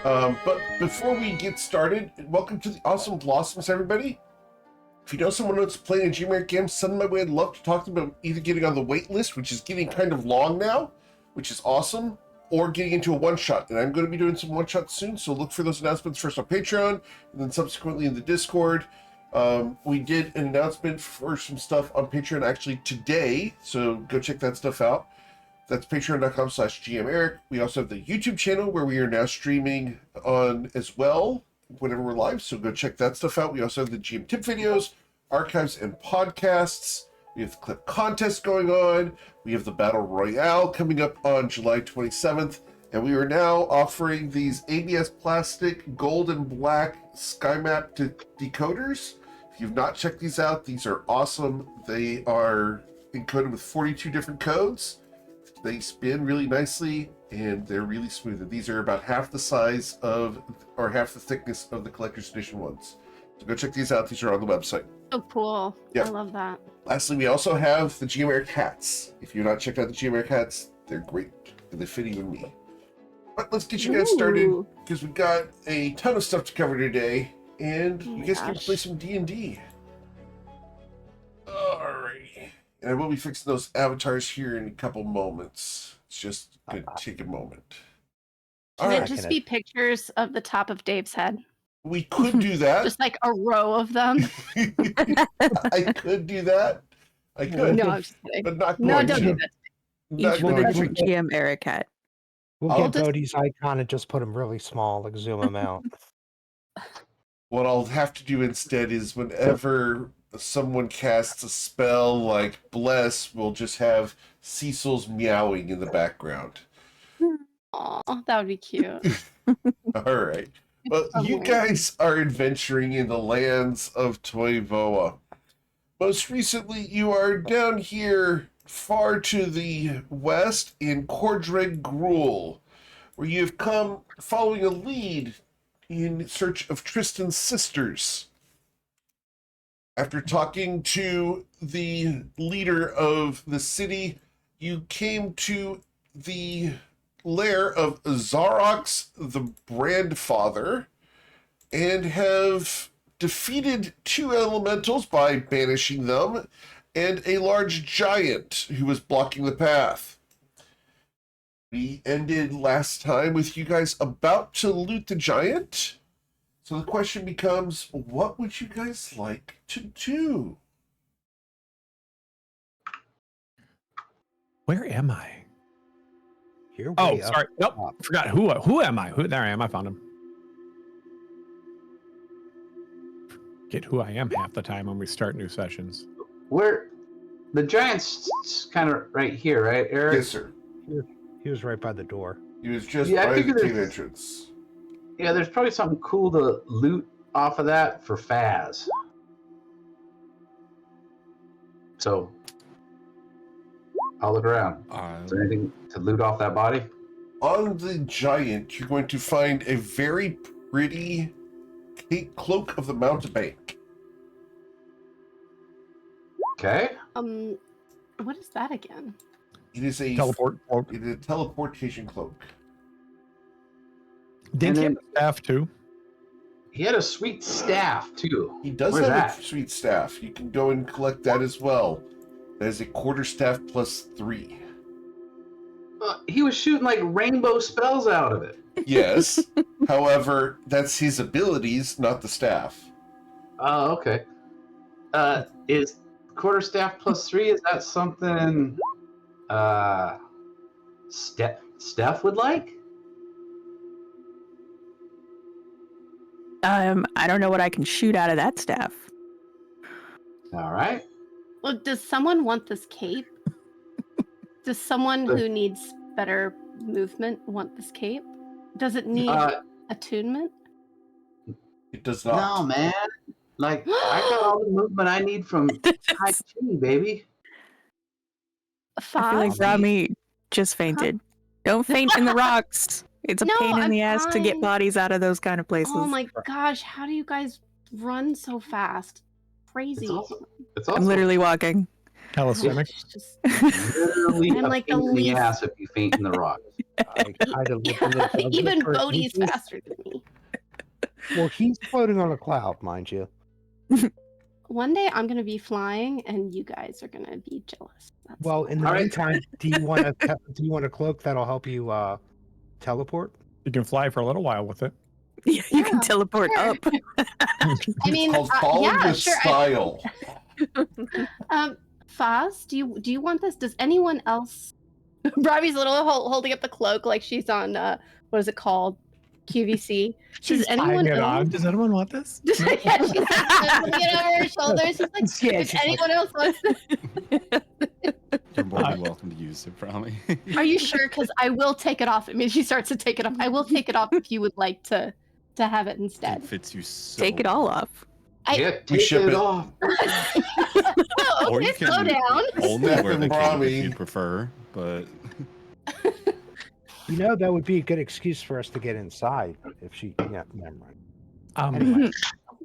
But before we get started, welcome to the Awesome Blossoms, everybody. If you know someone that's playing a Gmeric game, send them my way. I'd love to talk to them about either getting on the wait list, which is getting kind of long now, which is awesome, or getting into a one-shot. And I'm going to be doing some one-shots soon, so look for those announcements first on Patreon, and then subsequently in the Discord. We did an announcement for some stuff on Patreon actually today, so go check that stuff out. That's patreon.com/GMEric. We also have the YouTube channel where we are now streaming on as well whenever we're live, so go check that stuff out. We also have the GM tip videos, archives, and podcasts. We have the clip contest going on. We have the Battle Royale coming up on July 27th. And we are now offering these ABS plastic gold and black sky map decoders. If you've not checked these out, these are awesome. They are encoded with 42 different codes. They spin really nicely and they're really smooth. And these are about half the size of, or half the thickness of the collector's edition ones. So go check these out. These are on the website. Oh, cool. Yep. I love that. Lastly, we also have the Gmeric hats. If you've not checked out the Gmeric hats, they're great and they fit even me. But let's get you guys started because we've got a ton of stuff to cover today and you guys can play some D&D. Alright. And I will be fixing those avatars here in a couple moments. It's just going to take a moment. Can it just be pictures of the top of Dave's head? We could do that. Just like a row of them. I could do that. I could. No, I'm just kidding. But not No, going don't to. do that. Each with a different Gmeric hat. We'll I'll get just- Bodhi's icon and just put him really small, like zoom him out. What I'll have to do instead is whenever someone casts a spell like Bless, we'll just have Cecil's meowing in the background. Aw, that would be cute. All right. Well, you guys are adventuring in the lands of Toivoa. Most recently, you are down here far to the west in Cordreg Gruul, where you have come following a lead in search of Tristan's sisters. After talking to the leader of the city, you came to the lair of Zarox the Brandfather and have defeated two elementals by banishing them and a large giant who was blocking the path. We ended last time with you guys about to loot the giant. So the question becomes, what would you guys like to do? Where am I? Here Oh, way up sorry. Nope. top. Forgot. Who am I? There I am. I found him. Get who I am half the time when we start new sessions. Where the giant's kind of right here, right, Eric? Yes, sir. He was right by the door. He was just Yeah, I by the figured cave there's- entrance. Yeah, there's probably something cool to loot off of that for Faz. So I'll look around. Is there anything to loot off that body? On the giant, you're going to find a very pretty cloak of the mountebank. Okay. What is that again? It is a Teleport. It is a teleportation cloak. Did he have then- a staff too? He had a sweet staff too. He does Where's have that? a sweet staff. You can go and collect that as well. That is a quarter staff +3. He was shooting like rainbow spells out of it. Yes. However, that's his abilities, not the staff. Oh, okay. Is quarter staff +3? Is that something? Steph would like? I don't know what I can shoot out of that staff. All right. Well, does someone want this cape? Does someone who needs better movement want this cape? Does it need attunement? It does not. No, man. Like, I got all the movement I need from Tai Chi, baby. I feel like Foz? Rami just fainted. Don't faint in the rocks. It's a No, pain in I'm the ass to get fine. bodies out of those kind of places. Oh my gosh, how do you guys run so fast? Crazy. It's also I'm literally walking. Calisthenics. It's just Literally I'm a like pain the in the least- ass if you faint in the rocks. I kind of live in the jungle even for Bodhi's ages. faster than me. Well, he's floating on a cloud, mind you. One day I'm gonna be flying, and you guys are gonna be jealous. That's Well, in the All right. meantime, do you want a cloak that'll help you teleport? You can fly for a little while with it. You Yeah, can teleport sure. up. I mean, It's called falling yeah, with sure. style. Faz, do you want this? Does anyone else? Robbie's little holding up the cloak like she's on what is it called? QVC. She's anyone eyeing it on. else- Does anyone want this? yeah, she's like putting it over her shoulders. She's like, Yeah, if she's like- anyone else wants this, You're more than welcome to use it, probably. are you sure? Because I will take it off. I mean, she starts to take it off. I will take it off if you would like to have it instead. It fits you so Take it all off. Yeah, We take ship it it. off. Oh, Or okay, you slow can down. only Steph wear the and cape Brahmi. if you prefer, but You know, that would be a good excuse for us to get inside if she. Yeah, never mind. Um, Anyway.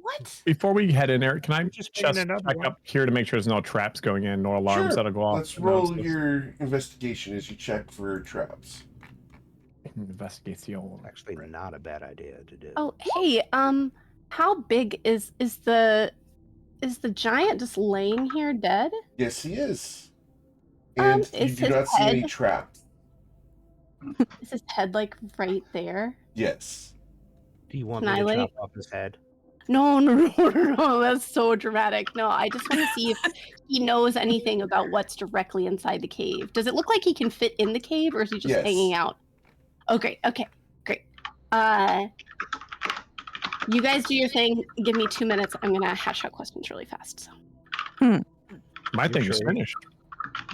What? Before we head in there, can I Just just bring another check one. up here to make sure there's no traps going in, no alarms Sure. that'll go off? Let's roll Announce this. your investigation as you check for traps. Investigation. Actually, not a bad idea to do. Oh, hey, how big is the giant just laying here dead? Yes, he is. And you is do his not see any head- traps. Is his head like right there? Yes. Do you want Can me I, to chop like- off his head? No, that's so dramatic. No, I just want to see if he knows anything about what's directly inside the cave. Does it look like he can fit in the cave, or is he just Yes. hanging out? Okay, great. You guys do your thing. Give me 2 minutes. I'm gonna hash out questions really fast. So. My You thing is sure? finished.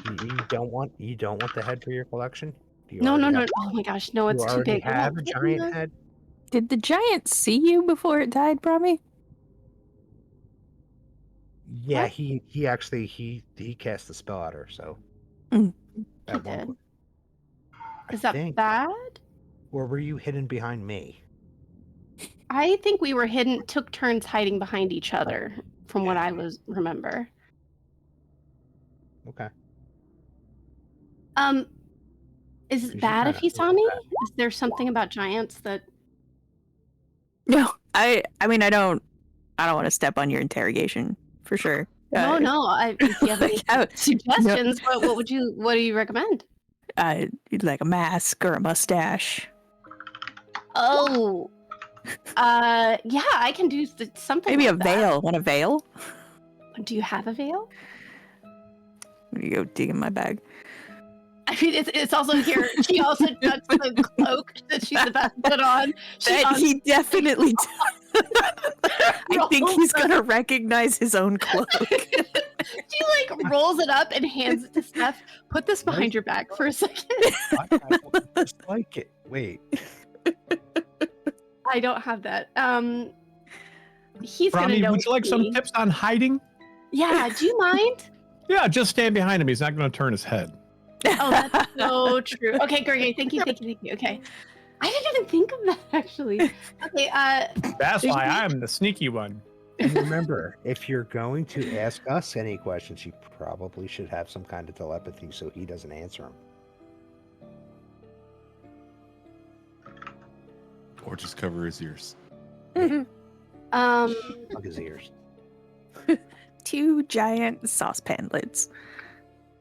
You don't want the head for your collection? Do you No. already have- Oh my gosh, no, it's you too already big. It have a won't fit in giant the- head? Did the giant see you before it died, Brahmi? Yeah, What? he actually cast the spell at her, so. Mm. At He one did. point. Is I that think. bad? Or were you hidden behind me? I think we were took turns hiding behind each other, from what I remember. Okay. Is You it should bad if kinda he saw think me? that. Is there something about giants that? No, I mean, I don't want to step on your interrogation for sure. No. If you have any Yeah, suggestions, what do you recommend? like a mask or a mustache. Oh, yeah, I can do something. Maybe a like that. veil. Want a veil? Do you have a veil? You go dig in my bag. I mean, it's also here. She also tucks the cloak that she's about to put on. He definitely does. I think he's gonna recognize his own cloak. She like rolls it up and hands it to Steph. Put this behind your back for a second. I just like it. Wait. I don't have that. He's gonna Brahmi, know. would you like it's some me. tips on hiding? Yeah. Do you mind? Yeah, just stand behind him. He's not going to turn his head. Oh, that's so true. Okay, great. Thank you. Okay. I didn't even think of that actually. Okay. That's why I'm the sneaky one. And remember, if you're going to ask us any questions, you probably should have some kind of telepathy so he doesn't answer them. or just cover his ears. Plug his ears. 2 giant saucepan lids.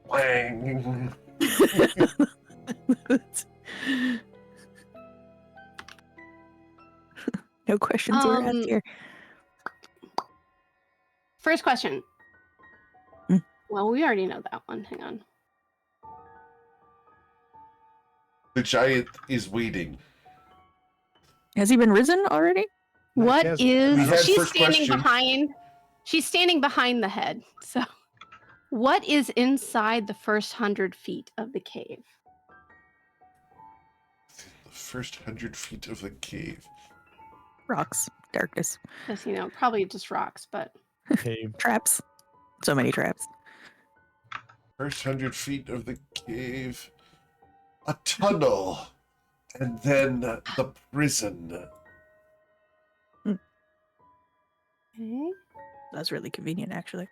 Wang. No questions were asked here. First question. Hmm. Well, we already know that one. Hang on. The giant is waiting. Has he been risen already? What Yes. is? We had She's first standing question. behind. She's standing behind the head. So, what is inside the first 100 feet of the cave? The first 100 feet of the cave. Rocks, darkness, Because probably just rocks, but Cave. traps. So many traps. First 100 feet of the cave. A tunnel. And then the prison. okay. That's really convenient, actually.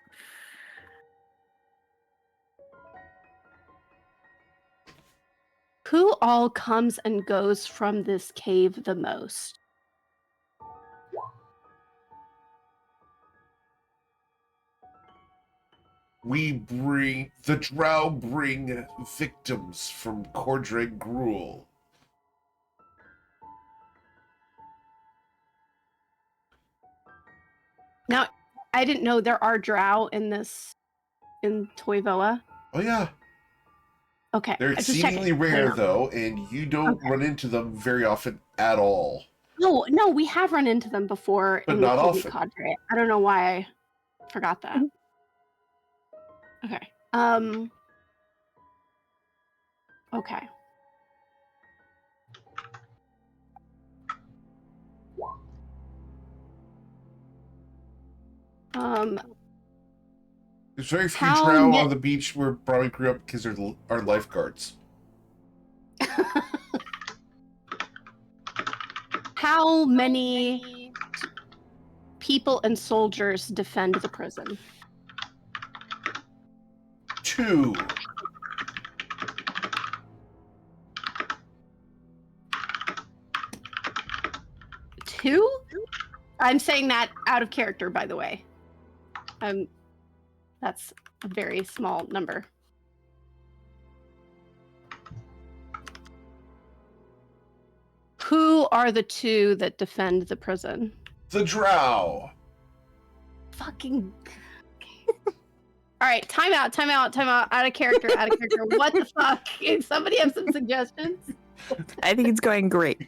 Who all comes and goes from this cave the most? The drow bring victims from Cordrag Gruul. Now, I didn't know there are drow in Toivoa. Oh yeah, Okay. they're just exceedingly checking. rare though, and you don't Okay. run into them very often at all. No, we have run into them before But in not the Kobe often. Cadre. I don't know why I forgot that. Okay. Okay. There's very few How drow ma- on the beach where Brahmi grew up because they're our lifeguards. How many people and soldiers defend the prison? 2. Two? I'm saying that out of character, by the way. That's a very small number. Who are the 2 that defend the prison? The drow. Fucking. All right, time out. Out of character. What the fuck? Can somebody have some suggestions? I think it's going great.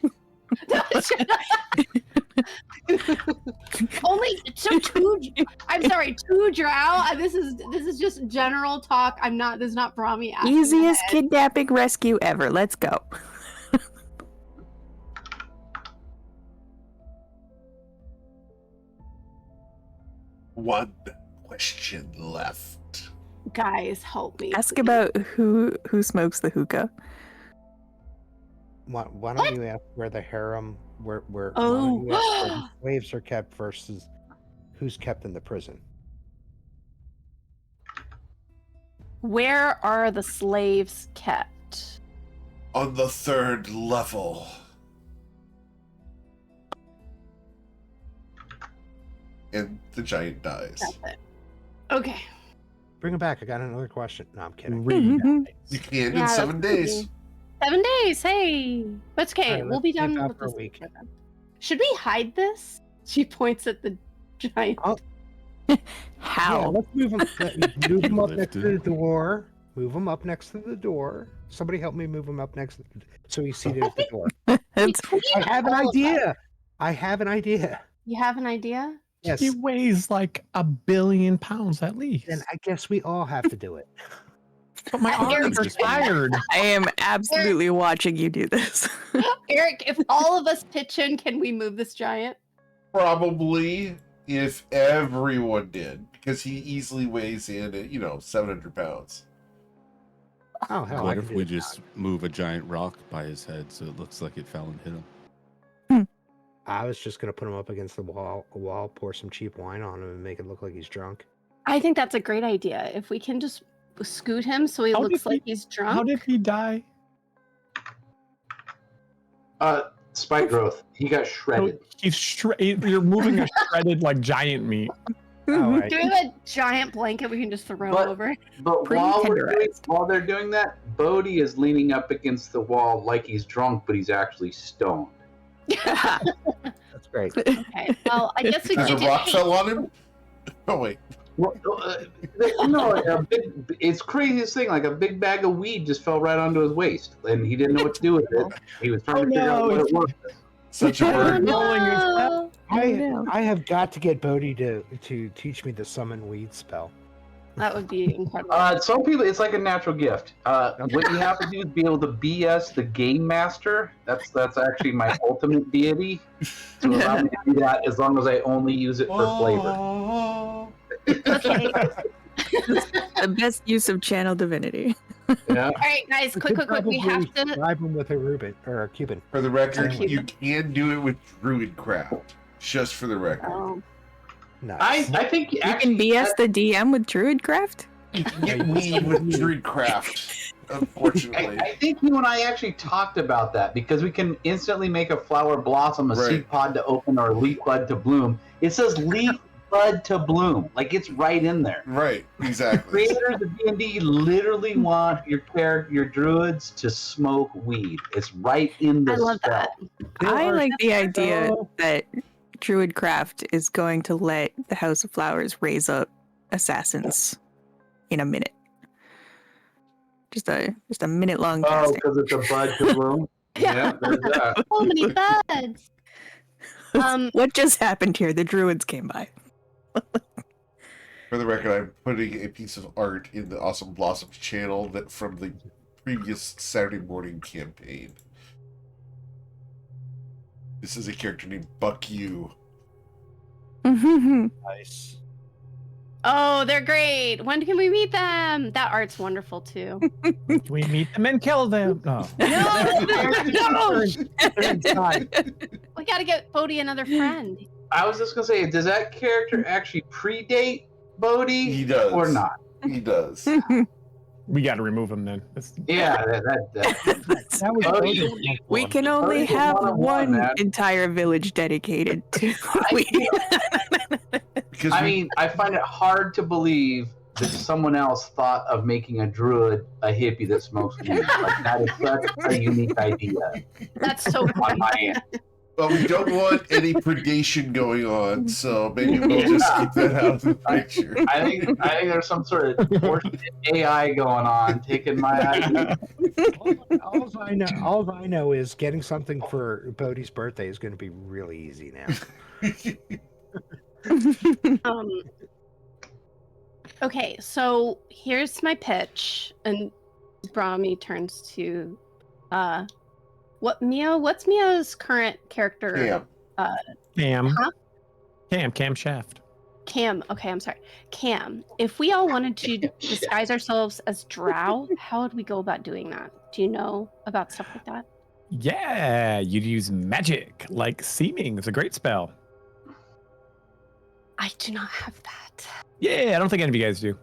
Only so 2. I'm sorry, 2 drow. This is just general talk. This is not Brahmi. asking Easiest ahead. kidnapping rescue ever. Let's go. One question left. Guys, help me. Ask about who smokes the hookah. Why don't you ask where the harem, where why Oh. don't you ask where the slaves are kept versus who's kept in the prison? Where are the slaves kept? On the 3rd level. And the giant dies. That's it. Okay. Bring him back. I got another question. No, I'm kidding. You can in Yeah, 7 that's days. 7 days. Hey, that's okay. All right, We'll be let's camp done out with for a this week. for them. Should we hide this? She points at the giant. Oh. How? Yeah, let's move him. Move him up next to the Lifted. door. Move him up next to the door. Somebody help me move him up next so he's seated at the door. That's I have an idea. I have an idea. You have an idea? Yes. He weighs like 1 billion pounds at least. Then I guess we all have to do it. But my arms are tired. I am absolutely watching you do this. Eric, if all of us pitch in, can we move this giant? Probably if everyone did, because he easily weighs in at, 700 pounds. Oh hell! I What can if do we that. just move a giant rock by his head so it looks like it fell and hit him? I was just gonna put him up against the wall, pour some cheap wine on him, and make it look like he's drunk. I think that's a great idea. If we can just scoot him so he How looks did like he- he's drunk. How did he die? Spike growth. He got shredded. You're moving a shredded like giant meat. All right. Do we have a giant blanket we can just throw But- over? But Pretty while they're doing that, Bodhi is leaning up against the wall like he's drunk, but he's actually stoned. That's great. Okay. Well, I guess we Because can a just rock fell on him? Oh, wait. Well, no, it's craziest thing. Like a big bag of weed just fell right onto his waist, and he didn't know what to do with it. He was trying to figure out what it was. Such a Oh, burden. no. I have got to get Bodhi to teach me the summon weed spell. That would be incredible. Some people, it's like a natural gift. What you have to do is be able to BS the game master. That's actually my ultimate deity. So allow me to do that as long as I only use it for flavor. Oh. Okay. The best use of channel divinity. Yeah. All right, guys, We quick. could We have probably to. bribe him with a Reuben or a Cuban. For the record, Thank you. you can do it with Druidcraft. Just for the record. Oh. Nice. I think You actually can BS the DM with Druidcraft? You can get weed with Druidcraft. unfortunately. I think you and I actually talked about that because we can instantly make a flower blossom, a Right. seed pod to open, or a leaf bud to bloom. It says leaf bud to bloom, like it's right in there. Right, exactly. Creators of D&D literally want your druids to smoke weed. It's right in the I love spell. that. I like the idea so- that Druidcraft is going to let the House of Flowers raise up assassins in a minute. Just a minute long Oh, casting. because it's a bud to bloom. Yeah, there's that. So many buds. What just happened here? The druids came by. For the record, I'm putting a piece of art in the Awesome Blossoms channel that from the previous Saturday morning campaign. This is a character named Buck You. Nice. Oh, they're great. When can we meet them? That art's wonderful too. Can we meet them and kill them? No. No! They're inside. We gotta get Bodhi another friend. I was just gonna say, does that character actually predate Bodhi? He does. Or not? He does. We got to remove them then. Yeah, that That was Bodhi. Bodhi's We one. can only Bodhi's have one-on-one, one man. entire village dedicated to weed. Because I mean, I find it hard to believe that someone else thought of making a druid a hippie that smokes weed. Like, that is such a unique idea That's so on funny. my end. but we don't want any predation going on, so maybe we'll just keep that out of the picture. I think there's some sort of forced AI going on, taking my idea. All I know is getting something for Bodhi's birthday is going to be really easy now. Okay, so here's my pitch, and Brahmi turns to what's Mia's current character? Damn. Cam. Cam Shaft. Cam. Okay, I'm sorry. Cam, if we all wanted to disguise ourselves as drow, how would we go about doing that? Do you know about stuff like that? Yeah, you'd use magic, like seeming. It's a great spell. I do not have that. Yeah, I don't think any of you guys do.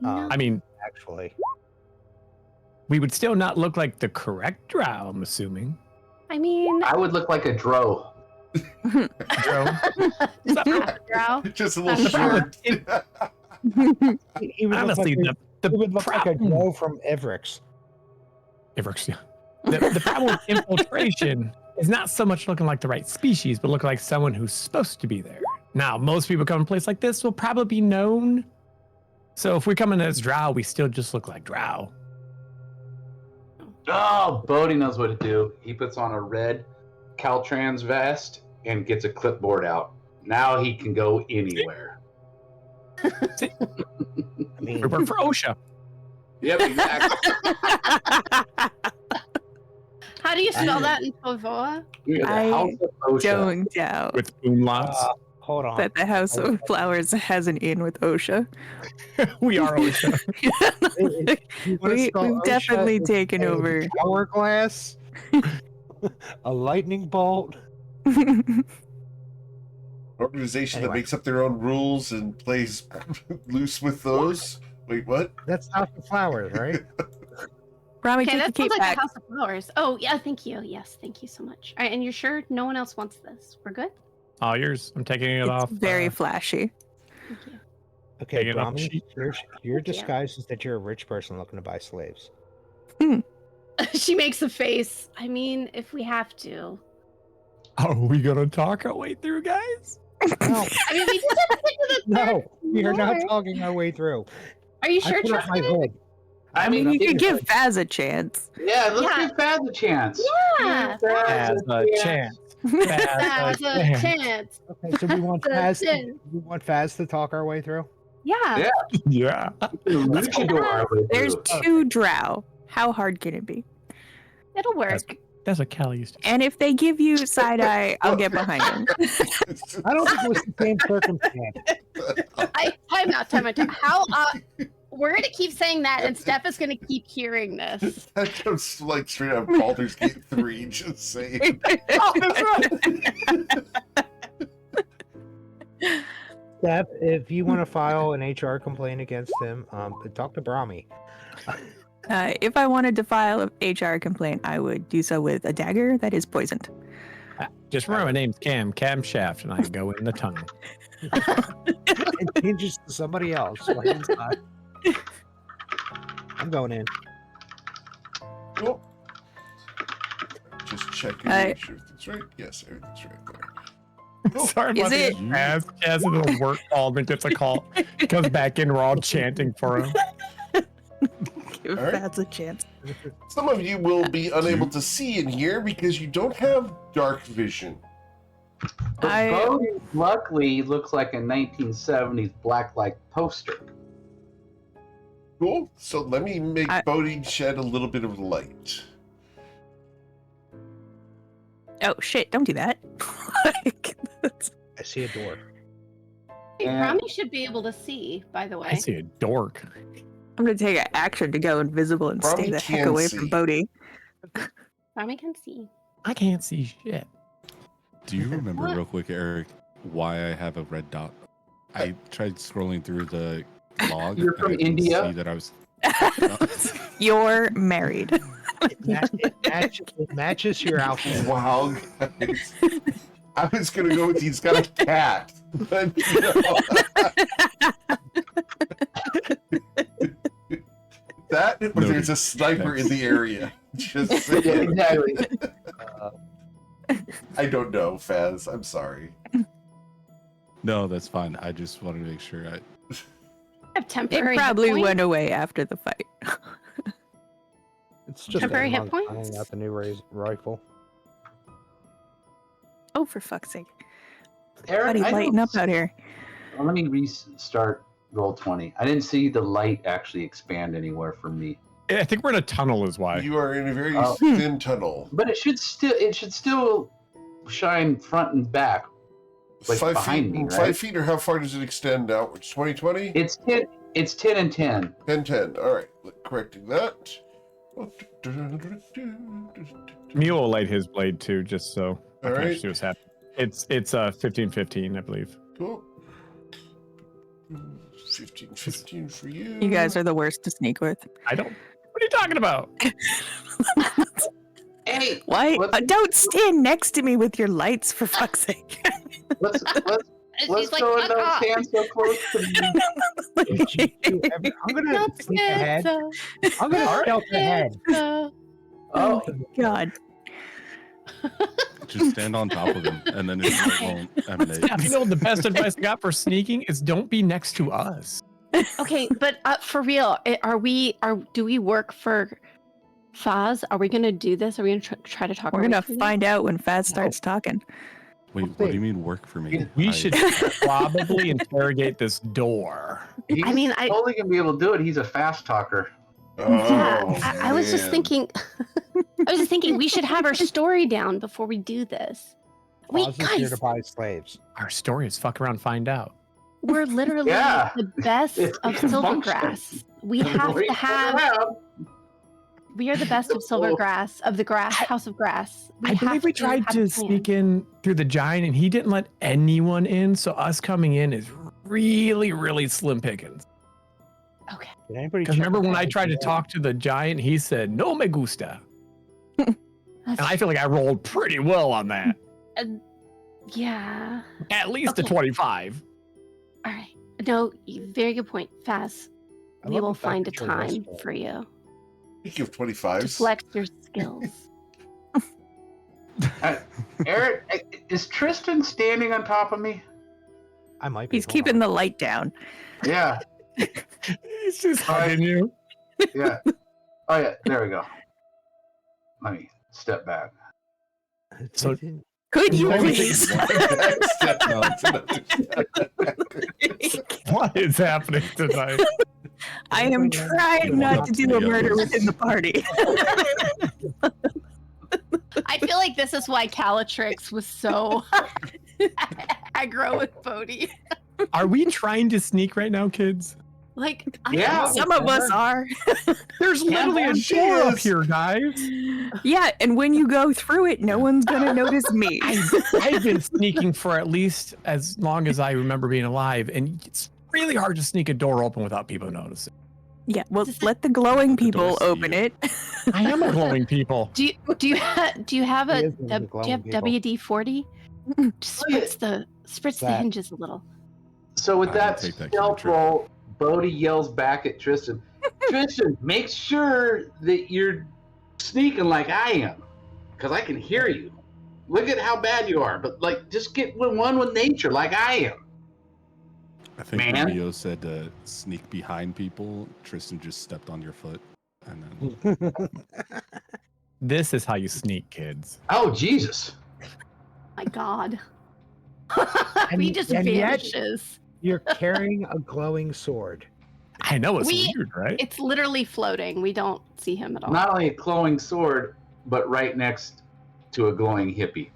No. I mean, Actually, we would still not look like the correct drow, I'm assuming. I mean, I would look like a dro. Drow. drow. Just a little short. he would Honestly, look the he would look like a problem- glow from Everix. It works, yeah. The problem with infiltration is not so much looking like the right species, but looking like someone who's supposed to be there. Now, most people come to a place like this will probably be known. So if we come in as drow, we still just look like drow. Oh, Bodhi knows what to do. He puts on a red Caltrans vest and gets a clipboard out. Now he can go anywhere. I We mean, work for OSHA. Yep, exactly. How do you spell that in Povoa? You're the I House of OSHA. Don't doubt With boom lots. hold on. that the House of Flowers has an in with OSHA. We are OSHA. You wanna We've spell OSHA definitely with taken a over. Hourglass, a lightning bolt. Organization that Anyway. makes up their own rules and plays loose with those. Wait, what? That's House of Flowers, right? Rami, Okay, take the that sounds cape like back. a House of Flowers. Oh, yeah, thank you. Yes, thank you so much. All right, and you're sure no one else wants this? We're good? All yours. I'm taking it It's off. very flashy. Thank you. Okay, Hanging off the Brahmi, sheet. your Thank you. disguise is that you're a rich person looking to buy slaves. She makes a face. I mean, if we have to. Are we gonna talk our way through, guys? No, I mean, we just have to get to the third no, we are not floor. talking our way through. Are you I sure, put up my Tristan? hood. I I mean, mean, you could give Faz a chance. yeah, let's Yeah. give Faz a chance. Yeah, Give Faz As a chance. That's a chance. Okay, so we want That's Faz. it. We want Faz to talk our way through. Yeah. Yeah. Yeah. Luchador our way There's through. 2 drow. How hard can it be? It'll work. That's what Cal used to. And if they give you side eye, I'll get behind them. I don't think it was the same circumstance. Time out. How? We're gonna keep saying that, and Steph is gonna keep hearing this. That comes like straight out of Baldur's Gate 3, just saying. Oh, that's right. Steph, if you want to file an HR complaint against him, talk to Brahmi. If I wanted to file an HR complaint, I would do so with a dagger that is poisoned. Just remember, my name's Cam Shaft, and I go in the tunnel. It changes to somebody else. Right inside. I'm going in. Cool. Just checking, make sure everything's right. Yes, everything's right there. Sorry about Is that. As a little work call, and gets a call. Comes back in, we're all chanting for him. Give All right. Fats a chance. Some of you will be unable to see in here because you don't have dark vision. But Bodhi, luckily, looks like a 1970s blacklight poster. Cool. So let me make Bodhi shed a little bit of light. Oh shit! Don't do that. I see a door. Hey, And- Rami should be able to see, by the I way. see a dork. I'm gonna take an action to go invisible and Rami stay the heck can away see. from Bodhi. Rami can see. I can't see shit. Do you remember What? real quick, Eric, why I have a red dot? I tried scrolling through the log. You're and from I didn't India? See that I was. You're married. It matches your outfit. Wow, guys. I was going to go with he's got a cat. But, you know. That, or Noted. there's a sniper in the area. Just Yeah, saying. exactly. I don't know, Faz. I'm sorry. No, that's fine. I just wanted to make sure. I have It temporary probably hit points. went away after the fight. It's just Temporary a hit monk points? finding out the new rifle. Oh, for fuck's sake! Eric, Buddy, I lighten don't up out here. Let me restart roll 20. I didn't see the light actually expand anywhere for me, I think we're in a tunnel, is why. You are in a very Oh. thin tunnel. but it should still shine front and back. Like 5 behind feet, me, 5 right? feet, or how far does it extend outwards? 20, 20? It's 10. It's 10 and 10. 10, 10. All right, correcting that. Mule will light his blade too, just so I All can right. actually see what's happening. It's 15-15, I believe. Cool. 15, 15 for you. You guys are the worst to sneak with. I don't. What are you talking about? Hey, Why? Let's- Don't stand next to me with your lights, for fuck's sake. let's And she's like, go "Fuck and don't off." stand so close to me. I'm gonna Don't sneak ahead. so. I'm gonna Don't stealth ahead. so. Oh, God. Just stand on top of him, and then it won't emanate. You know, the best advice I got for sneaking is don't be next to us. Okay, but for real, do we work for Faz? Are we gonna do this? Are we gonna try to talk? We're our way gonna through find out when Faz starts talking. Wait, what do you mean work for me? We should probably interrogate this door. he's I mean, totally gonna be able to do it. He's a fast talker. this? Oh, Yeah, I was just man. thinking. I was just thinking we should have our story down before we do this. Wait, Oz is here guys, to buy slaves. Our story is fuck around, find out. we're literally Yeah. the best It's of Silvergrass. We have to have. We are the best of Silvergrass, of the grass, House of Grass. I believe we tried have to a plan. sneak in through the giant, and he didn't let anyone in. So us coming in is really, really slim pickings. Okay. Did anybody? Because check remember the when I bag? tried to talk to the giant, he said no me gusta, and I feel like I rolled pretty well on that. Yeah. At least a Okay. 25. All right. No, very good point. Faz, I we love will the fact find a that you're time restful. for you Speaking of to 25s. flex your skills. Eric, is Tristan standing on top of me? I might be. He's Hold keeping on. the light down. Yeah, He's just hugging you. yeah. Oh yeah, there we go. Let me step back. So- Could you Only please? one backstep. No, it's another- What is happening tonight? I am trying not to do a murder within the party. I feel like this is why Calatrix was so aggro with Bodhi. Are we trying to sneak right now, kids? Like, Yeah. Some of us are. There's literally a she door up is. here, guys. Yeah, and when you go through it, no one's gonna notice me. I've been sneaking for at least as long as I remember being alive, and it's really hard to sneak a door open without people noticing. Yeah, well, Does it- let the glowing The door people see open you. it. I am a glowing people. Do you have He a is one of the glowing people. WD-40? Just Oh, yeah. spritz the That- hinges a little. So with I that take that stealth cantrip. roll, Bodhi yells back at Tristan, Tristan, make sure that you're sneaking like I am, because I can hear you. Look at how bad you are, but like, just get one with nature like I am. I think Man. when Mio said to sneak behind people, Tristan just stepped on your foot. And then This is how you sneak, kids. Oh, Jesus. My God. And- He just and yet- vanishes. You're carrying a glowing sword. I know it's We- weird, right? It's literally floating. We don't see him at all. Not only a glowing sword, but right next to a glowing hippie.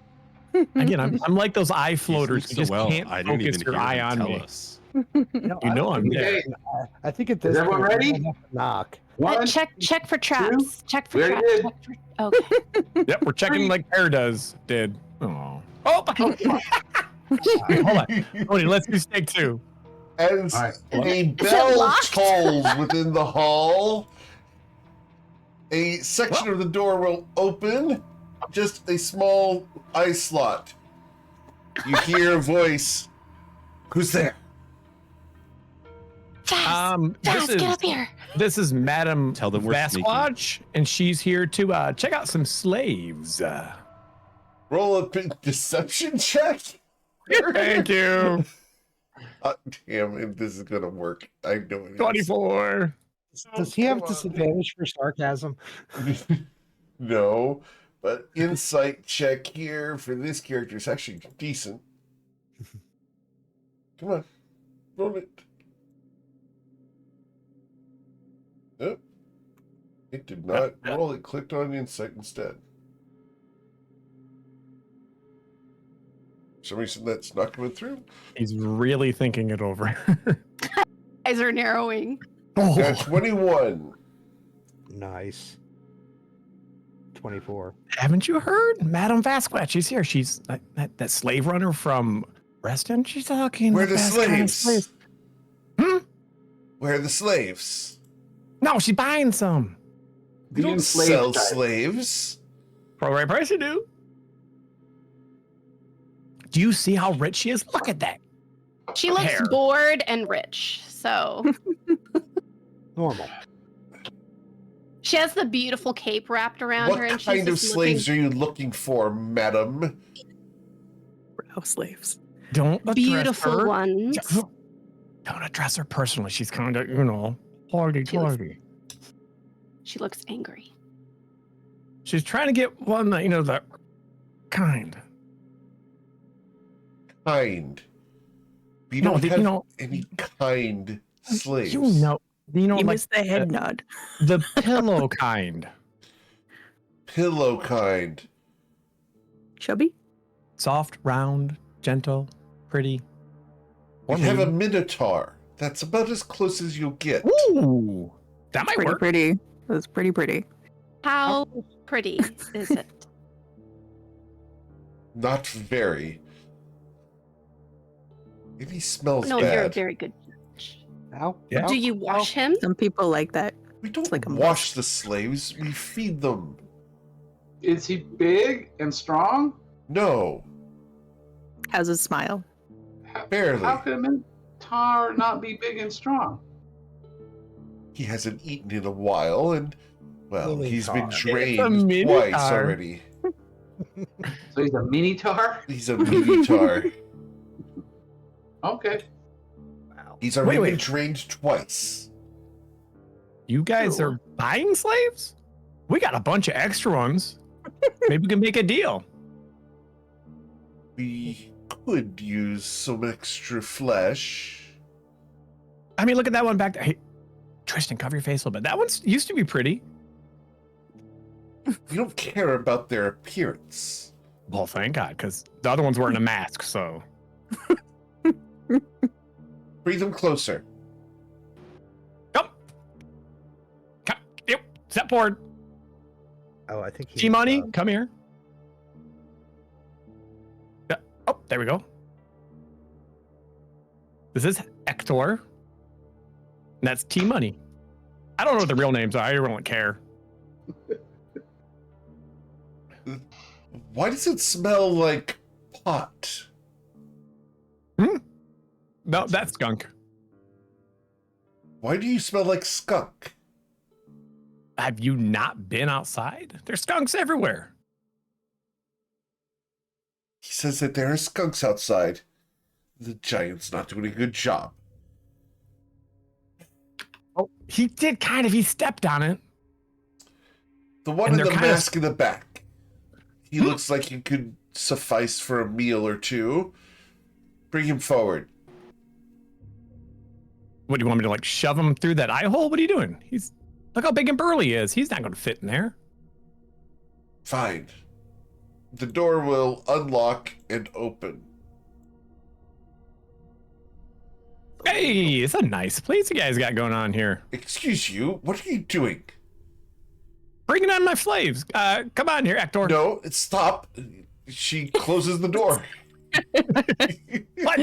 Again, I'm like those eye he floaters. sneaks You so just well, can't I didn't focus even your hear eye him on tell me. us. No, You know I'm Okay. dead. I think at this everyone point, ready? we don't have to knock. One, check for traps. Check for We already traps. did. Check for, okay. Yep, we're checking like Pear did. Oh. Oh, oh, come on. hold on. Cody, let's do stake 2. As All right. a it bell locked? tolls within the hall, a section of the door will open, just a small eye slot. You hear a voice. Who's there? Fast, This get is up here. this is Madam Tell them we're Sasquatch, and she's here to check out some slaves. Roll a deception check. Thank you. Damn, if this is gonna work. I know it is. 24. Does he have Come on. disadvantage for sarcasm? No, but insight check here for this character is actually decent. Come on, roll it. Nope. It did not roll. It clicked on insight instead. For some reason that's not coming through. He's really thinking it over. Eyes are narrowing. Now, Oh, 21. Nice. 24. haven't you heard? Madam Sasquatch, she's here. She's that slave runner from Reston. She's talking. Where are the best kind of slaves? Hmm? Where are the slaves? No, she's buying some. We don't enslaved sell type. slaves. For the right price, you do. Do you see how rich she is? Look at that. She looks Hair. bored and rich. So Normal. she has the beautiful cape wrapped around her, What and she's kind of just slaves looking are you looking for, madam? Brow slaves. Don't address beautiful her. ones. Don't address her personally. She's kind of, hardy-tardy. She looks angry. She's trying to get one that, the kind. Kind. We No, don't the- have any kind slaves. You know, You like missed the head nod. the pillow kind. Pillow kind. Chubby? Soft, round, gentle, pretty. We have a minotaur. That's about as close as you'll get. Ooh, that might Pretty work. pretty. That's pretty pretty. How pretty is it? Not very. Maybe he smells No, you're a bad. very good judge. How? Yeah. how- Do you wash him? Some people like that. We don't like a wash the slaves. We feed them. Is he big and strong? No, How's his smile? barely. How could a minotaur not be big and strong? He hasn't eaten in a while, and well, he's been Minotaur. drained minotaur. twice already. So he's a minotaur? He's a minotaur. Okay. Wow. He's already Wait. been drained twice. You guys Ooh. are buying slaves? We got a bunch of extra ones. Maybe we can make a deal. We could use some extra flesh. I mean, look at that one back there. Hey, Tristan, cover your face a little bit. That one used to be pretty. We don't care about their appearance. Well, thank God, because the other one's wearing a mask, so. Bring them closer. Come. Come. Yep. Step forward. Oh, I think he. T-Money, come here. Yeah. Oh, there we go. This is Hector. And that's T-Money. I don't know what the real names are. I really don't care. Why does it smell like pot? No, that's skunk. Why do you smell like skunk? Have you not been outside? There's skunks everywhere. He says that there are skunks outside. The giant's not doing a good job. Oh, he did kind of. He stepped on it. The one And in the they're kind of- mask in the back. He looks like he could suffice for a meal or two. Bring him forward. What do you want me to like shove him through that eye hole? What are you doing? Look how big and burly he is. He's not going to fit in there. Fine. The door will unlock and open. Hey, it's a nice place you guys got going on here. Excuse you, what are you doing? Bringing on my slaves. Come on here, Actor. No, stop. She closes the door. What?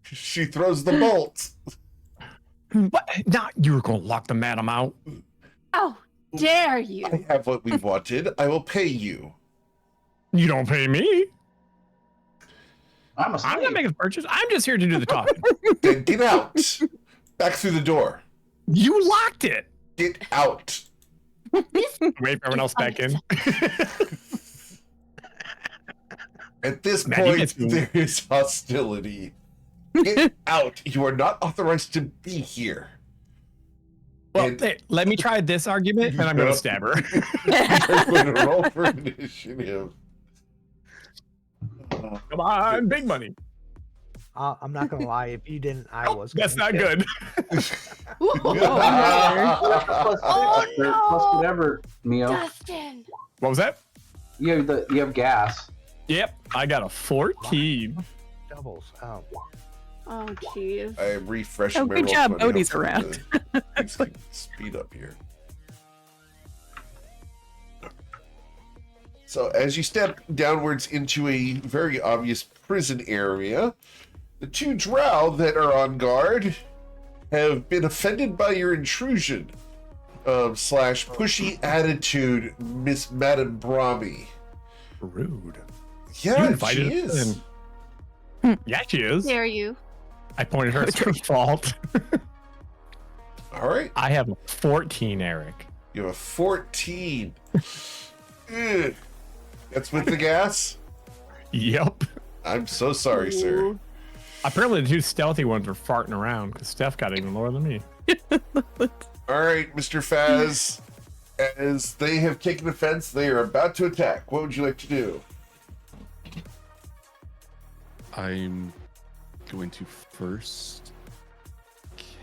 She throws the bolt. What? Now you were going to lock the madam out. How dare you? I have what we wanted. I will pay you. You don't pay me. I'm a I'm slave. not making a purchase. I'm just here to do the talking. Then get out. Back through the door. You locked it. Get out. This Wait for everyone else back in. At this Man, you point, guys can- there is hostility. Get out. You are not authorized to be here. Well, And- hey, let me try this argument, and I'm going to stab her. You're going to roll for initiative. Come on, big money. I'm not gonna lie. If you didn't, I was. That's gonna not get- good. Plus, Oh, plus no. whatever, Mio. Dustin. What was that? You have gas. Yep, I got a 14. Doubles. Oh, Oh, jeez. I am refreshing Oh, my good roll job, 20 Odie's hopefully around. things can speed up here. So as you step downwards into a very obvious prison area, the two drow that are on guard have been offended by your intrusion slash pushy attitude, Miss Madame Brahmi. Rude. Yeah, You invited she us is. in. Yeah, she is. Dare you? I pointed her. It's her fault. All right, I have a 14, Eric. you have a 14. Ugh. That's with the gas? Yep. I'm so sorry, sir. Apparently, the two stealthy ones were farting around because Steph got even lower than me. All right, Mr. Faz. As they have taken offense, they are about to attack. What would you like to do? I'm going to first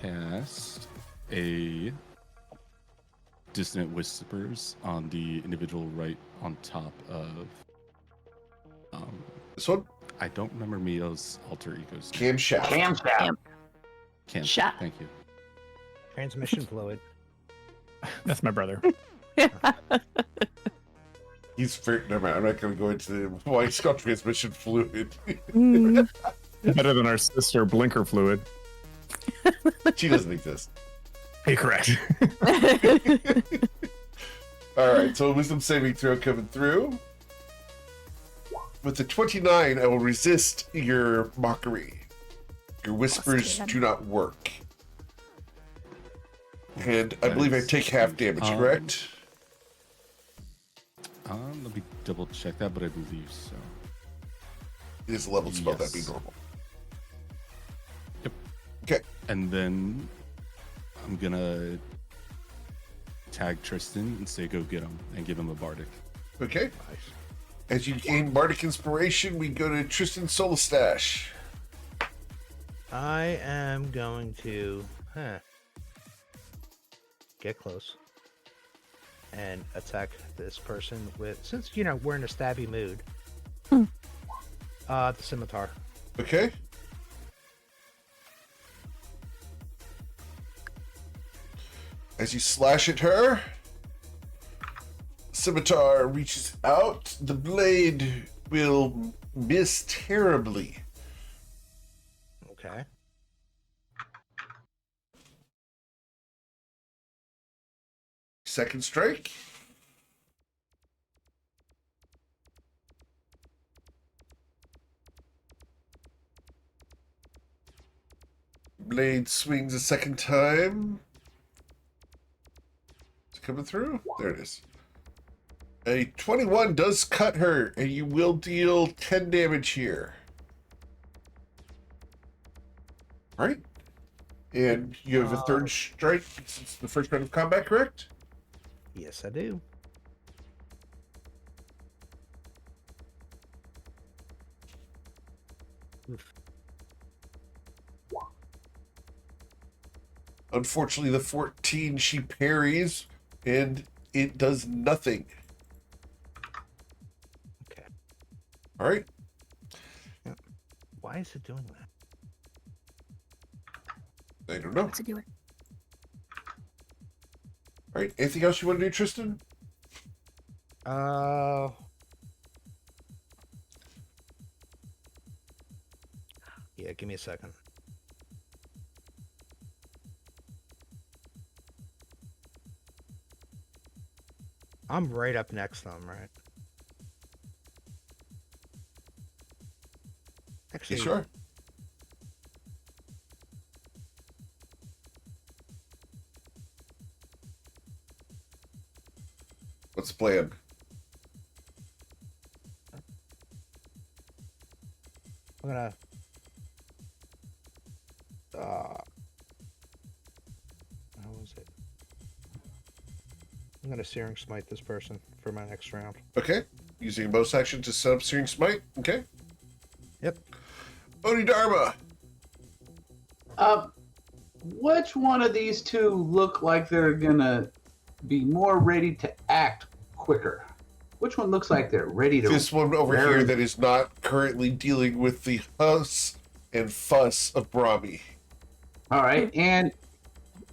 cast a Dissonant Whispers on the individual right on top of. This one? I don't remember Mio's alter ego's name. Camshaft. Camshaft. Cam. Shot. Thank you. transmission fluid. That's my brother. He's very, never mind, I'm not going to go into why he's got transmission fluid. Mm. Better than our sister Blinker Fluid. She doesn't exist. Hey, correct. All right, so wisdom saving throw coming through. With the 29, I will resist your mockery. Your whispers Plus 10. do not work. And I believe I take half damage, correct? Let me double check that, but I believe so. It is a leveled spell, that'd be Yes. normal. Yep. Okay. And then I'm gonna tag Tristan and say go get him and give him a bardic. Okay. As you gain bardic inspiration, we go to Tristan Solastash. I am going to get close and attack this person with, since we're in a stabby mood. The scimitar. Okay. As you slash at her, scimitar reaches out. The blade will miss terribly. Okay. Second strike. Blade swings a second time. It's coming through. There it is. A 21 does cut her, and you will deal 10 damage here. All right. And you have a third strike since the first round of combat, correct? Yes, I do. Unfortunately, the 14 she parries, and it does nothing. Okay. All right. Why is it doing that? I don't know. What's it doing? All right. Anything else you want to do, Tristan? Yeah, give me a second. I'm right up next to them, right? Actually, You sure? What's the plan? I'm gonna. How was it? I'm gonna Searing Smite this person for my next round. Okay. Using a bonus action to set up Searing Smite. Okay. Yep. Bodhidharma. Which one of these two look like they're gonna be more ready to act quicker? Which one looks like they're ready to? This one over Very- here that is not currently dealing with the fuss and fuss of Brahmi. All right, and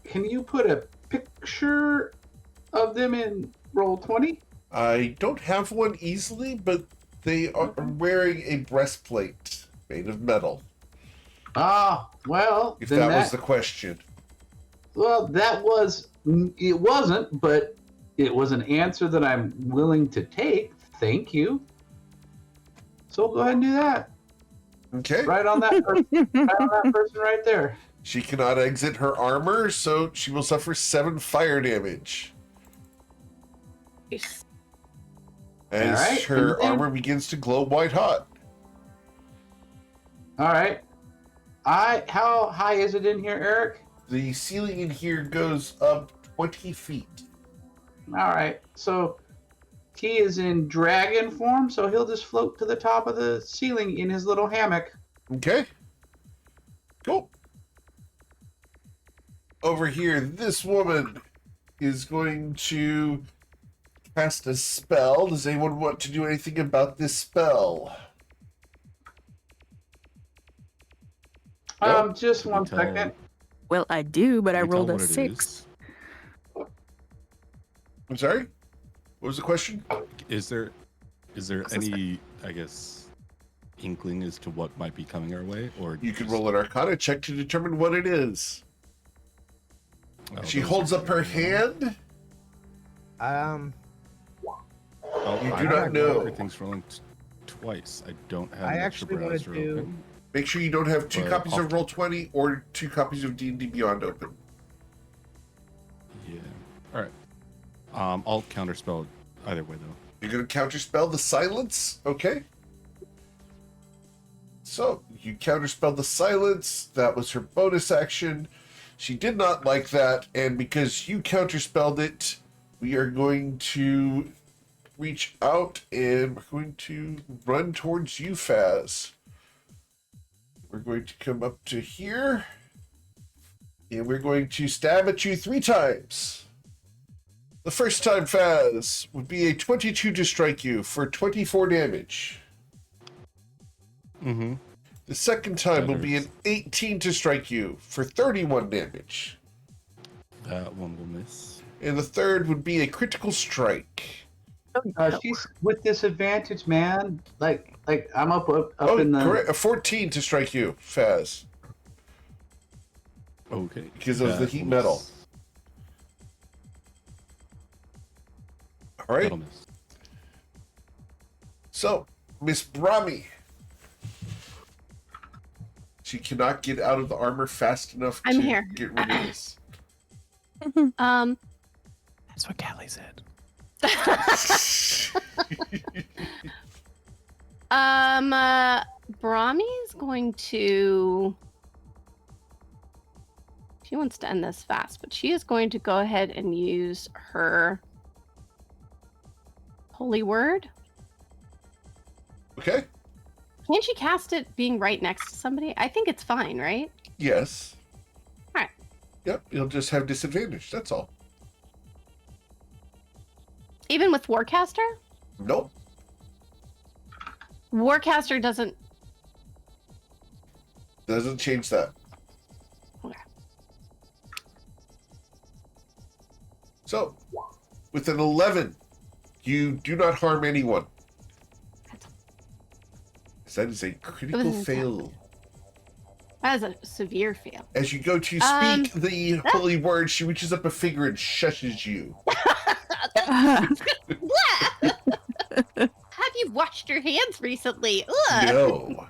can you put a picture of them in Roll20? I don't have one easily, but they are wearing a breastplate made of metal. Ah, well, If then that was the question. well, that was it wasn't, but it was an answer that I'm willing to take. Thank you. So we'll go ahead and do that. Okay. Right on that person, right on that person right there. She cannot exit her armor, so she will suffer 7 fire damage. Nice. As Alright, her and then- armor begins to glow white hot. All right. How high is it in here, Eric? The ceiling in here goes up 20 feet. All right. So he is in dragon form, so he'll just float to the top of the ceiling in his little hammock. Okay. Cool. Over here, this woman is going to cast a spell. Does anyone want to do anything about this spell? Just Can one we tell- second. Well, I do, but I Can we tell rolled a what it 6. is? I'm sorry? What was the question? Is there What's this any, I guess, inkling as to what might be coming our way, or You can just- roll an Arcana check to determine what it is. Oh, She those holds are up her very- hand. Oh, You I do don't not know. Everything's rolling twice. I don't have I an extra actually wanna browser do- open. Make sure you don't have 2 But copies I'll- of Roll20 or 2 copies of D&D Beyond open. Yeah. All right. I'll counterspell either way though. You're going to counterspell the silence. Okay. So, you counterspell the silence. That was her bonus action. She did not like that, and because you counterspelled it, we are going to reach out and we're going to run towards you, Faz. We're going to come up to here, and we're going to stab at you 3 times. The first time, Faz, would be a 22 to strike you for 24 damage. Mm-hmm. The second time That will be an hurts. 18 to strike you for 31 damage. That one will miss. And the third would be a critical strike. She's with disadvantage, man. Like I'm up Oh, in the. correct. A 14 to strike you, Faz. Okay. Because of the That heat will metal. miss. All right. That'll miss. So, Miss Brahmi. She cannot get out of the armor fast enough I'm to here. get rid of this. That's what Callie said. Brahmi is going to. She wants to end this fast, but she is going to go ahead and use her holy word. Okay. Can't she cast it being right next to somebody? I think it's fine, right? Yes. All right. Yep. You'll just have disadvantage. That's all. Even with Warcaster? Nope. Warcaster doesn't. Doesn't change that. Okay. So, with an 11, you do not harm anyone. That is a critical an fail. That is a severe fail. As you go to speak the holy word, she reaches up a finger and shushes you. Have you washed your hands recently? Ugh. No.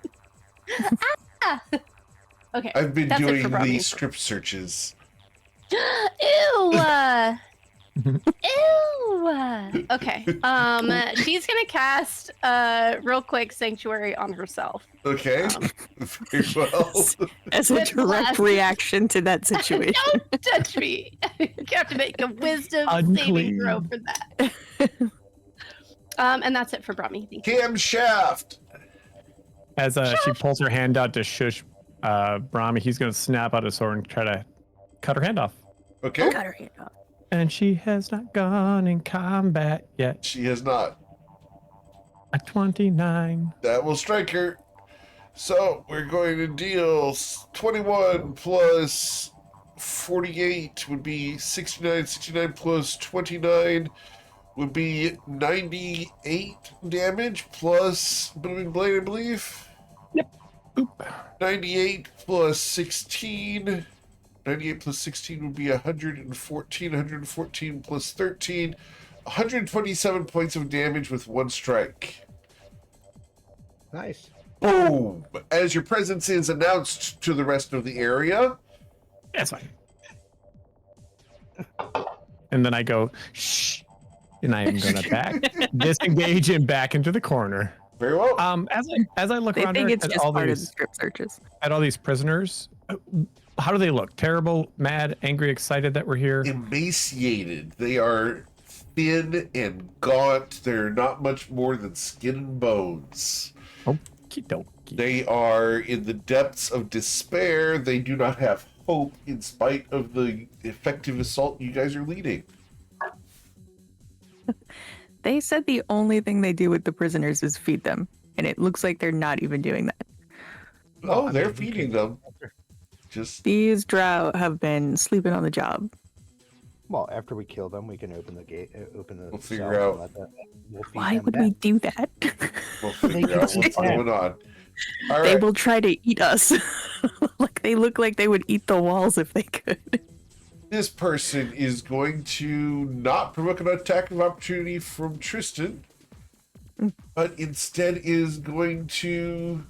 Okay. I've been That's it doing for the Brahmi. script searches. Ew. Ew. Okay. She's gonna cast real quick sanctuary on herself. Okay. Very well. As a With direct blast. reaction to that situation. Don't touch me. You have to make a wisdom saving Unclean. throw for that. And that's it for Brahmi. Thank you. Camshaft. As she pulls her hand out to shush Brahmi, he's going to snap out his sword and try to cut her hand off. Okay. Cut her hand off. And she has not gone in combat yet. She has not. A 29. That will strike her. So we're going to deal 21 plus 48 would be 69. 69 plus 29 would be 98 damage plus Booming Blade, I believe. Oop. 98 plus 16. 98 plus 16 would be 114. 114 plus 13. 127 points of damage with one strike. Nice. Boom! As your presence is announced to the rest of the area. That's fine. And then I go, shh. And I am going to back, disengage, and back into the corner. Very well. As I look They around think her it's at just all part of the these strip searches. prisoners, how do they look? Terrible, mad, angry, excited that we're here? Emaciated. They are thin and gaunt. They're not much more than skin and bones. Okie dokie. They are in the depths of despair. They do not have hope in spite of the effective assault you guys are leading. They said the only thing they do with the prisoners is feed them, and it looks like they're not even doing that. Oh, they're feeding them. Just These drow have been sleeping on the job. Well, after we kill them, we can open the gate. Open the. We'll figure cell out. and let we'll feed Why them would back. we do that? we'll figure out what's going on. All They right. will try to eat us. Like they look like they would eat the walls if they could. This person is going to not provoke an attack of opportunity from Tristan, but instead is going to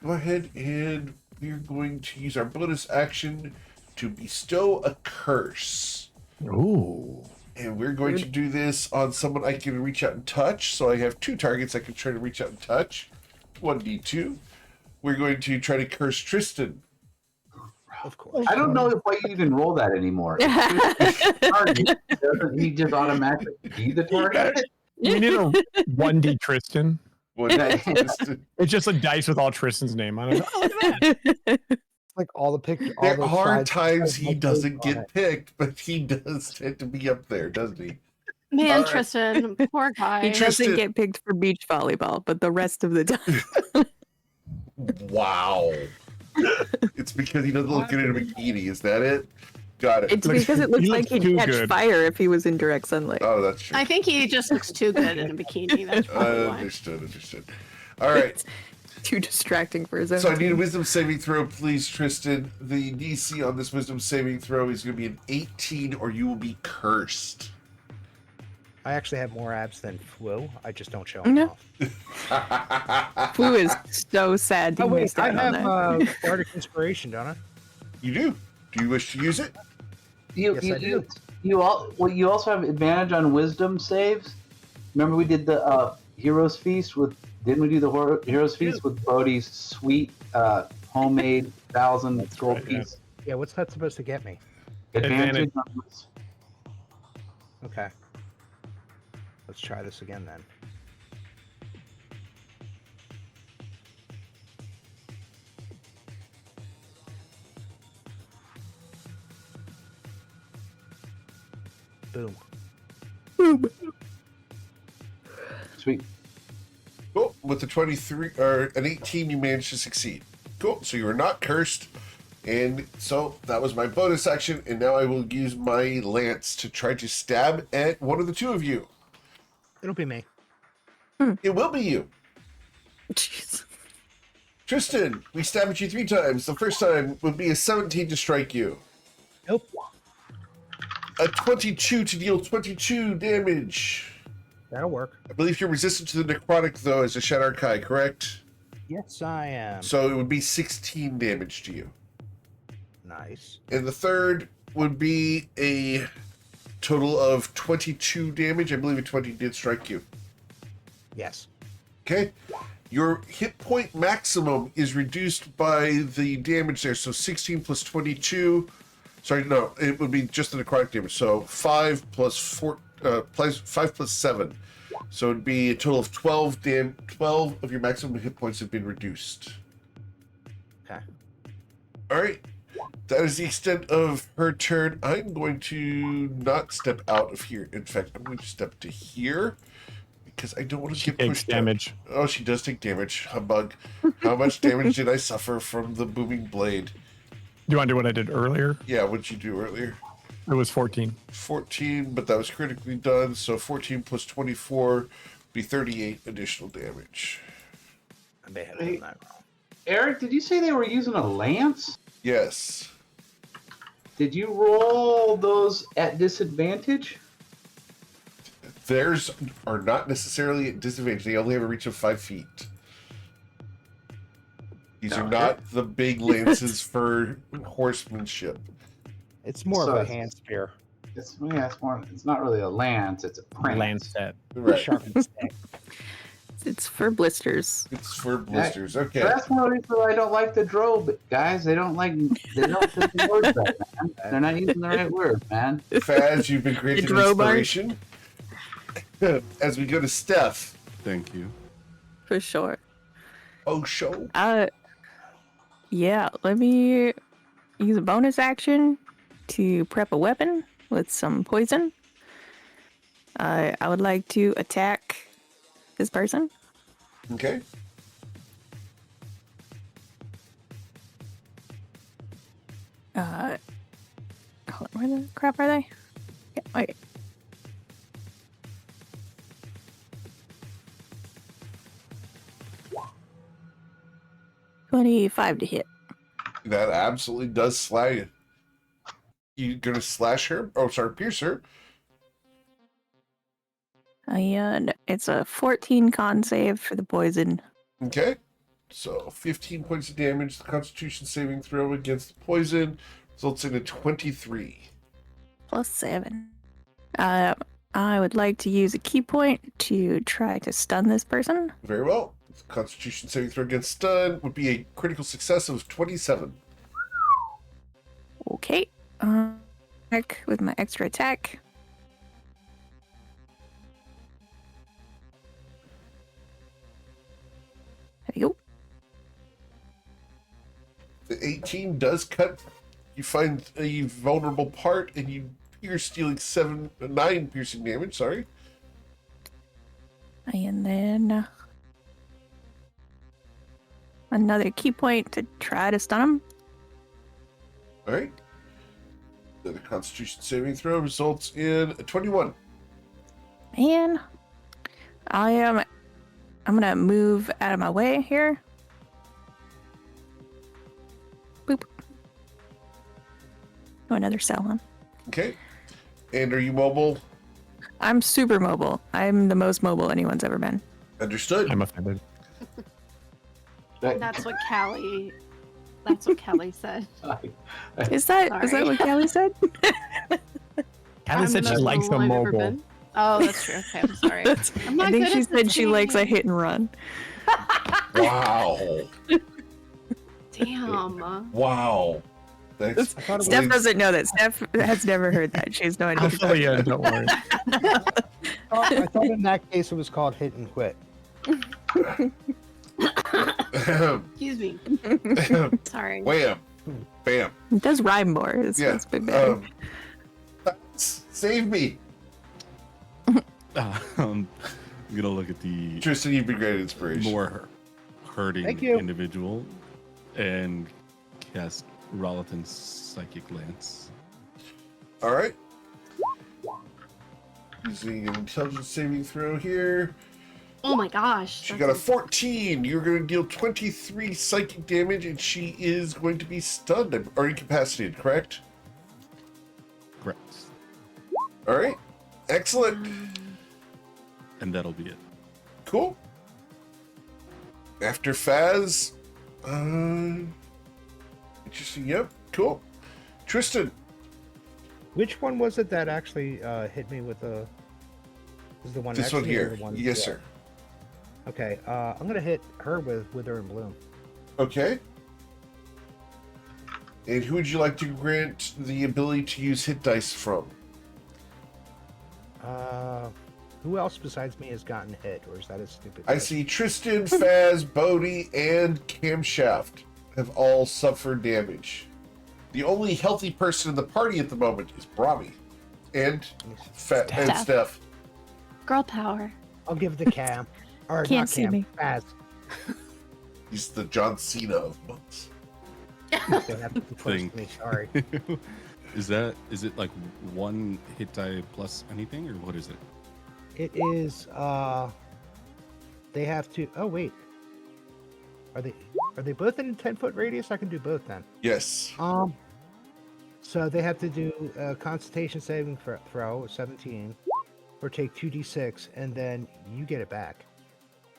go ahead and we're going to use our bonus action to bestow a curse. Ooh. And we're going to do this on someone I can reach out and touch. So I have two targets I can try to reach out and touch. 1d2. We're going to try to curse Tristan. Of course. I don't know why you even roll that anymore. Target, doesn't he just automatically be the target? We need a 1D Tristan. 1d Tristan. It's just a dice with all Tristan's name on it. Oh, look at that. Like all the pictures. There are times he doesn't get picked, but he does tend to be up there, doesn't he? Man, All right. Tristan, poor guy. He Tristan- doesn't get picked for beach volleyball, but the rest of the time. Wow. It's because he doesn't look good in a bikini. Is that it? Got it. It's Looks- because it looks he like looks he'd too catch good. fire if he was in direct sunlight. Oh, that's true. I think he just looks too good in a bikini. That's probably why. Understood. All right. It's too distracting for his own. So I need a team. wisdom saving throw, please, Tristan. The DC on this wisdom saving throw is going to be an 18, or you will be cursed. I actually have more abs than Flu. I just don't show them No. off. Flu is so sad to Oh wait, missed I out on have that. Bardic Inspiration, don't I? You do. Do you wish to use it? You, Yes, you, I do. you also have advantage on wisdom saves. Remember we did the Heroes Feast with? Didn't we do the Heroes Feast with Bodhi's sweet homemade 1,000 That's gold right, yeah. piece? Yeah, what's that supposed to get me? Advantage. Okay. Let's try this again then. Boom. Sweet. Cool. With the 23 or an 18, you managed to succeed. Cool. So you are not cursed. And so that was my bonus action. And now I will use my lance to try to stab at one of the two of you. It'll be me. It will be you. Jeez. Tristan, we stab at you 3 times. The first time would be a 17 to strike you. Nope. A 22 to deal 22 damage. That'll work. I believe you're resistant to the necrotic, though, as a Shadow Kai, correct? Yes, I am. So it would be 16 damage to you. Nice. And the third would be a total of 22 damage. I believe a 20 did strike you. Yes. Okay? Your hit point maximum is reduced by the damage there. So 16 plus 22. Sorry, no, it would be just the necrotic damage. So 5 plus 4, 5 plus 7. So it'd be a total of 12 of your maximum hit points have been reduced. Okay. All right. That is the extent of her turn. I'm going to not step out of here. In fact, I'm going to step to here because I don't want to She get takes pushed damage. Out. Oh, she does take damage. Humbug. How much damage did I suffer from the booming blade? Do you want to do what I did earlier? Yeah, what did you do earlier? It was 14. 14, but that was critically done. So 14 plus 24 would be 38 additional damage. I may have done that wrong. Eric, did you say they were using a lance? Yes. Did you roll those at disadvantage? Theirs are not necessarily at disadvantage. They only have a reach of 5 feet. These are Okay. not the big lances for horsemanship. It's more So of a it's- hand spear. It's more. It's not really a lance. It's a prance. Lancet. Right. Sharpened stick. It's for blisters. It's for blisters. Okay. That's one reason why I don't like the drobe guys. They don't put the words right, man. They're not using the right word, man. Faz, you've been granted drobe art. inspiration. As we go to Steph. Thank you. For sure. Oh, show. Yeah, let me use a bonus action to prep a weapon with some poison. I would like to attack this person. Okay. Hold on, where the crap are they? Yeah, okay. $25 to hit. That absolutely does slag. You gonna slash her? Oh, sorry, pierce her. And it's a 14 con save for the poison. Okay. So 15 points of damage. The Constitution saving throw against the poison results in a 23. Plus 7. I would like to use a key point to try to stun this person. Very well. The Constitution saving throw against stun would be a critical success of 27. Okay. Back with my extra attack. There you go. The 18 does cut. You find a vulnerable part and you pierce, dealing 9 piercing damage. Sorry. And then another key point to try to stun him. All right. The Constitution saving throw results in a 21. And I'm gonna move out of my way here. Boop. Oh, another cell one. Okay. And are you mobile? I'm super mobile. I'm the most mobile anyone's ever been. Understood. I'm offended. That's what Callie. That's what Kelly said. Is that Sorry. what Callie said? Callie I'm said the she most likes mobile the I've ever mobile. been. Oh, that's true. Okay, I'm sorry. I'm not I think good she at this said she likes a game. hit and run. Wow. Damn. Wow. That's I thought it Steph was, doesn't know that. Steph has never heard that. She has no idea. I'll fill you in, don't worry. I thought in that case it was called hit and quit. Excuse me. Sorry. Wham. Bam. It does rhyme more. It's Yeah. big better. Save me. I'm gonna look at the Tristan, you've been great inspiration. more hurting Thank you. individual and cast Ralathon's Psychic Lance. All right. Using an intelligence saving throw here. Oh my gosh. She that's got a 14. You're going to deal 23 psychic damage, and she is going to be stunned or incapacitated, correct? Correct. All right. Excellent. And that'll be it. Cool. After Faz. Interesting. Yep. Cool. Tristan. Which one was it that actually hit me with the? Is the one This next one to me or here. the one- Yes, yeah. sir. Okay, I'm gonna hit her with Wither and Bloom. Okay. And who would you like to grant the ability to use hit dice from? Who else besides me has gotten hit, or is that a stupid? I see Tristan, Faz, Bodhi, and Camshaft have all suffered damage. The only healthy person in the party at the moment is Brahmi and and Steph. Steph. Girl power. I'll give it to Cam. Or Can't not see Cam, me. Faz. He's the John Cena of monks. They have to be close to me. Sorry. Is it like one hit die plus anything, or what is it? It is. They have to. Oh wait. Are they both in a 10-foot radius? I can do both then. Yes. So they have to do a Constitution saving throw 17, or take 2d6, and then you get it back.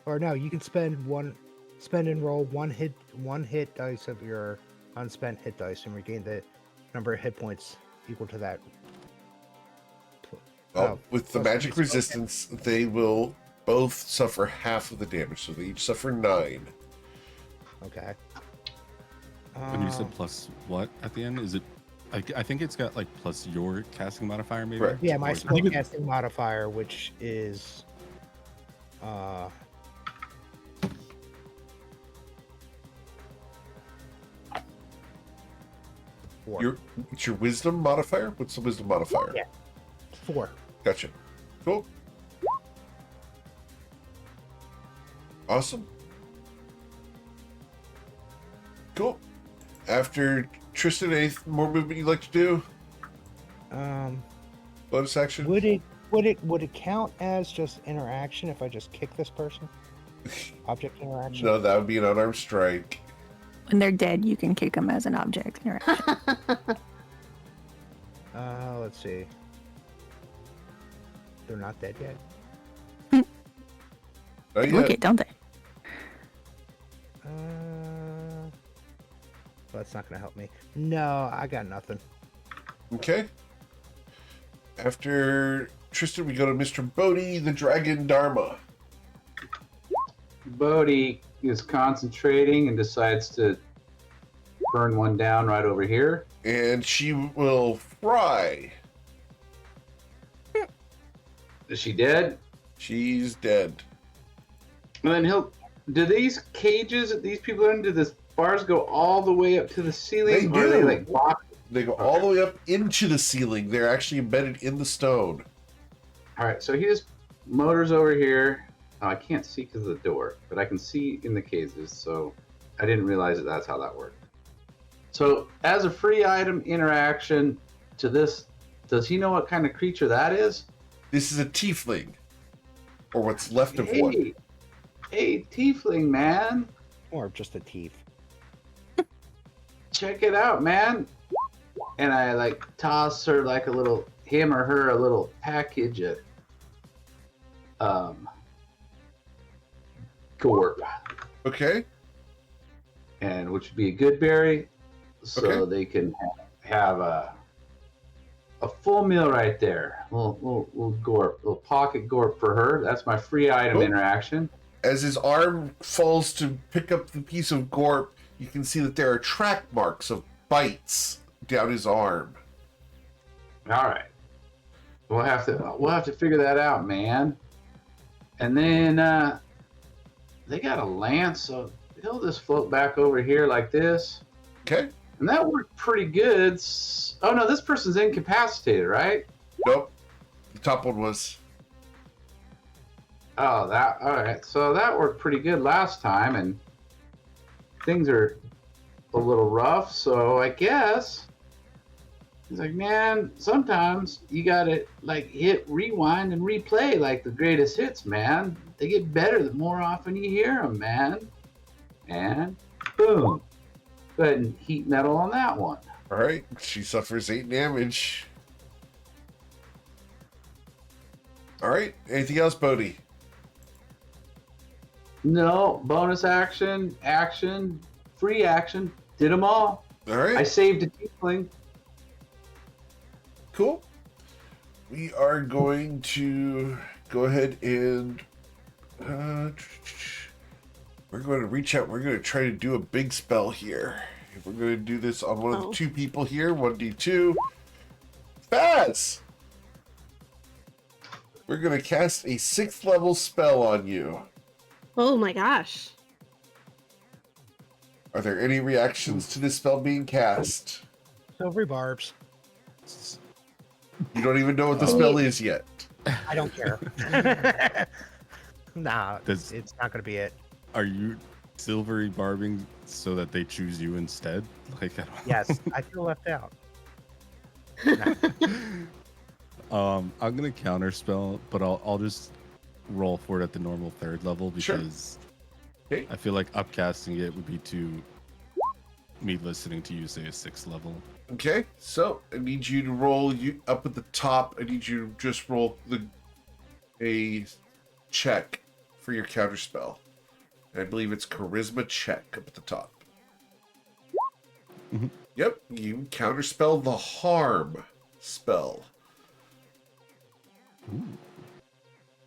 Or no, you can spend and roll one hit dice of your unspent hit dice and regain the number of hit points equal to that. With the plus magic spell resistance, they will both suffer half of the damage, so they each suffer 9. Okay. When you said plus what at the end, is it? I think it's got like plus your casting modifier, maybe. Correct. Yeah, my Or is it- spellcasting modifier, which is four. It's your wisdom modifier? What's the wisdom modifier? Yeah. 4. Gotcha. Cool. Awesome. Cool. After Tristan, any more movement you'd like to do? Bonus action? Would it count as just interaction if I just kick this person? Object interaction. No, that would be an unarmed strike. When they're dead, you can kick them as an object interaction. Let's see. They're not dead yet. Not Look yet. it, don't they? That's not gonna help me. No, I got nothing. Okay. After Tristan, we go to Mr. Bodhi, the Dragon Dharma. Bodhi is concentrating and decides to burn one down right over here. And she will fry. Is she dead? She's dead. And then do these cages that these people are in, do the bars go all the way up to the ceiling? They Or are they do. like blocked? They go all the way up into the ceiling. They're actually embedded in the stone. All right, so he just motors over here. Oh, I can't see because of the door, but I can see in the cages, so I didn't realize that that's how that worked. So as a free item interaction to this, does he know what kind of creature that is? This is a tiefling. Or what's left of one. Hey, tiefling, man. Or just a teeth. Check it out, man. And I like toss her like him or her a little package of Gorp, Okay. and which would be a good berry, so Okay. they can have a full meal right there. Little Gorp, little pocket Gorp for her. That's my free item Cool. interaction. As his arm falls to pick up the piece of gorp, you can see that there are track marks of bites down his arm. All right, we'll have to figure that out, man. And then they got a lance, so he'll just float back over here like this. Okay. And that worked pretty good. Oh no, this person's incapacitated, right? Nope. The top one was. Oh, all right. So that worked pretty good last time, and things are a little rough. So I guess he's like, man, sometimes you gotta like hit rewind and replay like the greatest hits, man. They get better the more often you hear them, man. And boom. Go ahead and heat metal on that one. All right. She suffers 8 damage. All right. Anything else, Bodhi? No, bonus action, free action. Did them all. All right. I saved a tiefling. Cool. We are going to go ahead and we're going to reach out. We're going to try to do a big spell here. We're going to do this on one of the 2 people here. 1d2. Faz! We're going to cast a 6th level spell on you. Oh my gosh. Are there any reactions to this spell being cast? Silvery barbs. You don't even know what the spell is yet. I don't care. Nah, Does- it's not going to be it. Are you silvery barbing so that they choose you instead? Like, I don't Yes, I feel left out. I'm gonna counterspell, but I'll just roll for it at the normal 3rd level Sure. because Okay. I feel like upcasting it would be too me listening to you say a 6th level. Okay, so I need you to roll you up at the top. I need you to just roll a check for your counter spell. I believe it's charisma check up at the top. Mhm. Yep, you counterspell the harm spell,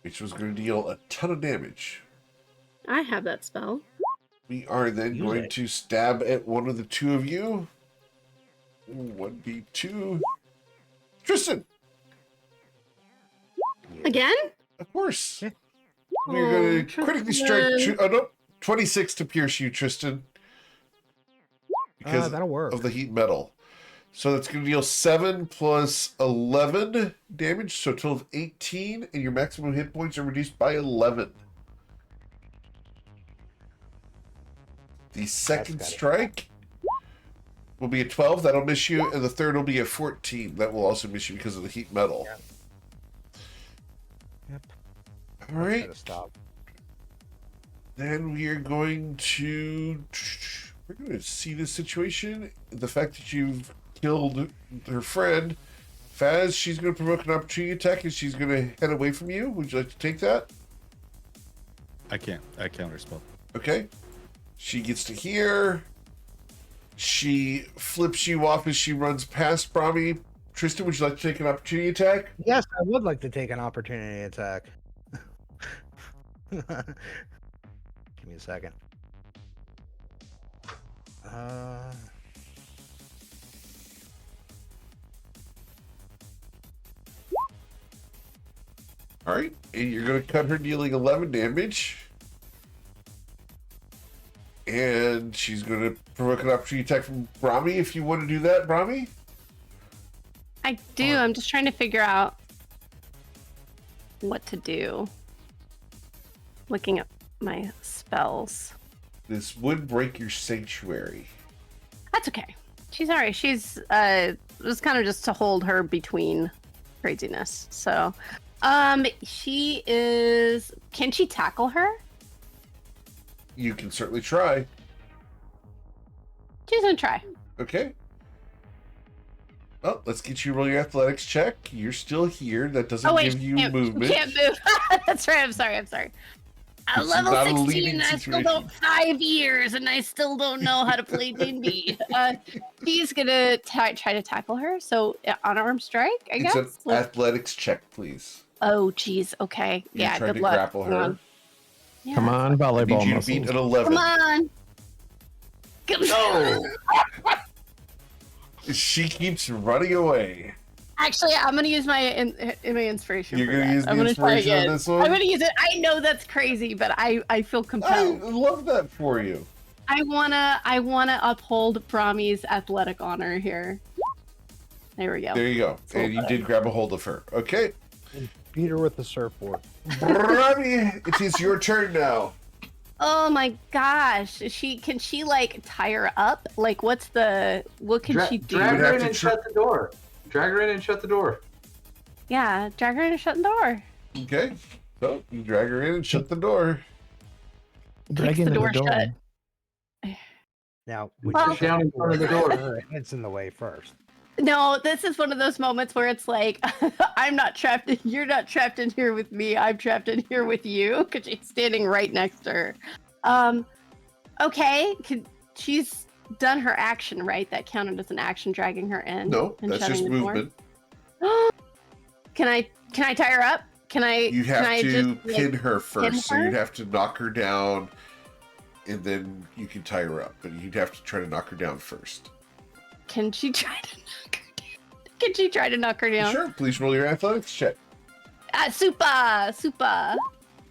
which was going to deal a ton of damage. I have that spell. We are then Use going it. to stab at one of the 2 of you. 1d2. Tristan! Again? Of course. Yeah. We're going to Oh, critically strike. Tristan. Oh, no. 26 to pierce you, Tristan. Because That'll work. of the heat metal. So that's going to deal 7 plus 11 damage, so a total of 18, and your maximum hit points are reduced by 11. The second gotta strike will be a 12. That'll miss you, and the third will be a 14. That will also miss you because of the heat metal. Yep. Yep. All right. Gotta stop. Then we are going to see this situation. The fact that you've killed her friend, Faz, she's going to provoke an opportunity attack and she's going to head away from you. Would you like to take that? I can't. I counterspell. Okay. She gets to here. She flips you off as she runs past Brahmi. Tristan, would you like to take an opportunity attack? Yes, I would like to take an opportunity attack. Give me a second. All right. And you're going to cut her, dealing 11 damage. And she's going to provoke an opportunity attack from Brahmi if you want to do that, Brahmi. I do. I'm just trying to figure out what to do. Looking at my spells. This would break your sanctuary. That's okay. She's all right. She's was kind of just to hold her between craziness. So, she is. Can she tackle her? You can certainly try. She's gonna try. Okay. Oh, let's get you to roll your athletics check. You're still here. That doesn't Oh wait, give you can't, movement. can't move. That's right. I'm sorry. I'm This is level not a 16. leading I still situation. don't 5 years, and I still don't know how to play D&D. He's gonna try to tackle her. So unarmed strike, I It's guess. an athletics check, please. Oh, geez. Okay. You're Yeah. trying Good to luck. grapple Come her. on. Yeah. Come on, I need volleyball you to beat muscles. an 11. Come on. Come No. She keeps running away. Actually, I'm gonna use my inspiration. You're for gonna that. use the I'm gonna try inspiration on again. this one? I'm gonna use it. I know that's crazy, but I feel I compelled. love that for you. I wanna uphold Brahmi's athletic honor here. There we go. There you go. And you did grab a hold of her. Okay. Beat her with the surfboard. Robbie, it is your turn now. Oh my gosh. Can she like tie her up? Like what can she do? Drag would her have in to and shut the door. Drag her in and shut the door. Yeah, drag her in and shut the door. Okay. So you drag her in and shut the door. Dragging the in door shut. Now, when Well- you shut Down in front of the door. her head's in the way first. No, this is one of those moments where it's like, I'm not trapped. You're not trapped in here with me. I'm trapped in here with you because she's standing right next to her. Okay, she's done her action, right? That counted as an action, dragging her in. No, and that's shutting just the door? movement. Can I tie her up? Can I? You can have I to just, pin like, her first. So her? you'd have to knock her down, and then you can tie her up. But you'd have to try to knock her down first. Can she try to knock her down? Can she try to knock her down? Sure. Please roll your athletics check. Super.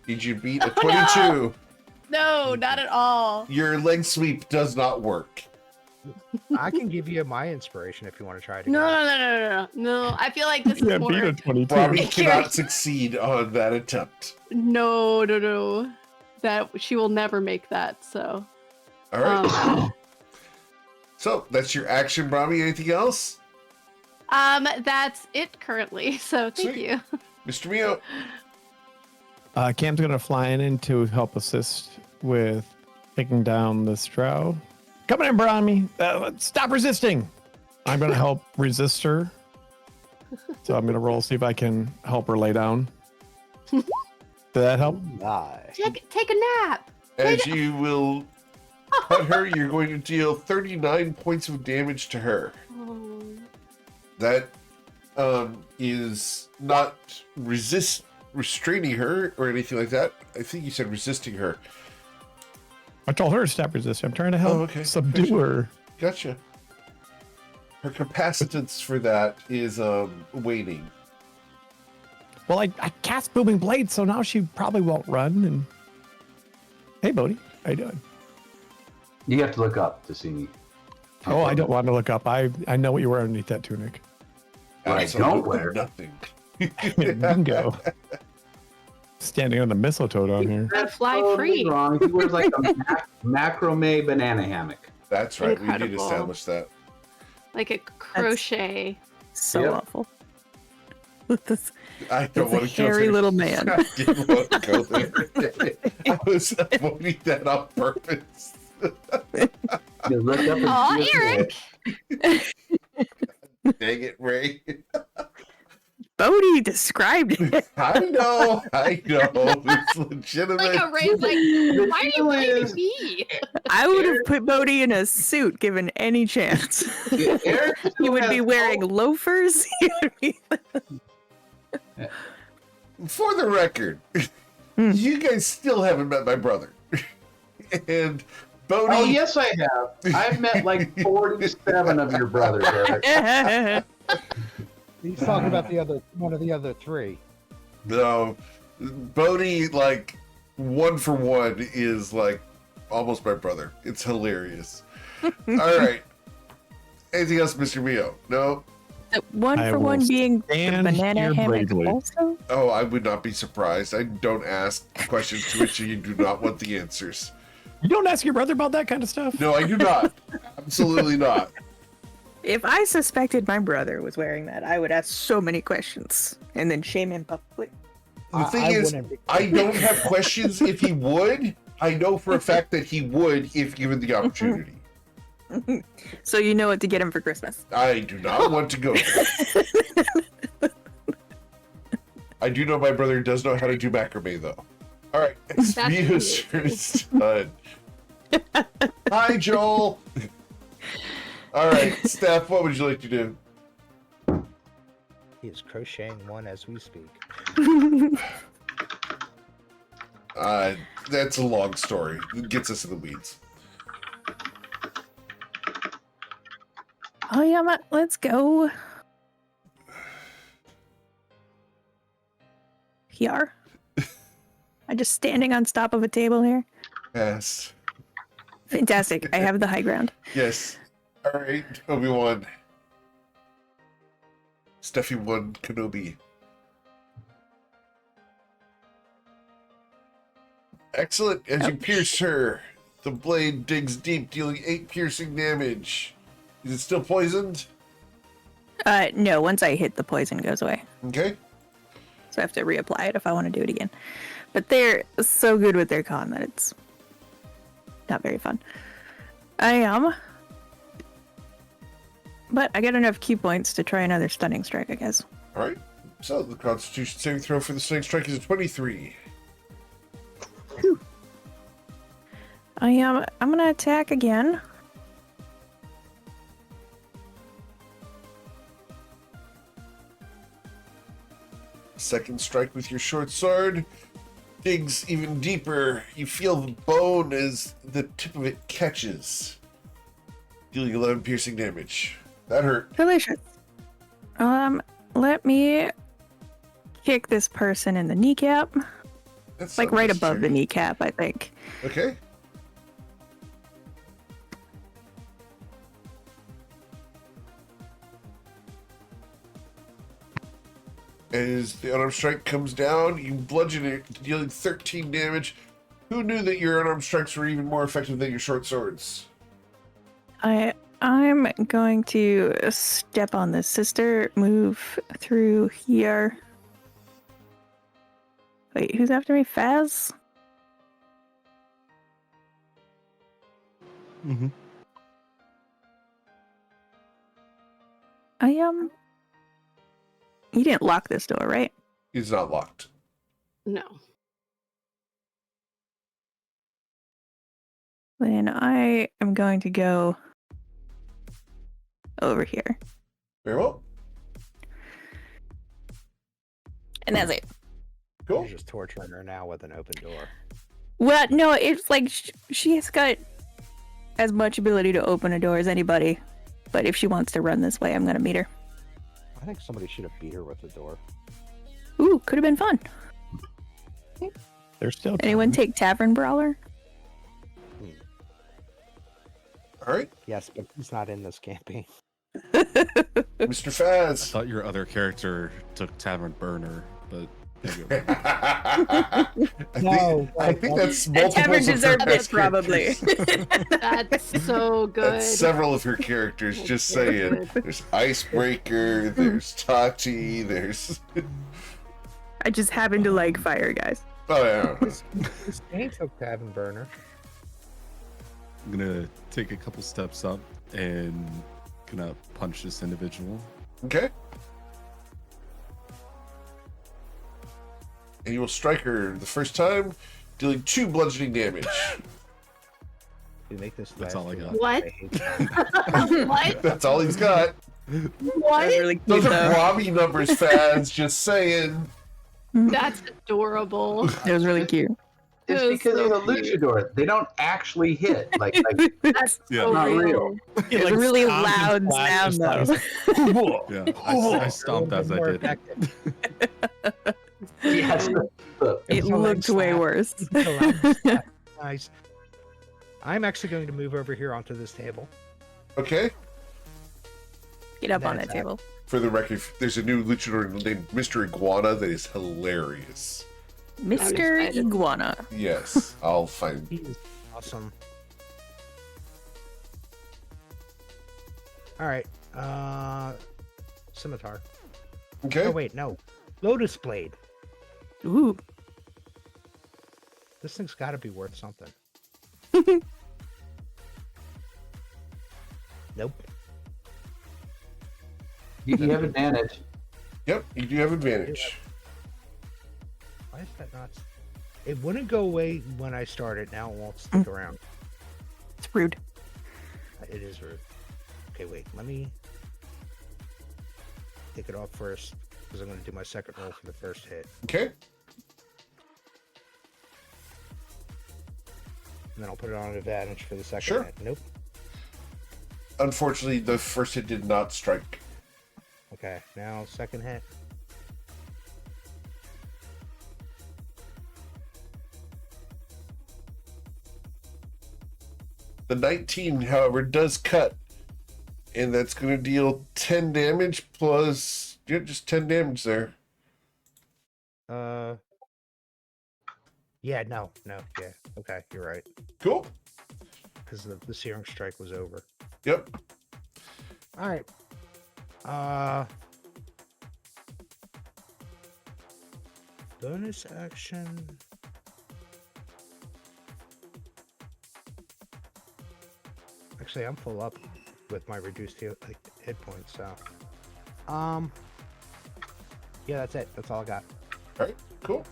Did you beat a Oh, 22? no. No, not at all. Your leg sweep does not work. I can give you my inspiration if you want to try it again. No. I feel like this Yeah, is more. beat a 22. Robbie Carrie. cannot succeed on that attempt. No. That she will never make that. So. All right. Um, So that's your action, Robbie. Anything else? That's it currently. So thank Sweet. you. Mr. Mio. Cam's gonna fly in to help assist with taking down this drow. Coming in, Brahmi. Stop resisting. I'm gonna help resist her. So I'm gonna roll, see if I can help her lay down. Did that help? Die. Take a nap. As you will cut her, you're going to deal 39 points of damage to her. That is not restraining her or anything like that. I think you said resisting her. I told her to stop resisting. I'm trying to help okay. subdue Gotcha. her. Gotcha. Her capacitance for that is waning. Well, I cast Booming Blade, so now she probably won't run. And hey, Bodhi, how you doing? You have to look up to see me. Oh, I don't want to look up. I know what you wear underneath that tunic. What I don't wear. Nothing. Bingo. Standing on the mistletoe down here. Gotta fly totally free. Wrong. He wears like a macrame banana hammock. That's right. We did Incredible. establish that. Like a crochet. So Yep. awful. With this, I don't It's a want to hairy go there. little man. I didn't want to go there. I was avoiding that on purpose. You look up and Aw, see Eric. Dang it, Ray. Bodhi described it. I know. It's legitimate. Like a raise, like, why are you blaming me? I would have put Bodhi in a suit given any chance. Eric He would be wearing loafers. He would be- For the record, Hmm. you guys still haven't met my brother. And Bodhi. Oh yes, I have. I've met like 47 of your brothers, Eric. He's talking about one of the other three. No, Bodhi, like, one for one, is like almost my brother. It's hilarious. All right. Anything else, Mr. Mio? No? One I for will one being the stand banana here hammock bravely. also? Oh, I would not be surprised. I don't ask questions to which you do not want the answers. You don't ask your brother about that kind of stuff? No, I do not. Absolutely not. If I suspected my brother was wearing that, I would ask so many questions and then shame him publicly. The thing I is, wouldn't be- I don't have questions if he would. I know for a fact that he would if given the opportunity. So you know what to get him for Christmas. I do not want to go there. I do know my brother does know how to do macrame, though. All right, Expuser's done. Hi, Joel. All right, Steph, what would you like to do? He is crocheting one as we speak. That's a long story. It gets us in the weeds. Oh yeah, let's go. Here. I'm just standing on top of a table here. Yes. Fantastic. I have the high ground. Yes. All right, Obi-Wan. Steffi 1, Kenobi. Excellent. As you pierce her, the blade digs deep, dealing 8 piercing damage. Is it still poisoned? No, once I hit, the poison goes away. Okay. So I have to reapply it if I want to do it again. But they're so good with their con that it's not very fun. I am. But I get enough key points to try another stunning strike, I guess. All right. So the Constitution saving throw for the stunning strike is a 23. I'm gonna attack again. Second strike with your short sword digs even deeper. You feel the bone as the tip of it catches, dealing 11 piercing damage. That hurt. Delicious. Let me kick this person in the kneecap. That's Like not right above the necessary. kneecap, I think. Okay. As the unarmed strike comes down, you bludgeon it, dealing 13 damage. Who knew that your unarmed strikes were even more effective than your short swords? I'm going to step on the sister, move through here. Wait, who's after me? Faz? Mm-hmm. You didn't lock this door, right? It's not locked. No. Then I am going to go over here. Very well. And that's it. Cool. You're just torturing her now with an open door. Well, no, it's like she's got as much ability to open a door as anybody. But if she wants to run this way, I'm going to meet her. I think somebody should have beat her with the door. Ooh, could have been fun. There's still Anyone time. take Tavern Brawler? All right. Yes, but he's not in this campaign. Mr. I Faz. thought your other character took Tavern Burner, but I think that's And multiples Tavern of her deserved best this, probably. characters. That's so good. That's several of her characters, just Very saying. good. There's Icebreaker, there's Tati, there's... I just happen to like fire, guys. Oh, yeah. This game took Tavern Burner. I'm gonna take a couple steps up and gonna punch this individual. Okay. And you will strike her the first time, dealing 2 bludgeoning damage. You make this That's last all I too got. long. What? I hate that. What? That's all he's got. What? That's really cute, Those are though. Robbie numbers, Faz, just saying. That's adorable. It was really cute. It's It was because so you're a cute. luchador. They don't actually hit. Like That's Yeah. so Not real. real. It's a really loud sound, though. Yeah, I stomped as I More did it. effective. yes. Look, It So, like, looked way slap. worse. Nice. I'm actually going to move over here onto this table. Okay. Get up on That's that table. For the record, there's a new luchador named Mr. Iguana that is hilarious. Mr. excited. Iguana. Yes, I'll find. He is awesome. All right. Scimitar. Okay. Oh wait, no. Lotus Blade. Ooh. This thing's got to be worth something. Nope. You have advantage. Yep, you do have advantage. Why is that not? It wouldn't go away when I started. Now it won't stick around. It's rude. It is rude. Okay, wait. Let me take it off first because I'm going to do my second roll for the first hit. Okay. And then I'll put it on advantage for the second Sure. hit. Nope. Unfortunately, the first hit did not strike. Okay, now second hit. The 19, however, does cut. And that's going to deal 10 damage plus... Yeah, just 10 damage there. Yeah, no, yeah. Okay, you're right. Cool. Because the Searing Strike was over. Yep. All right. Bonus action. Actually, I'm full up with my reduced hit points, so. Yeah, that's it. That's all I got. All right, cool.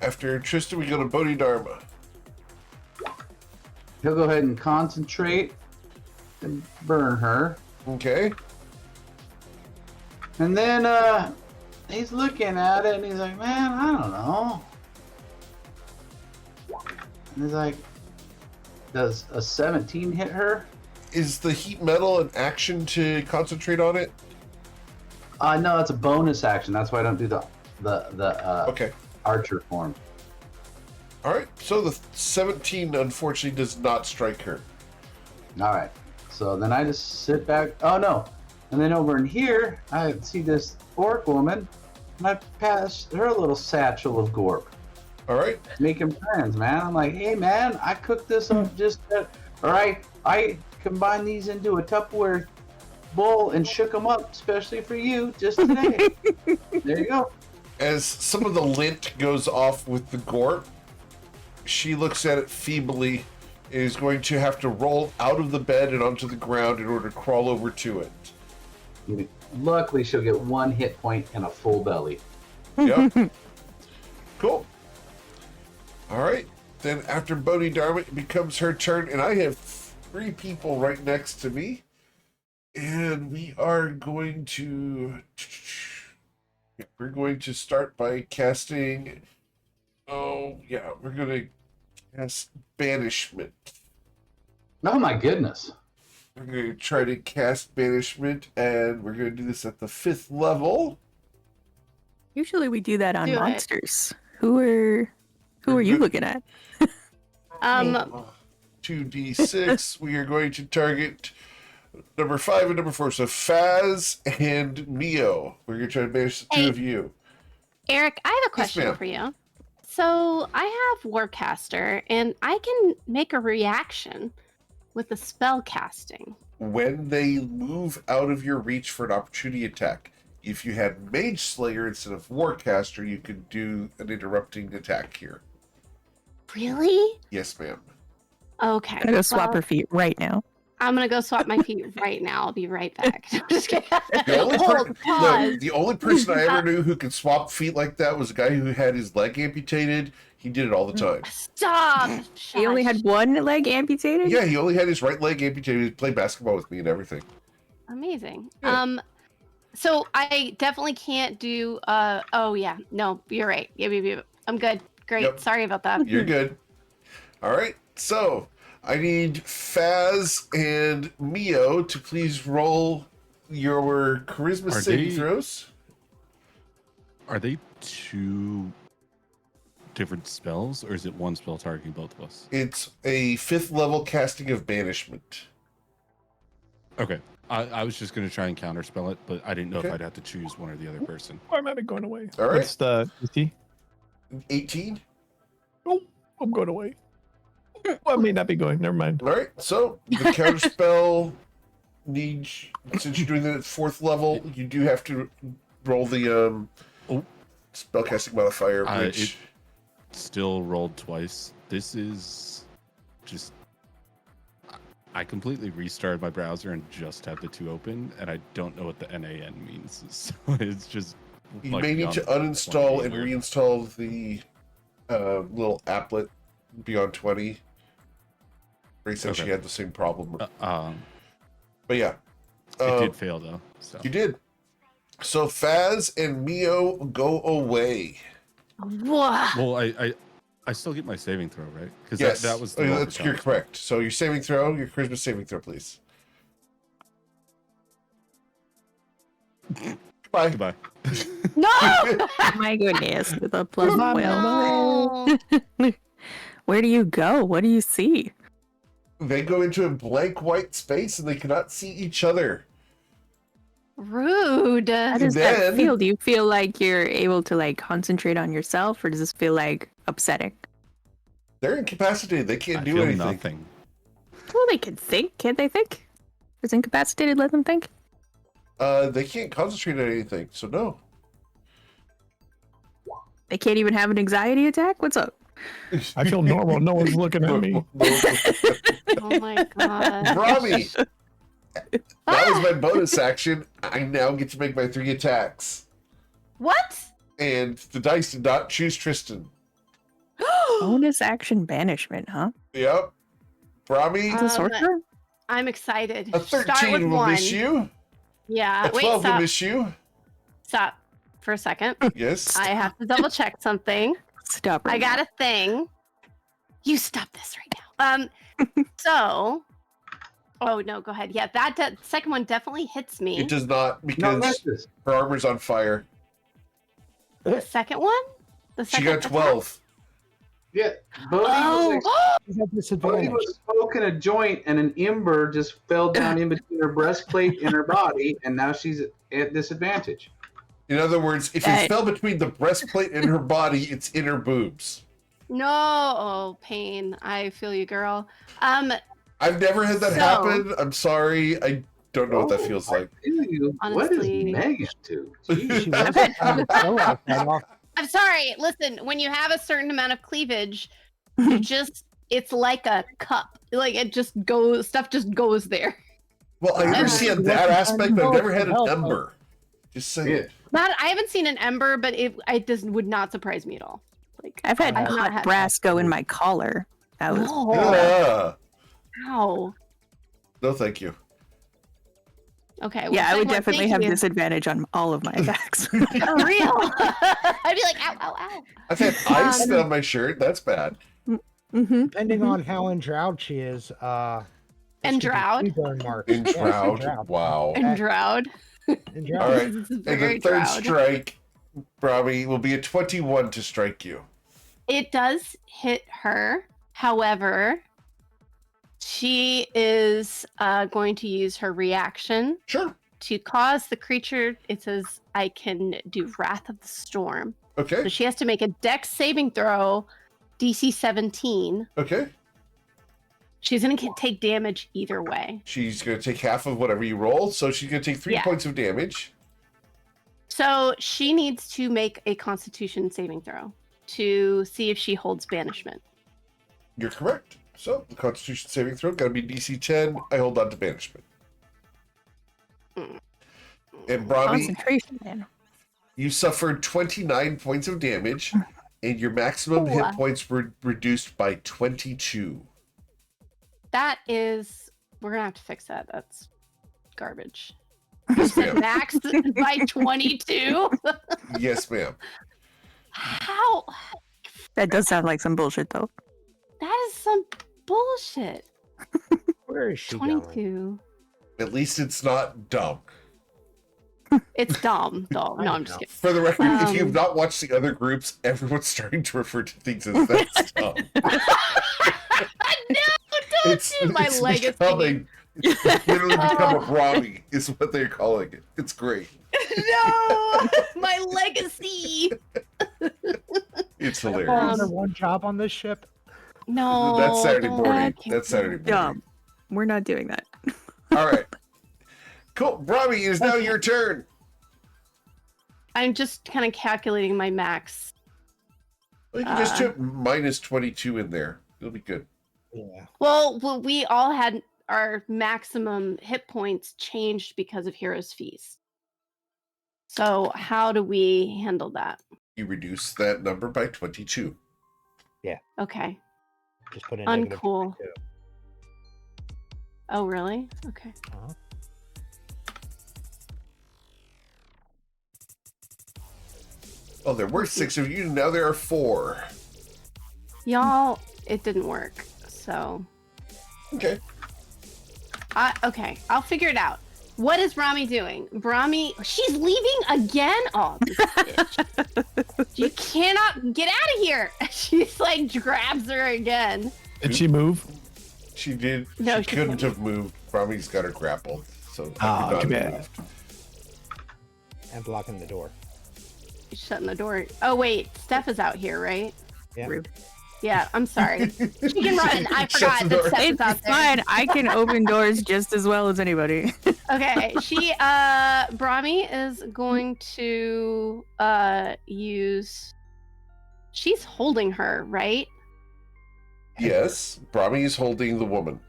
After Tristan, we go to Bodhidharma. He'll go ahead and concentrate and burn her. Okay. And then he's looking at it and he's like, man, I don't know. And he's like, does a 17 hit her? Is the heat metal an action to concentrate on it? No, it's a bonus action. That's why I don't do the Okay. archer form. All right. So the 17 unfortunately does not strike her. All right. So then I just sit back. Oh no! And then over in here, I see this orc woman, and I pass her a little satchel of gorp. All right. Making friends, man. I'm like, hey man, I cooked this up just. All right, I combined these into a Tupperware bowl and shook them up, especially for you, just today. There you go. As some of the lint goes off with the gorp, she looks at it feebly and is going to have to roll out of the bed and onto the ground in order to crawl over to it. Luckily, she'll get 1 hit point and a full belly. Yep. Cool. All right. Then after Bodhidharma, it becomes her turn, and I have 3 people right next to me. And we are going to... We're going to start by casting... Oh, yeah. We're going to cast Banishment. Oh my goodness. We're going to try to cast Banishment, and we're going to do this at the 5th level. Usually we do that on Do it. monsters. Who are you looking at? 2d6. We are going to target number 5 and number 4. So Faz and Mio. We're going to try to banish the 2 Hey. of you. Eric, I have a Yes, question ma'am. for you. So I have Warcaster, and I can make a reaction with the spell casting. When they move out of your reach for an opportunity attack, if you had Mage Slayer instead of Warcaster, you could do an interrupting attack here. Really? Yes, ma'am. Okay. I'm gonna go swap well, her feet right now. I'm gonna go swap my feet right now. I'll be right back. I'm just kidding. The only, Hold, pause. the only person I ever knew who could swap feet like that was a guy who had his leg amputated. He did it all the time. Stop. He only had one leg amputated? Yeah, he only had his right leg amputated. He played basketball with me and everything. Amazing. Yeah. So I definitely can't do. Oh yeah. No, you're right. Yeah. I'm good. Great. Yep. Sorry about that. You're good. All right. So I need Faz and Mio to please roll your charisma Are saving they- throws. Are they 2 different spells, or is it one spell targeting both of us? It's a 5th level casting of banishment. Okay. I was just going to try and counterspell it, but I didn't know Okay. if I'd have to choose one or the other person. Why am I going away? All right. What's the DC? 18. Oh, I'm going away. Well, I may not be going. Never mind. All right. So the counterspell needs, since you're doing it at 4th level, you do have to roll the spellcasting modifier, which Still rolled twice. This is just... I completely restarted my browser and just had the 2 open, and I don't know what the NAN means. So it's just You like may need to beyond uninstall 20 and weird. reinstall the little applet Beyond 20. Ray said she Okay. had the same problem. It But yeah. did fail though. So You did. So Faz and Mio go away. Whoa. well, I still get my saving throw, right? Because Yes, that was oh, the that's you're correct. So your saving throw, your charisma saving throw, please. Bye. Goodbye. No! My goodness, with a plus Oh, 12. no. Where do you go? What do you see? They go into a blank white space and they cannot see each other. Rude. How does then- that feel? Do you feel like you're able to like concentrate on yourself, or does this feel like upsetting? They're incapacitated. They I can't do feel anything. nothing. Well, they can think. Can't they think? Is incapacitated let them think? They can't concentrate on anything, so no. They can't even have an anxiety attack? What's up? I feel normal. No one's looking at me. Oh my god. Robbie! That was my bonus action. I now get to make my 3 attacks. What? And the dice did not choose Tristan. Bonus action banishment, huh? Yep. Robbie, It's a sorcerer? I'm excited. a Start with 13 will 1. miss you. Yeah. A Wait, 12 will stop. miss you. Stop for a second. Yes. I have to double check something. Stop I right got now. a thing. You stop this right now. So. Oh no, go ahead. Yeah, that second one definitely hits me. It does not No, because misses. her armor's on fire. The second one? The She second got attack? 12. Yeah, Bodhi Oh, She's at Bodhi disadvantage. was smoking a joint, and an ember just fell down in between her breastplate and her body, and now she's at disadvantage. In other words, if it That- fell between the breastplate and her body, it's in her boobs. no. Oh, pain. I feel you, girl. I've never had that So- happen. I'm sorry. I don't know what that feels like. What is Honestly. Meg up to? She Jeez. wasn't trying to throw like that off. I'm sorry. Listen, when you have a certain amount of cleavage, you just it's like a cup. Like it just goes stuff just goes there. Well, I Never. understand that aspect, but I've never had an ember. Just saying. Yeah. Not I haven't seen an ember, but it just would not surprise me at all. Like I've had I've not hot had brass go in my collar. That was Oh, Ah, ow. no, thank you. Okay. well, yeah, I would second one, definitely thank have you. disadvantage on all of my attacks. For real. I'd be like, ow, ow, ow. I've had ice on my shirt. That's bad. hmm Depending on how endrowed she is, Endrowed? burn marks. In Yes, Shroud. endrowed. Wow. And Droud. Endrowed. All right. This is And very the third Droud. strike, Robbie, will be a 21 to strike you. It does hit her. However, she is going to use her reaction Sure. to cause the creature. It says, I can do Wrath of the Storm. Okay. So she has to make a dex saving throw, DC 17. Okay. She's going to take damage either way. She's going to take half of whatever you roll, so she's going to take 3 Yeah. points of damage. So she needs to make a Constitution saving throw to see if she holds banishment. You're correct. So the Constitution saving throw got to be DC 10. I hold on to banishment. And Robbie, Concentration, man. you suffered 29 points of damage, and your maximum hit Ooh. points were reduced by 22. That is, we're gonna have to fix that. That's garbage. Yes, ma'am. Max by 22. Yes, ma'am. How? That does sound like some bullshit, though. That is some bullshit. Where is she going? 22. At least it's not dumb. It's dumb, though. No, I'm just kidding. For the record, if Um, you've not watched the other groups, everyone's starting to refer to things as that's dumb. No, don't do my legacy. becoming, it's literally become a Robbie, is what they're calling it. It's great. No, my legacy. It's Only hilarious. one job on this ship. No. That's Saturday don't- morning. I can't That's do Saturday it. morning. Dumb. We're not doing that. All right. Cool. Robbie, it is now your turn. I'm just kind of calculating my max. Well, you can just put minus 22 in there. It'll be good. Yeah. Well, we all had our maximum hit points changed because of Hero's Feast. So how do we handle that? You reduce that number by 22. Okay. Just put in Uncool. -22. Oh, really? Okay. Uh-huh. Oh, there were 6 of you. Now there are 4. Y'all, it didn't work. So, Okay. okay. I'll figure it out. What is Brahmi doing? Brahmi, she's leaving again? Oh, this bitch. You cannot get out of here. She's like, grabs her again. Did she move? She did. No, she she couldn't couldn't. have moved. Brahmi's got her grappled. So could Ah, not too have bad. moved. And blocking the door. She's shutting the door. Oh, wait. Steph is out here, right? Yeah. Rude. Yeah, Brahmi. She can run. I Shuts forgot the that door. Steph is It's out there. fine. I can open doors just as well as anybody. Okay, Brahmi is going to use. She's holding her, right? Yes, Brahmi is holding the woman.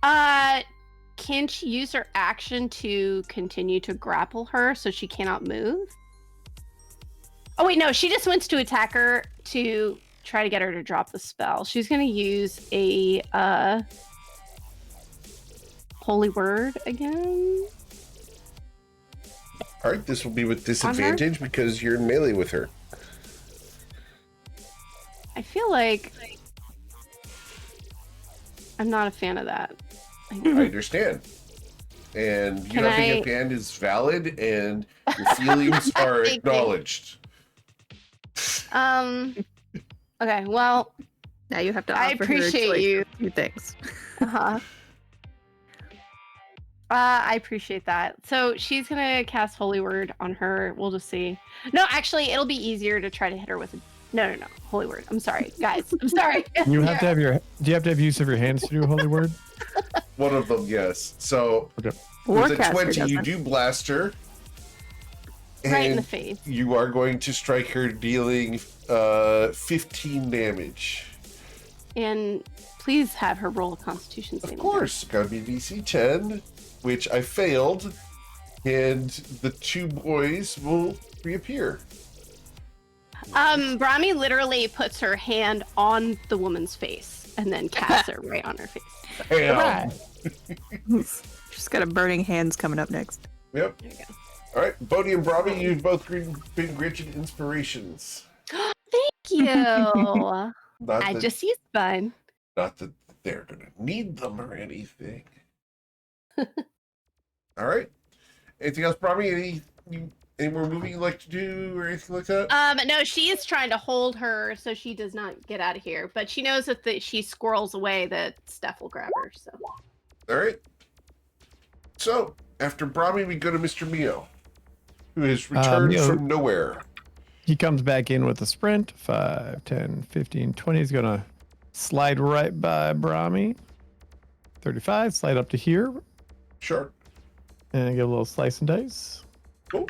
Can she use her action to continue to grapple her so she cannot move? Oh wait, no, she just wants to attack her to try to get her to drop the spell. She's gonna use a holy word again. All right, this will be with disadvantage because you're in melee with her. I feel like I'm not a fan of that. I understand. And you Can not being I- a fan is valid, and your feelings are Thank you. acknowledged. Okay, well, Now you have to I offer her a appreciate choice you. of a few things. uh-huh. I appreciate that. So she's gonna cast Holy Word on her. We'll just see. No, actually, it'll be easier to try to hit her with a. No. Holy Word. I'm sorry, guys. I'm sorry. You have to have your. Do you have to have use of your hands to do a holy word? One of them, yes. So with a Warcaster 20, you doesn't. do blast her. Right in the And face. you are going to strike her, dealing 15 damage. And please have her roll a Constitution Of saving. course, gotta be DC 10, which I failed, and the 2 boys will reappear. Brahmi literally puts her hand on the woman's face and then casts it right on her face. Bam! She's got a burning hands coming up next. Yep. There you go. All right, Bodhi and Brahmi, you've both been granted inspirations. Thank you. Not I that, just used mine. not that they're gonna need them or anything. All right. Anything else, Brahmi? Any more moving you'd like to do or anything like that? No, she is trying to hold her so she does not get out of here. But she knows that she squirrels away, that Steph will grab her. So All right. So, after Brahmi, we go to Mr. Mio, who has returned Mio- from nowhere. He comes back in with a sprint. 5, 10, 15, 20. He's going to slide right by Brahmi. 35, slide up to here, Sure. and get a little slice and dice. Cool.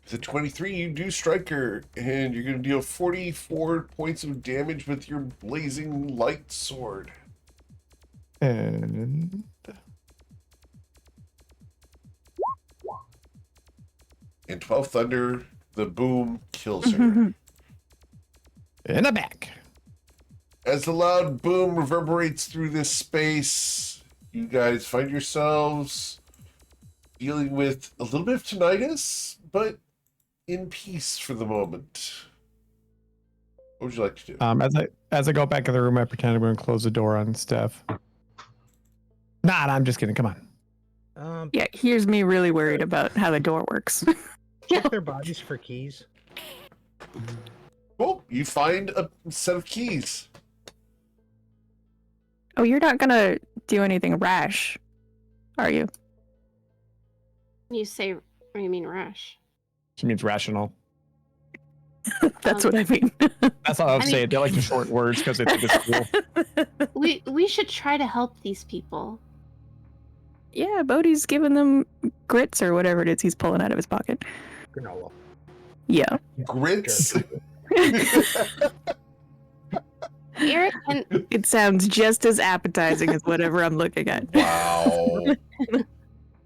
The 23, you do strike her, and you're going to deal 44 points of damage with your blazing light sword. And And 12 Thunder, the boom kills her. in the back. As the loud boom reverberates through this space, you guys find yourselves dealing with a little bit of tinnitus, but in peace for the moment. What would you like to do? As I go back in the room, I pretend I'm going to close the door on Steph. Nah, I'm just kidding. Come on. Yeah, here's me really worried about how the door works. Check their bodies for keys. Well, you find a set of keys. Oh, you're not gonna do anything rash, are you? you say, what do you mean rush? She means rational. That's what I mean. That's all I'll I say. mean- They like the short words because they think it's cool. We should try to help these people. Yeah, Bodhi's giving them grits or whatever it is he's pulling out of his pocket. Granola. Yeah. Grits. Eric, and It sounds just as appetizing as whatever I'm looking at. Wow.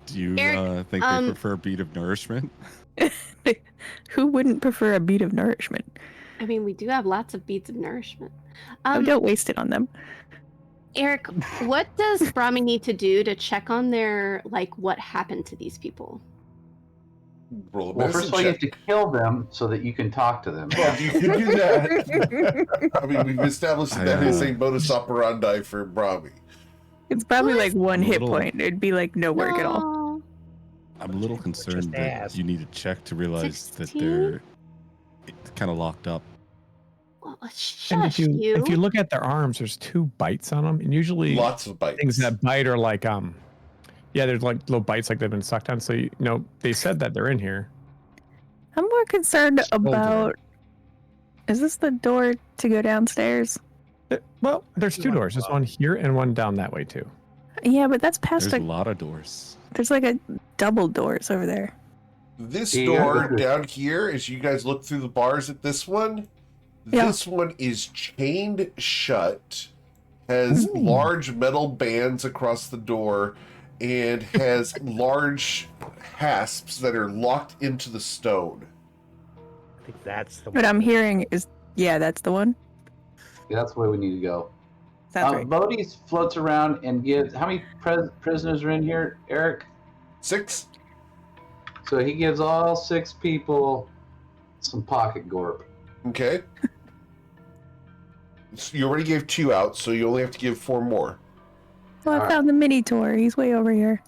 Do you Eric, think they prefer a bead of nourishment? Who wouldn't prefer a bead of nourishment? I mean, we do have lots of beads of nourishment. Oh, don't waste it on them. Eric, what does Brahmi need to do to check on their, like, what happened to these people? Roll a Well, first of all, you have medicine to kill them so that you can talk to them. check. Well, you could do that. I mean, we've established that is a modus operandi for Brahmi. It's probably like one I'm a hit little- point. It'd be like no work at all. No. I'm a little concerned that ask. you need to check to realize that 16? they're kind of locked up. Well, And shush if you look at their arms, there's 2 bites on them, and usually Lots of bites. things that bite are like yeah, there's like little bites like they've been sucked on. So they said that they're in here. I'm more concerned Children. about. Is this the door to go downstairs? Well, there's 2 doors. There's one here and one down that way too. Yeah, but that's past There's a. a lot of doors. There's like a double doors over there. This Yeah. door down here, as you guys look through the bars at this one, Yeah. this one is chained shut, has large metal bands across the door, and has large hasps that are locked into the stone. I think that's the What one. I'm hearing is, yeah, that's the one. Yeah, that's the way we need to go. Sounds right. Bodhi floats around and gives. How many prisoners are in here, Eric? 6. So he gives all 6 people some pocket gorp. Okay. So you already gave 2 out, so you only have to give 4 more. Well, I Alright. found the Minotaur. He's way over here.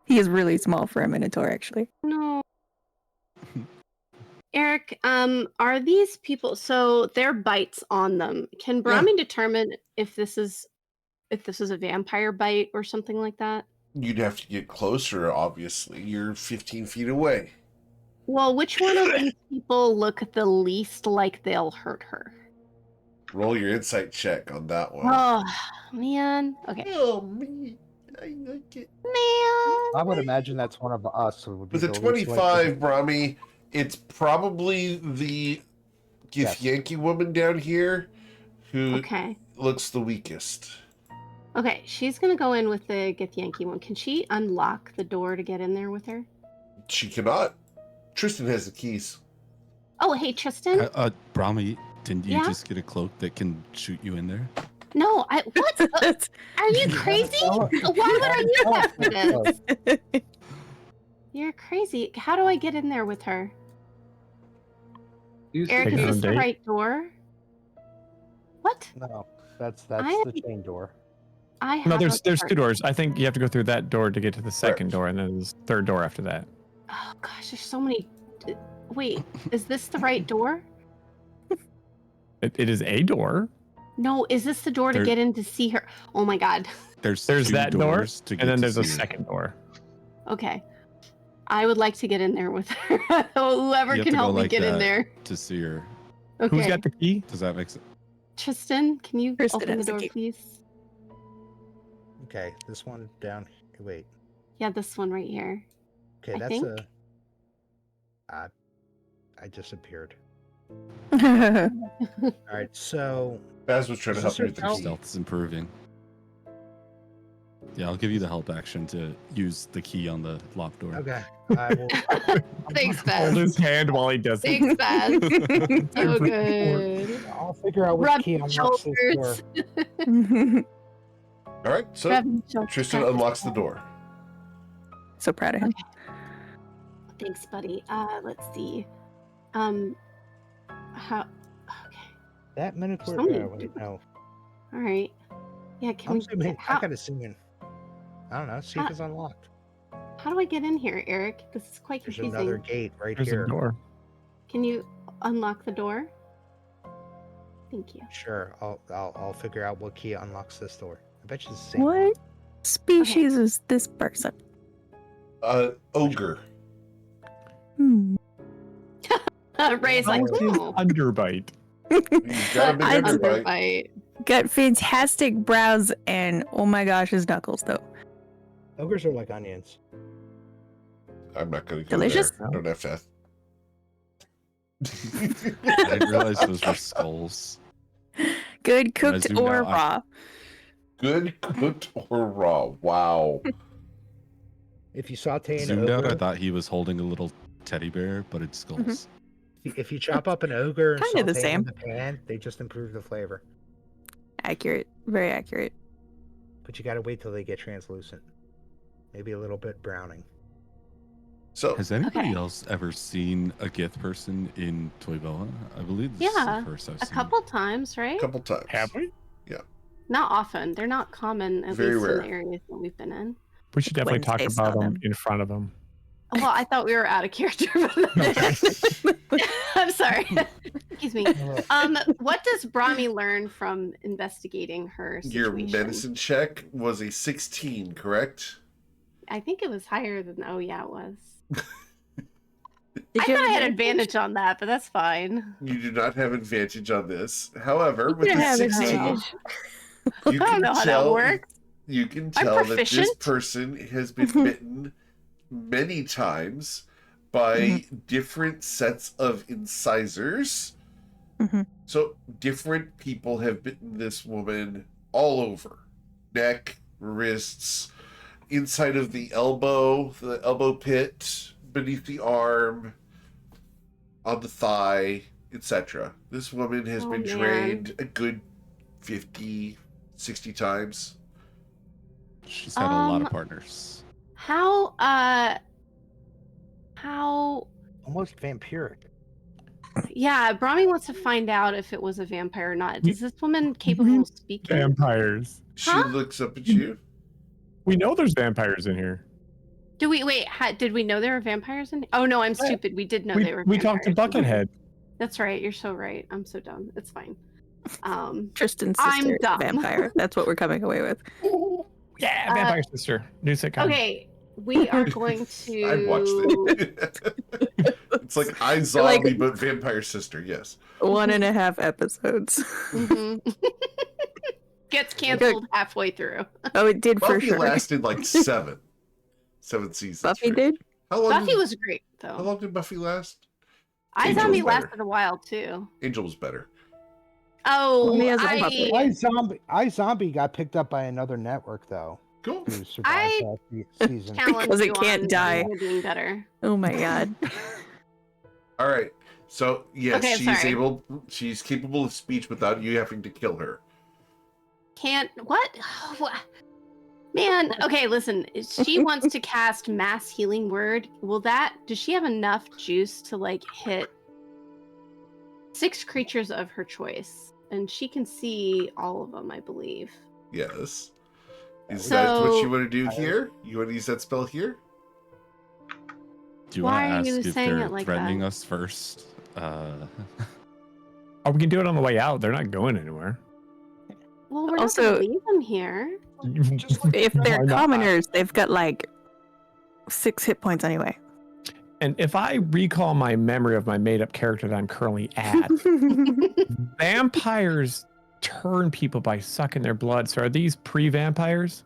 He is really small for a Minotaur, actually. No. Eric, are these people, so their bites on them, can Brahmi determine if this is a vampire bite or something like that? You'd have to get closer, obviously. You're 15 feet away. Well, which one of these people look the least like they'll hurt her? Roll your insight check on that one. Oh, man. Okay. Oh, me. I like it. Man. I would imagine that's one of us. Who would be With a the least likely- 25, Brahmi, it's probably the Yes. Githyanki woman down here who Okay. looks the weakest. Okay, she's gonna go in with the Githyanki one. Can she unlock the door to get in there with her? She cannot. Tristan has the keys. Oh, hey, Tristan. Brahmi, didn't you Yeah? just get a cloak that can shoot you in there? No, what? Are you crazy? Why would I use that for this? You're crazy. How do I get in there with her? Eric, Take is her this on the date? right door? What? No, that's I- the chain door. I have No, a there's 2 card. doors. I think you have to go through that door to get to the second Correct. door, and then there's a 3rd door after that. Oh gosh, there's so many. Wait, is this the right door? It is a door. No, is this the door to There- get in to see her? Oh my god. There's 2 that doors, to get and then to there's a see her. second door. Okay. I would like to get in there with her. Whoever You have can to go help me like get in that. there. to see her. Okay. Who's got the key? Does that make sense? Tristan, can you Tristan open the has the door, key. please? Okay, this one down. Wait. Yeah, this one right here. Okay, I that's think. I disappeared. That's All right, so Baz was trying to Is help this you your with the house? key. Stealth is improving. Yeah, I'll give you the help action to use the key on the locked door. okay, I will. Thanks, Hold Baz. his hand while he does it. Thanks, Baz. So good. I'll figure out which Rub key unlocks this door. shoulders. All right, so Rub shoulders. Tristan unlocks the door. So proud of him. Thanks, buddy. Let's see. How? Okay. That Minotaur. Somebody- Wait, no. All right. Yeah. Can I'm we? zooming. I How, gotta zoom in. I don't know. See if How- it's unlocked. how do I get in here, Eric? This is quite There's confusing. another gate right There's here. a door. Can you unlock the door? Thank you. Sure, I'll figure out what key unlocks this door. I bet you it's the same. one. What species is this person? Ogre. Hmm. Ray's like, How is his oh. underbite? You got a big I- underbite. Underbite. Got fantastic brows and oh my gosh, his knuckles though. Ogres are like onions. I'm not going to go Delicious. there. I don't have to. I didn't realize those were skulls. Good When I cooked zoomed or out, raw. Good cooked or raw? Wow. If you saute an Zoomed out, I ogre, thought he was holding a little teddy bear, but it's skulls. if you chop up an ogre and Kinda the saute it in same. the pan, they just improve the flavor. Accurate. Very accurate. But you gotta wait till they get translucent. Maybe a little bit browning. So Has anybody Okay. else ever seen a Gith person in Toyboa? I believe this Yeah, is the first I've A seen. couple times, a right? couple times. Have we? Not often. They're not common, at Very least in rare. the areas that we've been in. We should definitely talk Wednesday about saw them them. in front of them. Well, I thought we were out of character for this. I'm sorry. Excuse me. What does Brahmi learn from investigating her Your situation? medicine check was a 16, correct? I think it was higher than. Oh yeah, it was. Did I you thought I have had advantage? advantage on that, but that's fine. You do not have advantage on this. However, You with can the have 16, advantage. you I can don't know how that tell works. you can I'm tell that this proficient. person has been bitten many times by different sets of incisors. Mhm. So different people have bitten this woman all over. Neck, wrists, inside of the elbow pit, beneath the arm, on the thigh, etc. This woman has Oh, been man. drained a good 50, 60 times. She's had a lot of Um, partners. How Almost vampiric. yeah, Brahmi wants to find out if it was a vampire or not. Is this woman capable of speaking? Vampires. She Huh? looks up at you. We know there's vampires in here. Do we wait? Did we know there were vampires in? Oh no, I'm stupid. We did know we they were. we talked to vampires. Buckethead. That's right. You're so right. I'm so dumb. It's fine. Tristan's I'm sister is a dumb. vampire. That's what we're coming away with. Yeah, Vampire Sister. New sitcom. Okay, we are going to. I'd watch that. It's like iZombie, but Vampire Sister, yes. 1.5 episodes. Mhm. Gets canceled halfway through. Oh, it did for Buffy sure. lasted like 7 seasons. Buffy right? did? How long Buffy did, was great How though. long did Buffy last? Angel iZombie was better. lasted a while too. Angel was better. Oh, Only as a puppet. iZombie got picked up by another network though. Cool. Who survived I that season. challenge Because it you can't on die. being better. Oh my god. All right. So yes, Okay, sorry. She's capable of speech without you having to kill her. Can't what? Man, okay, listen. She wants to cast mass healing word. Does she have enough juice to like hit 6 creatures of her choice? And she can see all of them, I believe. Yes. Is So- that what you want to do here? You want to use that spell here? Do you Why want are to you ask if saying they're it like threatening that? us first? Oh, we can do it on the way out. They're not going anywhere. Well, we're not Also- gonna leave them here. If they're Why not? commoners, they've got like 6 hit points anyway. And if I recall my memory of my made-up character that I'm currently at, vampires turn people by sucking their blood. So are these pre-vampires?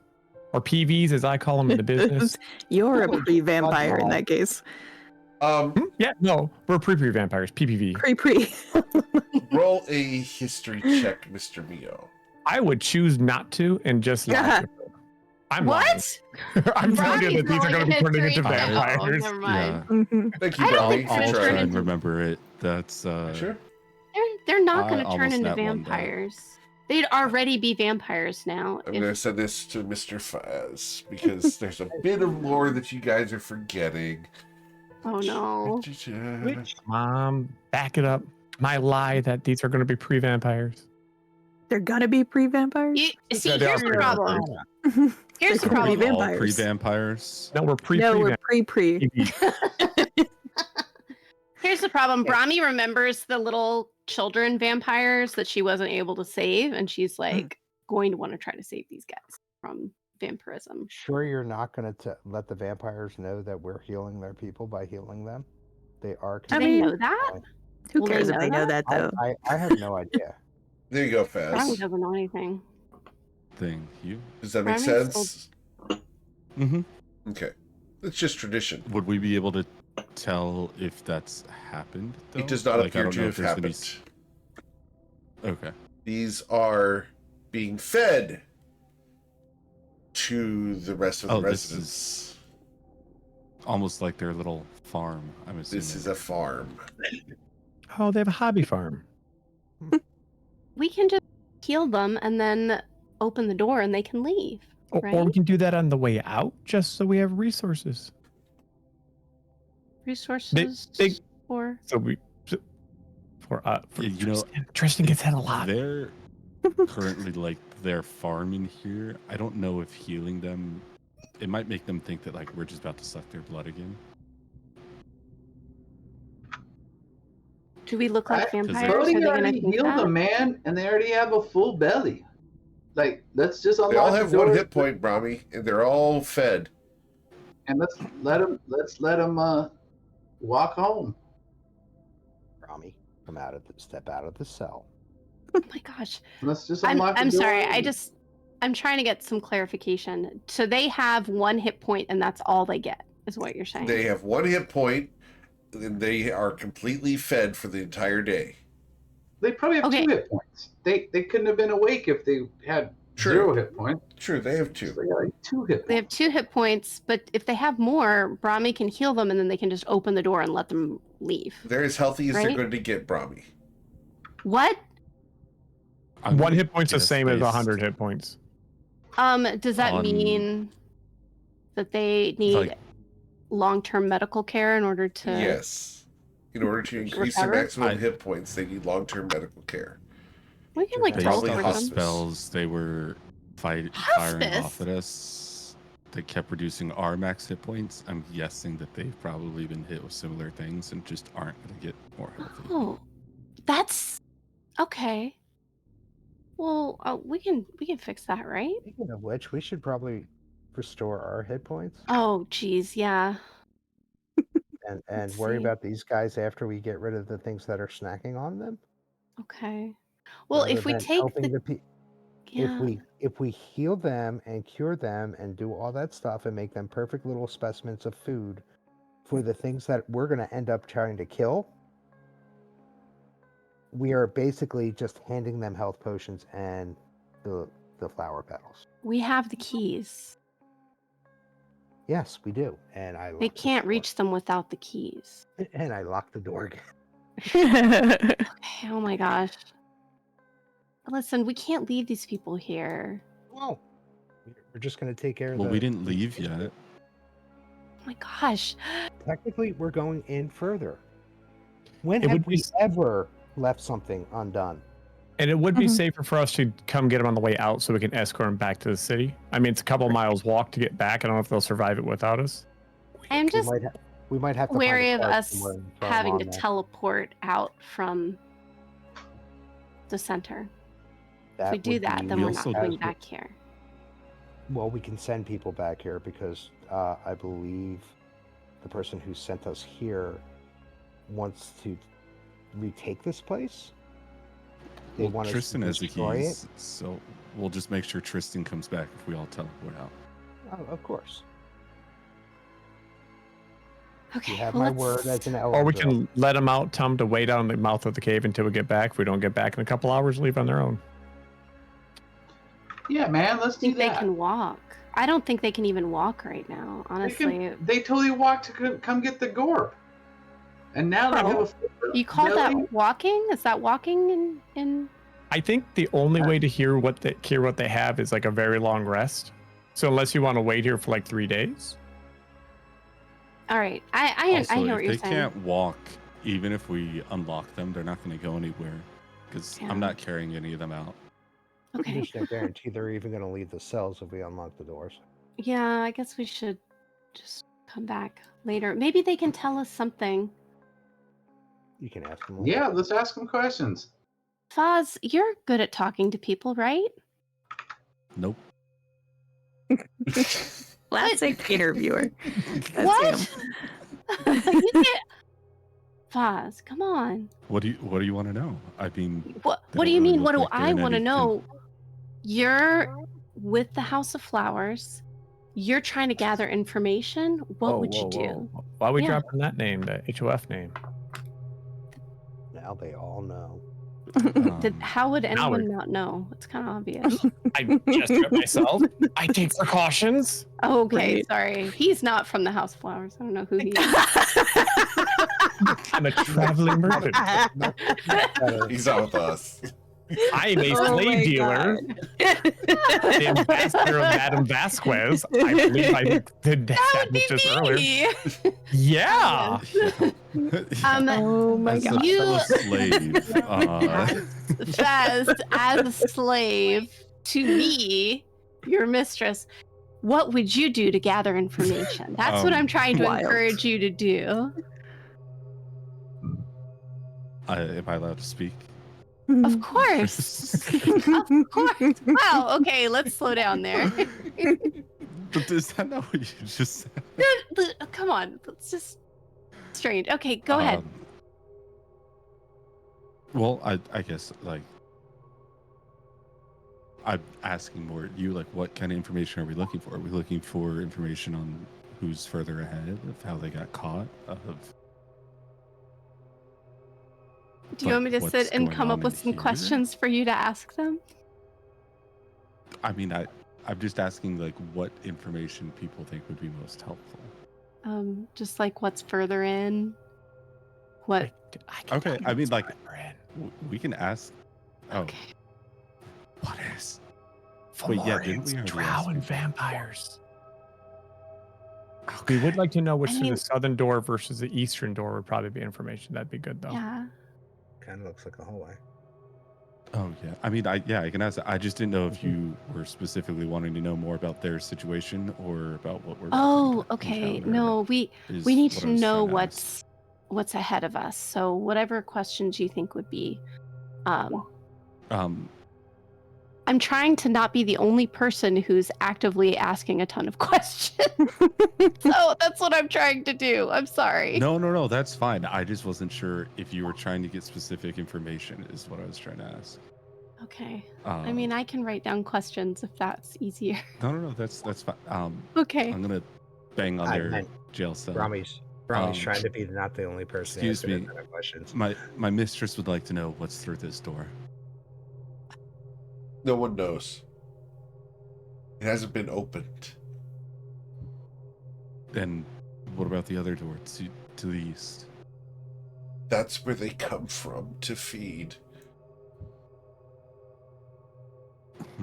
Or PVs, as I call them in the business? You're a pre-vampire in that case. Yeah, no, we're pre-vampires, PPV. Pre. Roll a history check, Mr. Mio. I would choose not to and just lie. I'm What? lying. I'm telling you Brahmi's that these are going to be rolling turning a into history check. Oh, vampires. never mind. Mhm. Thank you, I don't Bobby, think for so. I'll try turn trying. and into- remember it. That's Sure. They're not I going to turn almost into nat one, though. vampires. They'd already be vampires now. I'm if- going to send this to Mr. Faz because there's a bit of lore that you guys are forgetting. Oh no. Mom, back it up. My lie that these are going to be pre-vampires. They're gonna be pre-vampires? See, Yeah, they here's are the pre-vampires. problem. Here's the They're problem. pre- all vampires. pre-vampires. No, we're No, we're pre-pre. pre. Here's the problem. Brahmi remembers the little children vampires that she wasn't able to save, and she's like going to want to try to save these guys from vampirism. Sure, you're not going to let the vampires know that we're healing their people by healing them. They are. Do I they mean, know that? Who Will they cares if know they know that though? I have no idea. There you go, Brahmi Faz. doesn't know anything. Thank you. Does that make Brahmi's sense? Mm-hmm. Okay. It's just tradition. Would we be able to tell if that's happened? Though? It does not I appear don't to know have if there's gonna be happened. Okay. These are being fed to the rest of the This residents. is almost like their little farm, I'm assuming. This is a farm. Oh, they have a hobby farm. We can just heal them and then open the door and they can leave. Or Right? we can do that on the way out, just so we have resources. Resources they- for So we, for Yeah, you know, Tristan gets that a lot. They're currently like their farm in here. I don't know if healing them, it might make them think that like we're just about to suck their blood again. do we look like I- vampires? Are Brody they gonna already think healed that? them, man, and they already have a full belly. Like, let's just unlock They all the have one doors hit point, Brahmi, and they're all fed. and let's let them walk home. Rami, step out of the cell. Oh my gosh. Let's just I'm unlock the door. sorry. I'm trying to get some clarification. So they have 1 hit point and that's all they get, is what you're saying. They have 1 hit point, and they are completely fed for the entire day. They probably have Okay. 2 hit points. They couldn't have been awake if they had True. 0 hit points. True, they have So 2. they got like 2 hit points. They have 2 hit points, but if they have more, Brahmi can heal them and then they can just open the door and let them leave. They're as healthy as they're Right? going to get, Brahmi. What? I'm 1 gonna hit point's the guess same as based 100 hit points. Does that on- mean that they need Like- long-term medical care in order to Yes. In order to increase their Recover? maximum hit points, they need long-term medical care. We can like Based Probably teleport Based on the them. hospice. spells they were firing Hospice? off at us that kept reducing our max hit points, I'm guessing that they've probably been hit with similar things and just aren't going to get more healthy. Oh, that's okay. Well, we can fix that, right? Speaking of which, we should probably restore our hit points Oh, geez, yeah. and Let's worry see. about these guys after we get rid of the things that are snacking on them. Okay. Well, rather if we than take helping the if yeah, we heal them and cure them and do all that stuff and make them perfect little specimens of food for the things that we're going to end up trying to kill, we are basically just handing them health potions and the flower petals. we have the keys. Yes, we do. And I They locked the can't door. reach them without the keys. And I locked the door again. Okay, oh my gosh. Listen, we can't leave these people here. Well, we're just going to take care of Well, the... we didn't leave yet. Oh my gosh. Technically, we're going in further. When It have would be we s- ever left something undone? And it would be Mhm. safer for us to come get them on the way out so we can escort them back to the city. I mean, it's a couple miles walk to get back. I don't know if they'll survive it without us. I'm just We might have to find a wary of cart us somewhere and throw 'em having on to there. teleport out from the center. That If we do would that, be then We we're not also- coming back here. Well, we can send people back here because I believe the person who sent us here wants to retake this place. They Well, want Tristan us has to the destroy keys, so we'll just make sure Tristan comes back if we all teleport out. it. Oh, of course. Okay. You have well, my let's- word as an elder. Or we can let them out, tell them to wait out in the mouth of the cave until we get back. If we don't get back in a couple hours, leave on their own. Yeah, man, let's I do think they that. can walk. I don't think they can even walk right now, They honestly. they totally walked to come get the gorp, and now they have a. You call belly? that walking? Is that walking in I think the only way to hear what they have is like a very long rest. So unless you want to wait here for like 3 days. All right. I Also, know if what you're they saying. can't walk, even if we unlock them, they're not going to go anywhere. Because Yeah. I'm not carrying any of them out. Okay. There's no guarantee they're even going to leave the cells if we unlock the doors. Yeah, I guess we should just come back later. Maybe they can tell us something. You can ask them. Yeah, let's ask them questions. Foz, you're good at talking to people, right? Nope. Classic interviewer. That's What? him. You can't. Foz, come on. What do you want to know? I mean, What They do don't you really mean? What look do like they're I in want to any know? You're with the House of Flowers. You're trying to gather information. What would you do? Why are we Yeah. dropping that name, the HOF name? Now they all know. How would now anyone we're- not know? It's kind of obvious. I gesture at myself. I take precautions. Oh, okay, Right. sorry. He's not from the House of Flowers. I don't know who he is. I'm a traveling merchant. He's out with us. I am a Oh slave my dealer. God. The ambassador of Madame Vasquez. I believe I did That would be establish this earlier. me. Yeah. Oh my As a God. fellow slave, Fez, as a slave to me, your mistress, what would you do to gather information? That's what I'm trying to Wild. encourage you to do. am I allowed to speak? Of course. Of course. Wow. Okay, let's slow down there. But is that not what you just said? Come on. It's just strange. Okay, go ahead. Well, I guess like I'm asking more you, like, what kind of information are we looking for? Are we looking for information on who's further ahead of how they got caught? Do you want me to what's sit and going come up on with in some here? questions for you to ask them? I mean, I'm just asking like what information people think would be most helpful. Just like what's further in. What? Okay, I mean, like, Brand. We can ask. Oh, Okay. what is? Wait, yeah, didn't Fomorians, we already drow, ask and people? vampires. We would like to know which I is mean- the southern door versus the eastern door would probably be information. That'd be good though. Yeah. Kind of looks like a hallway. Oh yeah, I mean, I can ask. I just didn't know if you were specifically wanting to know more about their situation or about what we're. Oh, about to okay. encounter, No, we is need what to I was know trying to ask. what's ahead of us. So whatever questions you think would be I'm trying to not be the only person who's actively asking a ton of questions. So that's what I'm trying to do. I'm sorry. No, that's fine. I just wasn't sure if you were trying to get specific information. Is what I was trying to ask. Okay. I mean, I can write down questions if that's easier. No, that's fine. Okay. I'm gonna bang on I their meant jail cell. Rami's trying to be not the only person excuse asking me. a ton of questions. My mistress would like to know what's through this door. No one knows. It hasn't been opened. And what about the other door to the east? That's where they come from to feed.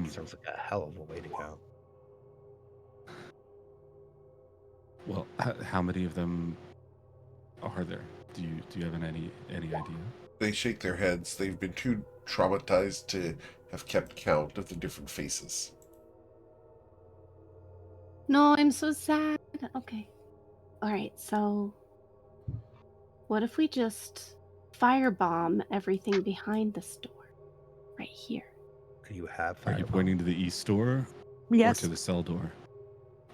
Sounds like a hell of a way to go. Well, how many of them are there? Do you have any idea? They shake their heads. They've been too traumatized to have kept count of the different faces. No, I'm so sad. Okay. All right, so what if we just firebomb everything behind this door? Right here. Could you have Are you fireball? pointing to the east door or Yes. to the cell door?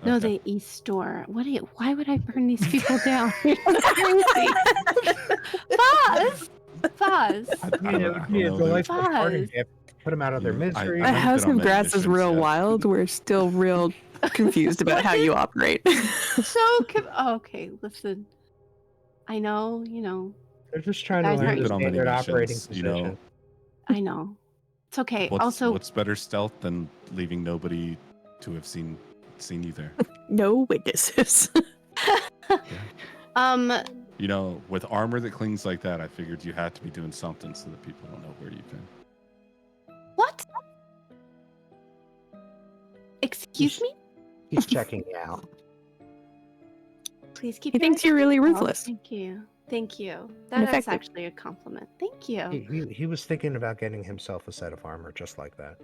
No, Okay. the east door. Why would I burn these people down? Seriously. Pause. Pause. I don't know, the life Pause. party gift. Put them out of their Yeah, I- misery. I A haven't house been on of many grass is missions real yet. wild. We're still real confused about how you operate. Okay, listen. I know, They're just trying to Guys, learn are the you- Been on many standard operating missions, position. you know. I know. It's okay. Also, What's better stealth than leaving nobody to have seen you there? No witnesses. You know, with armor that clings like that, I figured you had to be doing something so that people don't know where you've been. what? Excuse me? He's checking you out. Please keep He your thinks eyes you're really open. ruthless. Thank you. Thank you. And That is effective. actually a compliment. Thank you. He was thinking about getting himself a set of armor just like that.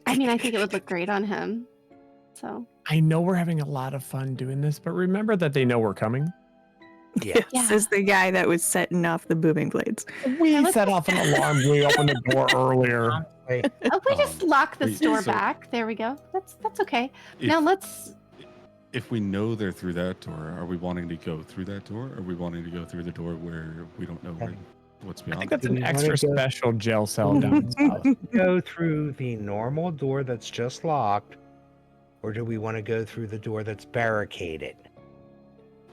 I mean, I think it would look great on him. So, I know we're having a lot of fun doing this, but remember that they know we're coming. Yeah. Yeah. Says the guy that was setting off the booming blades. We let's set just- off an alarm. We opened the door earlier. Hey, we just lock this wait, door so- back. There we go. That's okay. If, Now let's. if we know they're through that door, are we wanting to go through that door? Or are we wanting to go through the door where we don't know what's I beyond? think that's it? an Do we wanna extra go- special jail cell down south. go through the normal door that's just locked, or do we want to go through the door that's barricaded?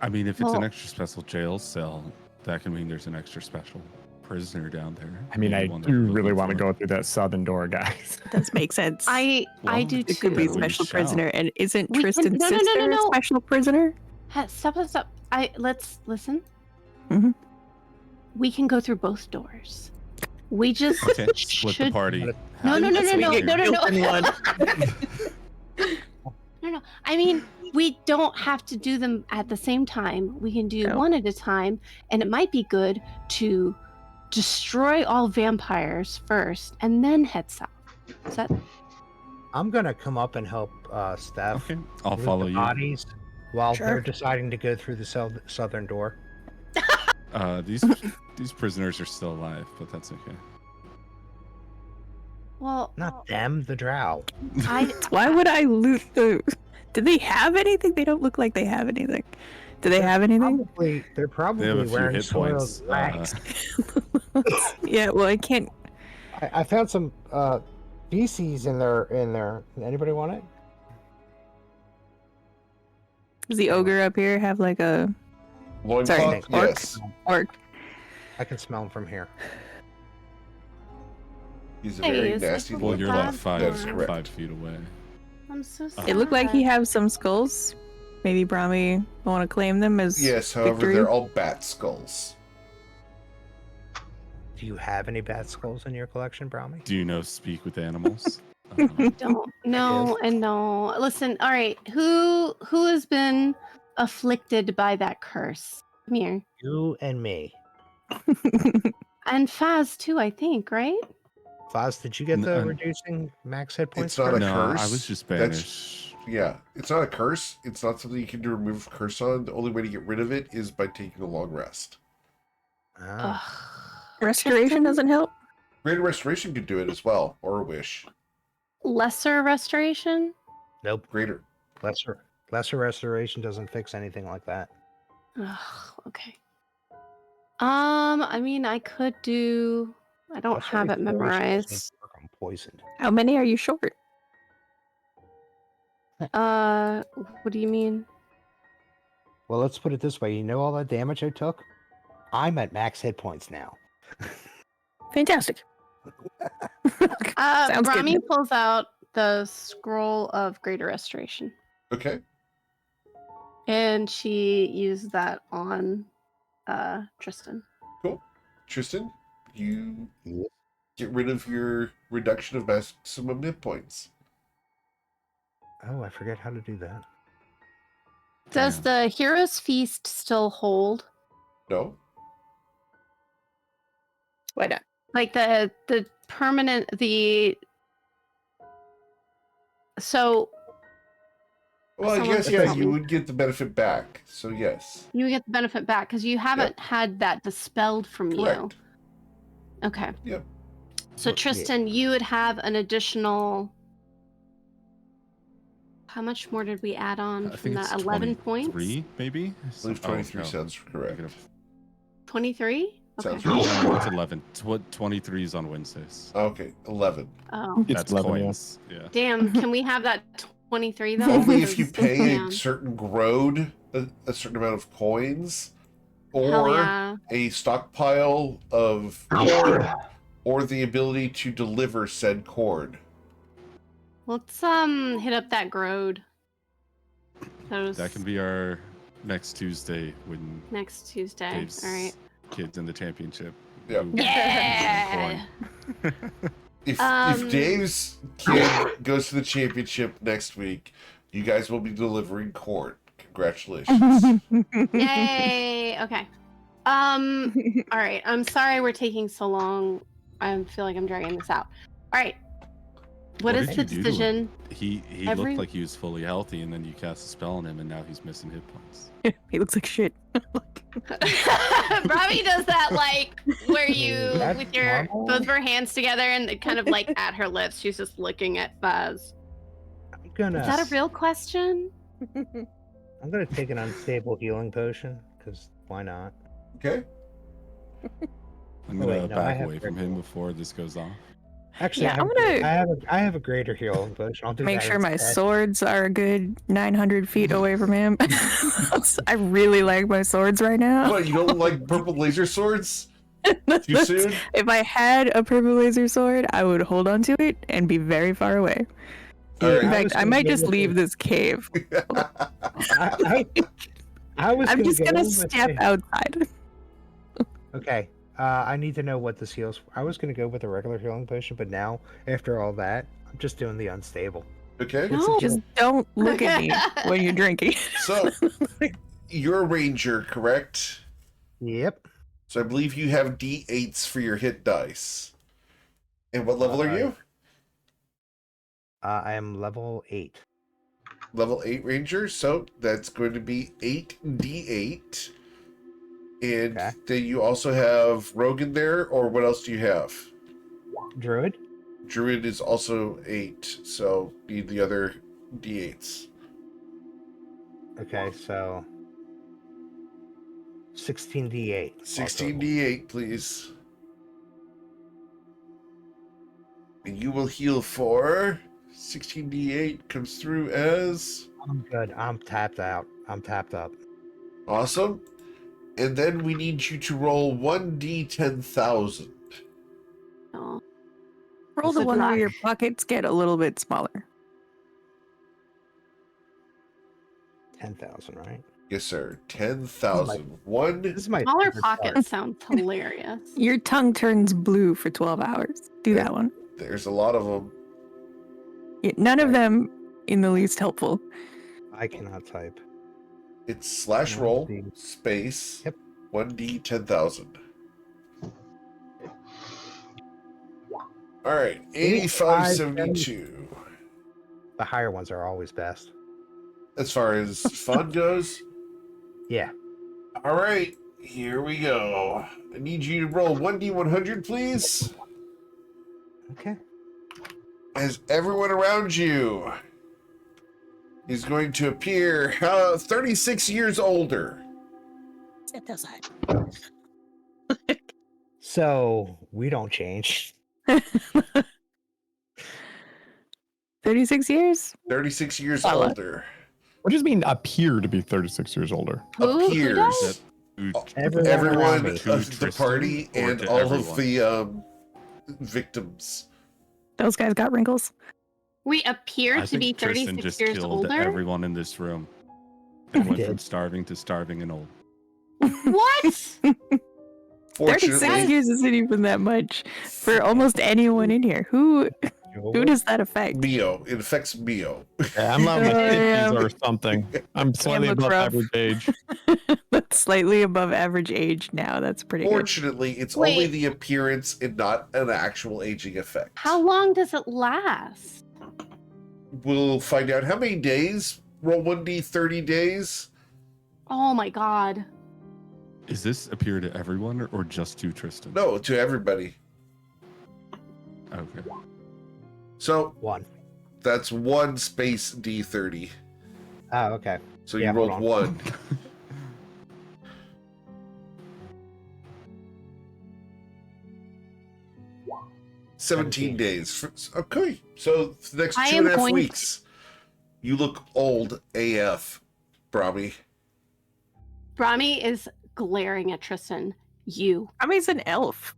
I mean, if it's an Well- extra special jail cell, that can mean there's an extra special prisoner down there. I mean, I The one that do we're really looking want to for. go through that southern door, guys. Does make sense. I Well, do It could be too. Well, you special shall. prisoner, and isn't We can- Tristan's no, no, no, sister no, no. a special prisoner? Stop. Let's listen. Mhm. We can go through both doors. We just Okay, split the should. party. No, no, no, Half no, of no, us no, here. no, no. one. No. I mean, we don't have to do them at the same time. We can do No. one at a time, and it might be good to destroy all vampires first and then head south. Is that I'm gonna come up and help Steph Okay, I'll with follow the you. bodies while Sure. they're deciding to go through the southern door. These prisoners are still alive, but that's okay. well? Not them, the drow. I Why would I loot the? Do they have anything? They don't look like they have anything. Do they have anything? They're probably They have a few wearing hit soiled points. rags. Yeah, well, I can't. I found some feces in there. Anybody want it? Does the ogre up here have like a Loincloth? Sorry, orc. Yes. orc? I can smell them from here. He's a Hey, very is this nasty what Well, we you're loincloth. like thought? That is correct. 5 feet away. I'm so sad. It looked like he has some skulls. Maybe Brahmi want to claim them as Yes, however, victory. they're all bat skulls. Do you have any bat skulls in your collection, Brahmi? Do you know speak with animals? Don't no and no. Listen, all right. Who has been afflicted by that curse? Come here. You and me. And Faz too, I think, right? Foz, did you get the No. reducing max hit points? It's not a card? No, curse. I was just That's- banished. Yeah, it's not a curse. It's not something you can do remove a curse on. The only way to get rid of it is by taking a long rest. Ah. Ugh. Restoration doesn't help. Greater Restoration could do it as well, or a wish. Lesser restoration? Nope. Greater. Lesser restoration doesn't fix anything like that. Ugh, okay. I mean, I could do. I don't Lesser have it restoration doesn't memorized. work on poisoned. How many are you short? What do you mean? Well, let's put it this way. You know all that damage I took? I'm at max hit points now. Fantastic. Sounds good. Brahmi pulls out the scroll of greater restoration, Okay. and she used that on Tristan. Cool. Tristan, you Yes. get rid of your reduction of maximum hit points. Oh, I forget how to do that. Does Damn. the hero's feast still hold? No? Why not? Like the permanent so Well, I Someone guess, could yeah, help you me. would get the benefit back. So, yes. you get the benefit back because you haven't had that dispelled from you. Correct. Okay. Yep. So Yeah. Tristan, you would have an additional. How much more did we add on I from think it's that? 11 points? 23, maybe? I believe 23 Oh, no. sounds correct. 23? Sounds Okay. right. No, it's 11. 23 is on Wednesdays. Okay, 11. Oh, It's That's 11, yeah. coins. Yeah. damn. Can we have that 23 though? Only if you Because- pay yeah. a certain grode a certain amount of coins, Hell or yeah. a stockpile of or the ability to deliver said cord. Let's hit up that Grode. That can be our next Tuesday when next Tuesday. Dave's All right. kids in the championship. Yep. Ooh. Yeah. If Dave's kid goes to the championship next week, you guys will be delivering cord. Congratulations. Yay. Okay. All right. I'm sorry we're taking so long. I feel like I'm dragging this out. All right. What What is did the you do to decision? He Every- looked like he was fully healthy, and then you cast a spell on him, and now he's missing hit points. He looks like shit. Robbie does that like where you That's with your normal. both of her hands together and kind of like at her lips. She's just looking at Buzz. I'm gonna. Is that a real question? I'm gonna take an unstable healing potion because why not? Okay. I'm Oh, gonna wait, no, I back have away from him regular. before this goes off. Actually, Yeah, I, have I'm gonna I have a greater healing potion. I'll do make that sure my instead. swords are a good 900 feet away from him. I really like my swords right now. What, you don't like purple laser swords? Too soon? If I had a purple laser sword, I would hold on to it and be very far away. All Yeah, right. In I fact, was I gonna might go just with leave the- this cave. I was. I'm just gonna with step the- outside. Okay. I need to know what this heals. I was gonna go with a regular healing potion, but now after all that, I'm just doing the unstable. Okay. No. Just don't look at me when you're drinking. So, you're a ranger, correct? Yep. So I believe you have D8s for your hit dice. And what level are you? I am level 8. Level 8 ranger. So that's going to be 8D8. And Okay. then you also have rogue in there, or what else do you have? Druid. Druid is also 8, so need the other D8s. Okay, so 16d8. 16D8, please. And you will heal for 16D8 comes through as I'm good. I'm tapped out. I'm tapped up. awesome. And then we need you to roll 1D10,000. Oh. Roll the Good one where luck. your pockets get a little bit smaller. 10,000, right? Yes, sir. 10,000. One. This is my Smaller favorite part. pockets sounds hilarious. Your tongue turns blue for 12 hours. Do that one. There's a lot of them. Yeah, none of them in the least helpful. I cannot type. It's / No, roll the- space Yep. 1D10,000. All right, 8572. The higher ones are always best. As far as fun goes, Yeah. all right, here we go. I need you to roll 1D100, please. Okay. As everyone around you is going to appear 36 years older. Step outside. So we don't change. 36 years? 36 years Fella. older. What does it mean appear to be 36 years older? Who Appears. does? Everyone around me. of the Tristan party or and to all everyone? of the victims. Those guys got wrinkles. We appear I to be think Tristan 36 just years killed older. everyone in this room. And went from did. starving to starving and old. What? 36 Fortunately, years isn't even that much for almost anyone in here. Who does that affect? Mio. It affects Mio. Yeah, I'm not in my Yeah. 50s or something. I'm slightly looks above rough. average age. That's slightly above average age now. That's pretty good. Fortunately, it's Wait. only the appearance and not an actual aging effect. How long does it last? We'll find out how many days. Roll 1D 30 days. Oh my god. Is this appear to everyone or just to Tristan? No, to everybody. Okay. So 1. that's 1 space D30. Oh, okay. So Yeah, you rolled hold 1. $17 days. Okay. So for the next I 2.5 am going weeks, you look old AF, Brahmi. Brahmi is glaring at Tristan. You. Brahmi's an elf.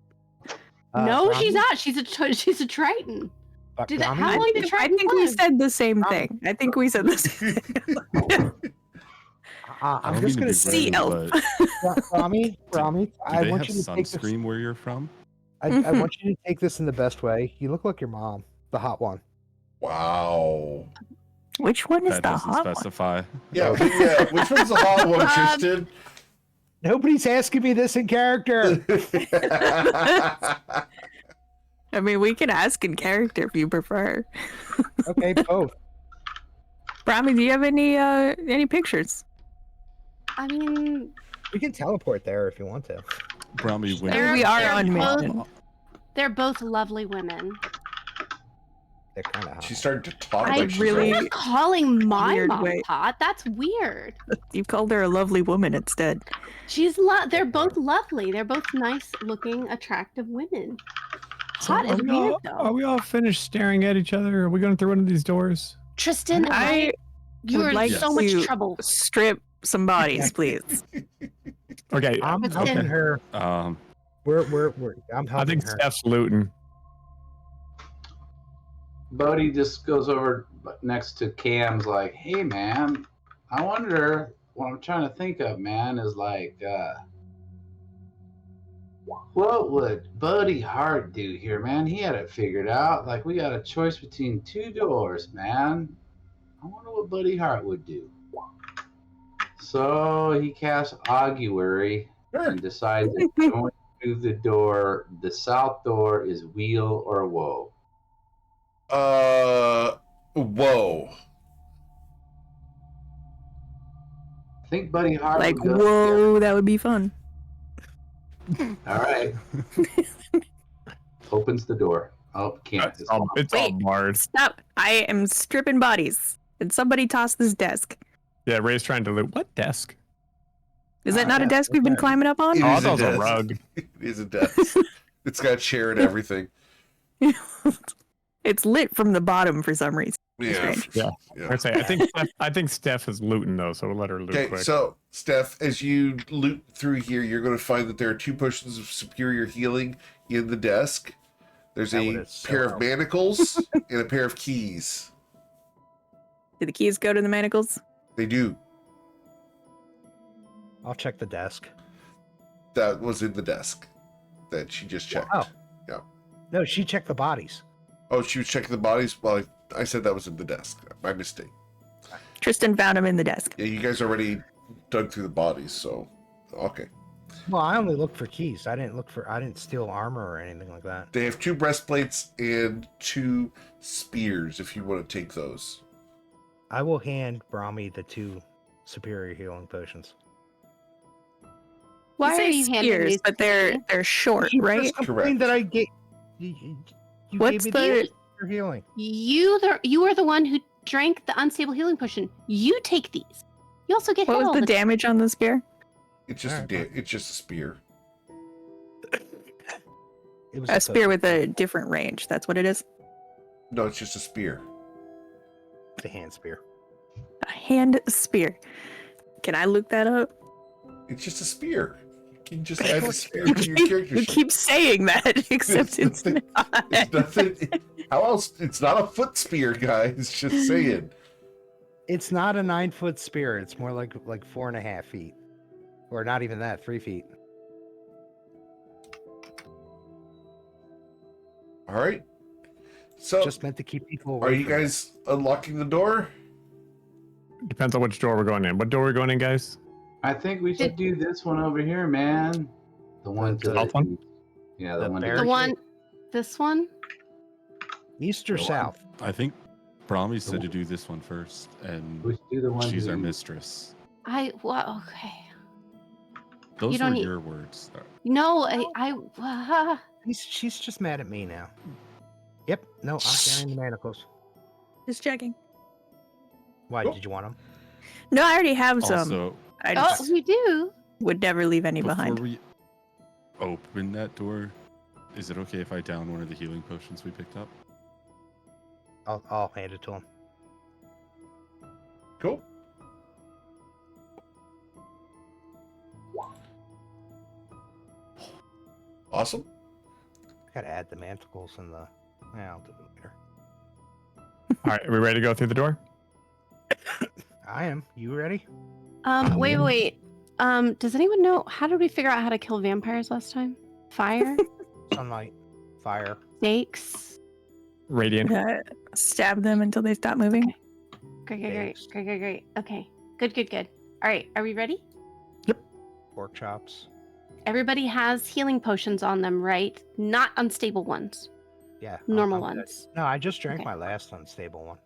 No, she's not. She's a Triton. Did that- how I long did think, I Triton think we live? said the same thing. I think we said the same thing. I I'm don't just mean gonna to be Sea rude, elf. but Rami, do I they want have you to take this. sunscreen where you're from? I want you to take this in the best way. You look like your mom, the hot one. Wow. Which one is That the doesn't hot one? specify. Yeah, which one's the hot one, Tristan? Nobody's asking me this in character. I mean, we can ask in character if you prefer. Okay, both. Brahmi, do you have any pictures? I mean, We can teleport there if you want to. Brahmi, when They're- we are they're on both- mission. they're both lovely women. They're kind of hot. She started to talk I like she's really- old. You're calling my Weird mom way. hot. That's weird. You called her a lovely woman instead. They're both lovely. They're both nice looking, attractive women. Hot is weird, though. Are we all finished staring at each other? Are we going through one of these doors? Tristan, you would are in like so much to trouble. strip some bodies, please. Okay. I'm It's helping in- her. Um, I'm I helping think her. Steph's looting. Bodie just goes over next to Cam's like, hey man, I wonder what I'm trying to think of, man, is like what would Buddy Hart do here, man? He had it figured out. Like we got a choice between two doors, man. I wonder what Buddy Hart would do. So he casts Augury and decides that going through the south door is wheel or woe. Whoa. I think Buddy Hart Like, would go. whoa, that would be fun. All right. Opens the door. Oh, can't. It's all Wait. barred. Stop. I am stripping bodies. Did somebody toss this desk? Yeah, Ray's trying to loot. What desk? Is that Ah, not a yeah, desk we've been okay. climbing up on? It Oh, is that was a desk. rug. It is a desk. It's got a chair and everything. It's lit from the bottom for some reason. Yeah. Strange. Yeah. Yeah. I think Steph is looting though, so we'll let her loot Okay, quick. so Steph, as you loot through here, you're going to find that there are 2 potions of superior healing in the desk. There's That a would have so pair of helped. manacles and a pair of keys. Do the keys go to the manacles? They do. I'll check the desk. That was in the desk that she just checked. Oh. No, she checked the bodies. Oh, she was checking the bodies? Well, I said that was in the desk. My mistake. Tristan found him in the desk. Yeah, you guys already dug through the bodies, so okay. Well, I only looked for keys. I didn't steal armor or anything like that. They have 2 breastplates and 2 spears if you want to take those. I will hand Brahmi the 2 superior healing potions. Why You are say you handing spears, these but to me? they're short, You right? just complained that I gave. You What's gave me the- your healing. You are the one who drank the unstable healing potion. You take these. You also get What hit was all the the damage on the spear? It's just Alright. it's just a spear. It was A spear potion. with a different range. That's what it is. No, it's just a spear. The hand spear. A hand spear. Can I look that up? It's just a spear. You can just add the spear to your character You sheet. keep saying that, except it's not. It's nothing. How else? It's not a foot spear, guys. Just saying. It's not a 9-foot spear. It's more like 4.5 feet, or not even that, 3 feet. All right. So, Just meant to keep people away. are you from it. guys unlocking the door? Depends on which door we're going in. What door are we going in, guys? I think we should do this one over here, man. The one to The south one? Yeah, The the one to bear- The one, this one. East or The one- south? I think Brahmi said to do this one first, and We should do the one she's to our the- mistress. Well, okay. Those don't were need- your words. No, She's just mad at me now. Yep. No, I'm carrying the manacles. Just checking. Why Cool. did you want them? No, I already have some. Also, I oh, just you do. would never leave any before behind. we open that door, is it okay if I down one of the healing potions we picked up? I'll hand it to him. Cool. Awesome. Gotta add the manacles and the. Yeah, I'll do it later. All right, are we ready to go through the door? I am. You ready? Wait. Does anyone know how did we figure out how to kill vampires last time? Fire, Sunlight, fire. stakes. Radiant. Stab them until they stop moving. Great. Stakes. Great. Okay. Good. All right. Are we ready? Pork chops. Everybody has healing potions on them, right? Not unstable ones. Yeah. Normal I'm good. ones. No, I just drank Okay. my last unstable one.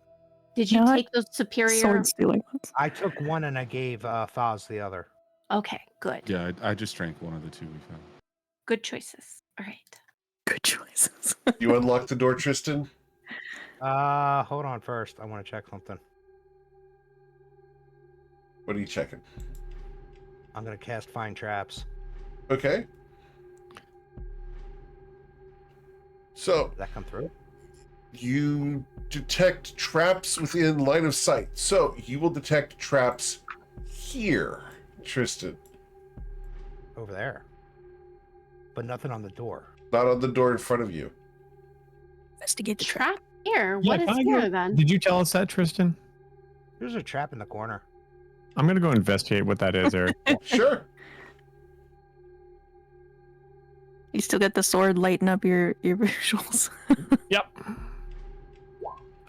Did you Not take those superior? Sword stealing ones. I took one and I gave Foz the other. Okay. Good. Yeah, I just drank one of the 2 we found. Good choices. All right. Good choices. You unlock the door, Tristan? Hold on first. I want to check something. What are you checking? I'm gonna cast Find Traps. Okay. So Did that come through? you detect traps within line of sight. So you will detect traps here, Tristan. Over there. But nothing on the door. Not on the door in front of you. Investigate the trap. Trap here. Yeah, What is can I here go- then? Did you tell us that, Tristan? There's a trap in the corner. I'm gonna go investigate what that is, Eric. Sure. You still get the sword lighting up your visuals. Yep.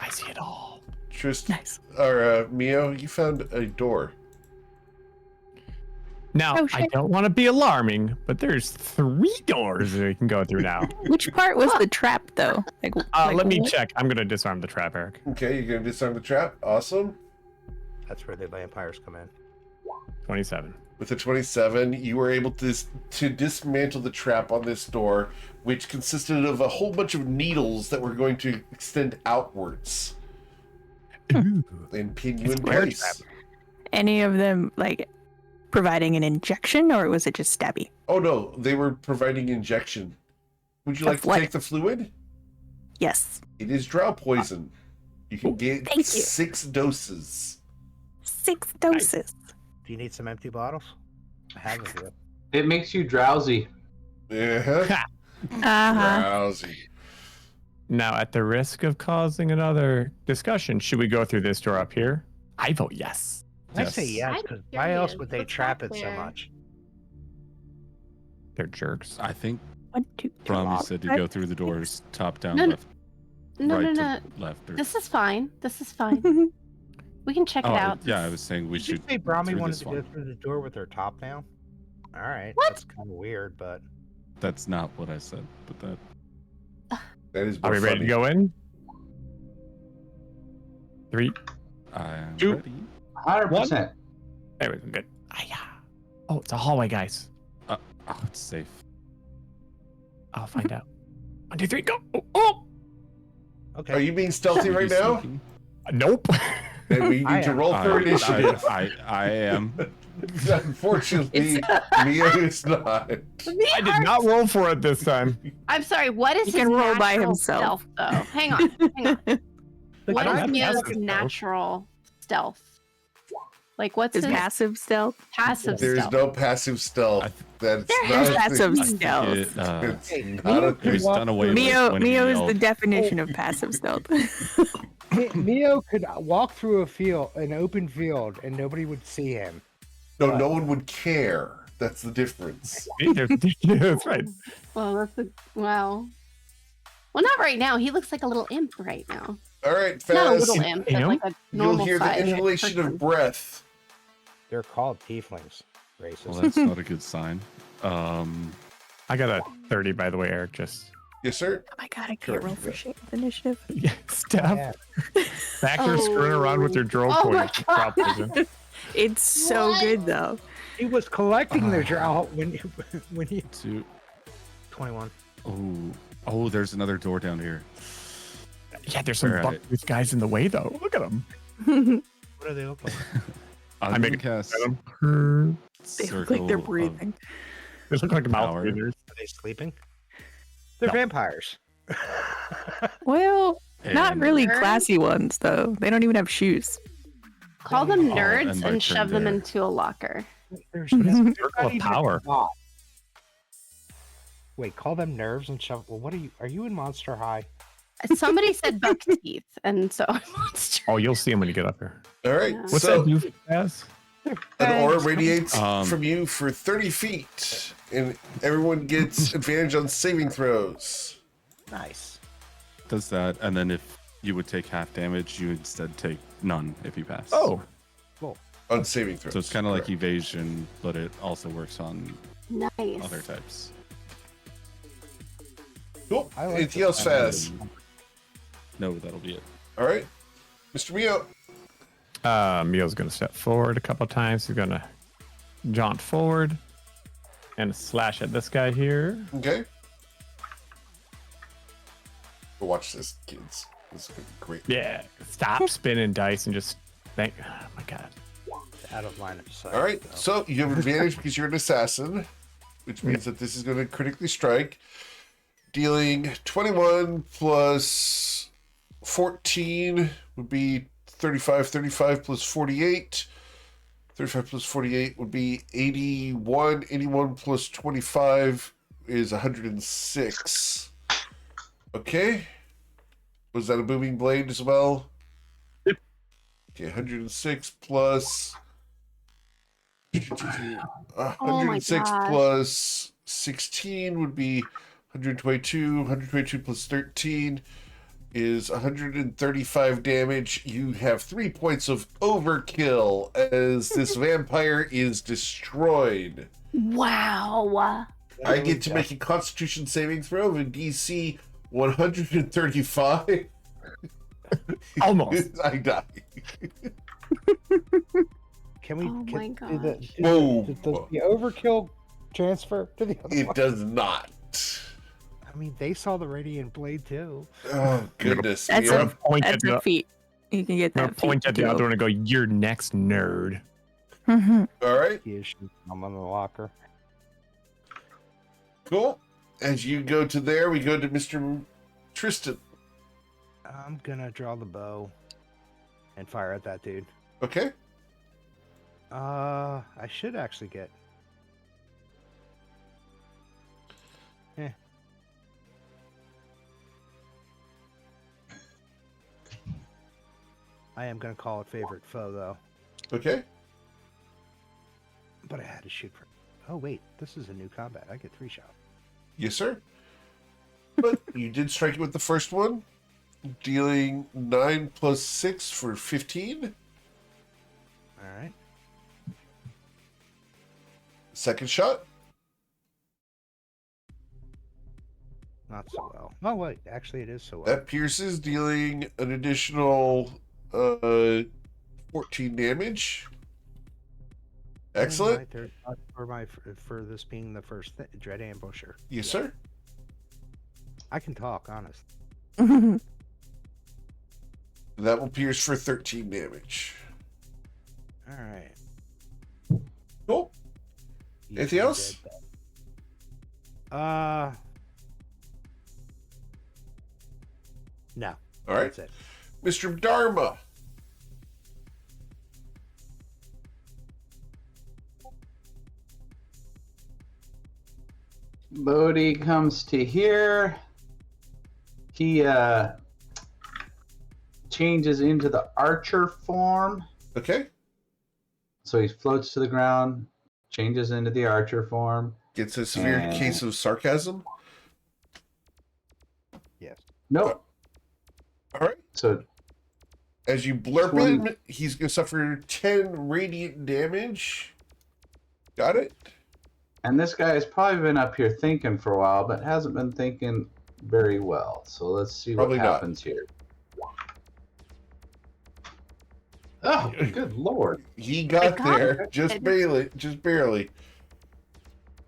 I see it all. Tristan, Nice. or Mio, you found a door. Now, Oh, I shit. don't want to be alarming, but there's 3 doors that we can go through now. Which part was the trap, though? Like Let me what? check. I'm gonna disarm the trap, Eric. Okay, you're going to disarm the trap. Awesome. That's where the vampires come in. 27. With the 27, you were able to dismantle the trap on this door, which consisted of a whole bunch of needles that were going to extend outwards Ooh. and pin you It's in a bear place. Any of them like providing an injection, or was it just stabby? Oh no, they were providing injection. Would you Of like to what? take the fluid? Yes. It is drow poison. You can get Thank you. 6 doses. 6 doses. Do you need some empty bottles? I have a few. It makes you drowsy. Uh-huh. Uh-huh. Drowsy. Now, at the risk of causing another discussion, should we go through this door up here? I vote yes. I say yes, I'm because why else curious. would they What's trap up it so there? much? They're jerks. I think 1, 2, 3. Brahmi said to go through the doors top down, No, no. left, No, right no, no. to left. Or... This is fine. This is fine. We can check oh, it out. yeah, I was saying we Did you should. say Brahmi through wanted this to one. go through the door with her top down? All right. What? That's kind of weird, but That's not what I said, but that. That is Are more we ready to funny. go in? 3. I am Two. ready. 100%. There we go. Good. Oh, it's a hallway, guys. Oh, it's safe. I'll find out. 1, 2, 3, go. Oh! okay. Are you being stealthy right now? Sneaking? Nope. Then we need to roll for initiative. I am. Unfortunately, Mia is not. I did not roll for it this time. I'm sorry. What is He his can roll by natural himself. stealth, though? Hang on. Hang on. What don't is have Mia's passive stealth. natural stealth? Like, what's Is his passive stealth? passive There's stealth? no passive stealth. I- That's There not is a passive thing. I think stealth. It's Hey, not a It was thing. done away with Mio when we is the yelled. definition of passive stealth. Mio could walk through an open field, and nobody would see him. No, no one would care. That's the difference. That's right. Well, that's a wow. Well, not right now. He looks like a little imp right now. All right, Not a Faz. little imp, but Imp? like a You'll normal hear the size inhalation person. of breath. They're called tieflings. Racist. Well, that's not a good sign. I got a 30, by the way, Eric. Just Yes, sir. Oh my god, I can't roll for shit with initiative. yeah, Steph. Yeah. Back there screwing around with your droll Oh my poison. God. Drop poison. It's so What? good though. He was collecting their drought when he 2. 21. Oh, there's another door down here. Yeah, there's some Where at it? buck-toothed guys in the way, though. Look at them. What do they look like? I'm I gonna make cast They look like they're circle of- breathing. They look like mouth Power. breathers. Are they sleeping? They're No. vampires. Well, not and- really Nerds? classy ones though. They don't even have shoes. Call them Oh, nerds and my and turn shove them there. into a locker. There's Circle not of even a power. thought. Wait, call them nerves and shove. Well, what are you in Monster High? Somebody said buck teeth, and so I'm monster. Oh, you'll see them when you get up here. All right. Yeah. What's So that do as? an aura radiates Um, from you for 30 feet, and everyone gets advantage on saving throws. Nice. Does that, and then if you would take half damage, you instead take none if you pass. Oh, On saving throws. So it's kind of like Correct. evasion, but it also works on Nice. other types. Cool. I like Anything this else, kind of- Faz? No, that'll be it. All right. Mr. Mio. Mio's gonna step forward a couple times. He's gonna jaunt forward and slash at this guy here. Okay. Go watch this, kids. This is going to be great. Yeah. Stop spinning dice and just think. Oh my god. Out of line of sight. All right. so- So you have advantage because you're an assassin, which means that this is going to critically strike. dealing 21 plus 14 would be 35. 35 plus 48. 35 plus 48 would be 81. 81 plus 25 is 106. Okay. Was that a booming blade as well? Yep. Okay, 106 plus... Oh my 106 gosh. plus 16 would be 122. 122 plus 13 is 135 damage. You have 3 points of overkill as this vampire is destroyed. Wow. I get to make a Constitution saving throw of a DC 135. Almost. I die. Can we? Oh my do the, gosh. Whoa. does the overkill transfer to the other It one? does not. I mean, they saw the radiant blade too. Oh goodness. That's You're a, up. Point at that's the, a feat. You can get I'm gonna that point feat at the other one and go, "You're next, nerd." Mhm. All right. He is. I'm on the locker. Cool. As you go to there, we go to Mr. Tristan. I'm gonna draw the bow and fire at that dude. Okay. I should actually get. I am gonna call it favorite foe though, Okay. but I had to shoot for. Oh wait, this is a new combat. I get 3 shots. Yes, sir. But you did strike it with the first one, dealing 9 plus 6 for 15. All right. Second shot. Not so well. Oh wait, actually it is so well. That pierces, dealing an additional 14 damage. Excellent. My third shot for this being the first dread ambusher. Yes, sir. I can talk, honest. That will pierce for 13 damage. All right. Cool. He's Anything dead else? then. No. All right. That's it. Mr. Dharma. Bodhi comes to here. He changes into the archer form. Okay. So he floats to the ground, changes into the archer form. Gets a severe And- case of sarcasm. Yes. Nope. All right. So As you blurp 20. him, he's going to suffer 10 radiant damage. Got it? and this guy has probably been up here thinking for a while, but hasn't been thinking very well. So let's see what Probably not. happens here. Oh, good lord. He got got there. it. Just barely. Just barely.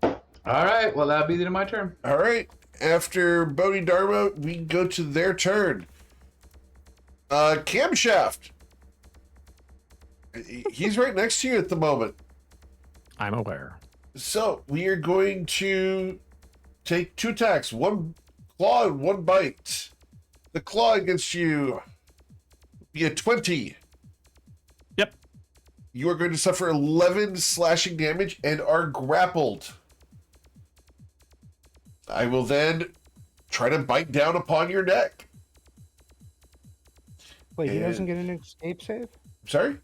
All right, well, that'll be the end of my turn. All right. After Bodhi Dharma, we go to their turn. Camshaft. He's right next to you at the moment. I'm aware. So we are going to take 2 attacks, 1 claw and 1 bite. The claw against you be a 20. Yep. You are going to suffer 11 slashing damage and are grappled. I will then try to bite down upon your neck. Wait, he And- doesn't get an escape save? Sorry?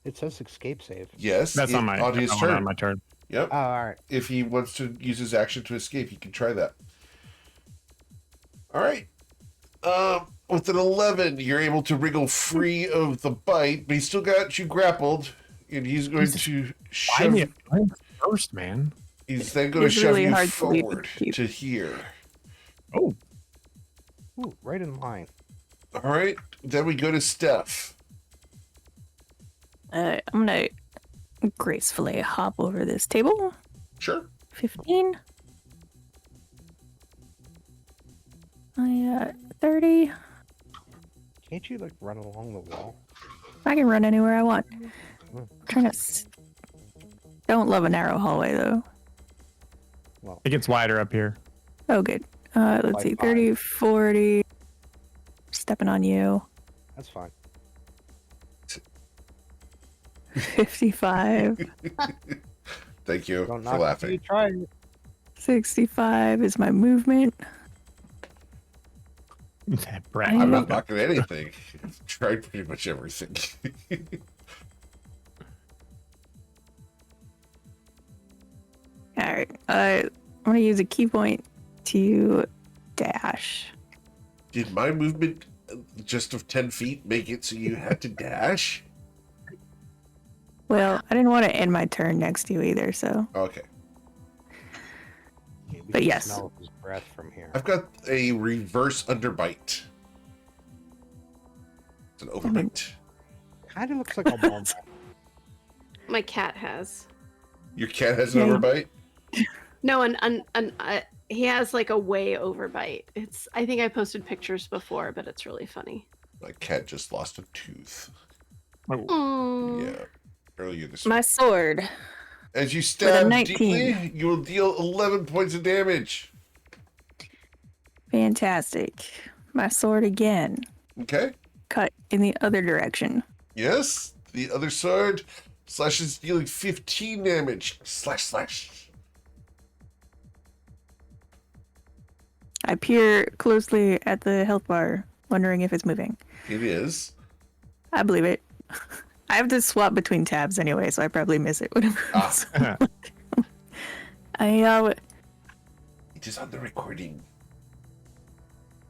It says escape save. Yes. That's on my his that's turn. on my turn. Yep. Oh, all right. If he wants to use his action to escape, he can try that. All right. With an 11, you're able to wriggle free of the bite, but he's still got you grappled, and he's going to I shove. I'm first, man. He's then going to It's shove really you hard to leave forward with to here. Oh, Ooh, right in line. All right. Then we go to Steph. I'm gonna gracefully hop over this table. Sure. 15. 30. Can't you like run along the wall? I can run anywhere I want. I'm trying to. Don't love a narrow hallway though. Well, it gets wider up here. Oh, good. Let's By see. 5. 30, 40. Stepping on you. That's fine. 55. Thank you Don't for knock it till laughing. you try it. 65 is my movement. That brat. I'm Yeah. not knocking anything. I've tried pretty much everything. All right. I'm gonna use a key point to dash. Did my movement just of 10 feet make it so you had to dash? Well, I didn't want to end my turn next to you either, so. Okay. Okay, we But can yes. smell his breath from here. I've got a reverse underbite. It's an overbite. Kind of looks like a bomb. My cat has. Your cat has an Yeah. overbite? No, he has like a way overbite. I think I posted pictures before, but it's really funny. My cat just lost a tooth. Oh. Yeah. Earlier this My week. sword. As you With a stab 19. deeply, you will deal 11 points of damage. Fantastic. My sword again. Okay? Cut in the other direction. Yes. The other sword slashes, dealing 15 damage. Slash, slash. I peer closely at the health bar, wondering if it's moving. It is. I believe it. I have to swap between tabs anyway, so I probably miss it whenever. Ah. I It is on the recording.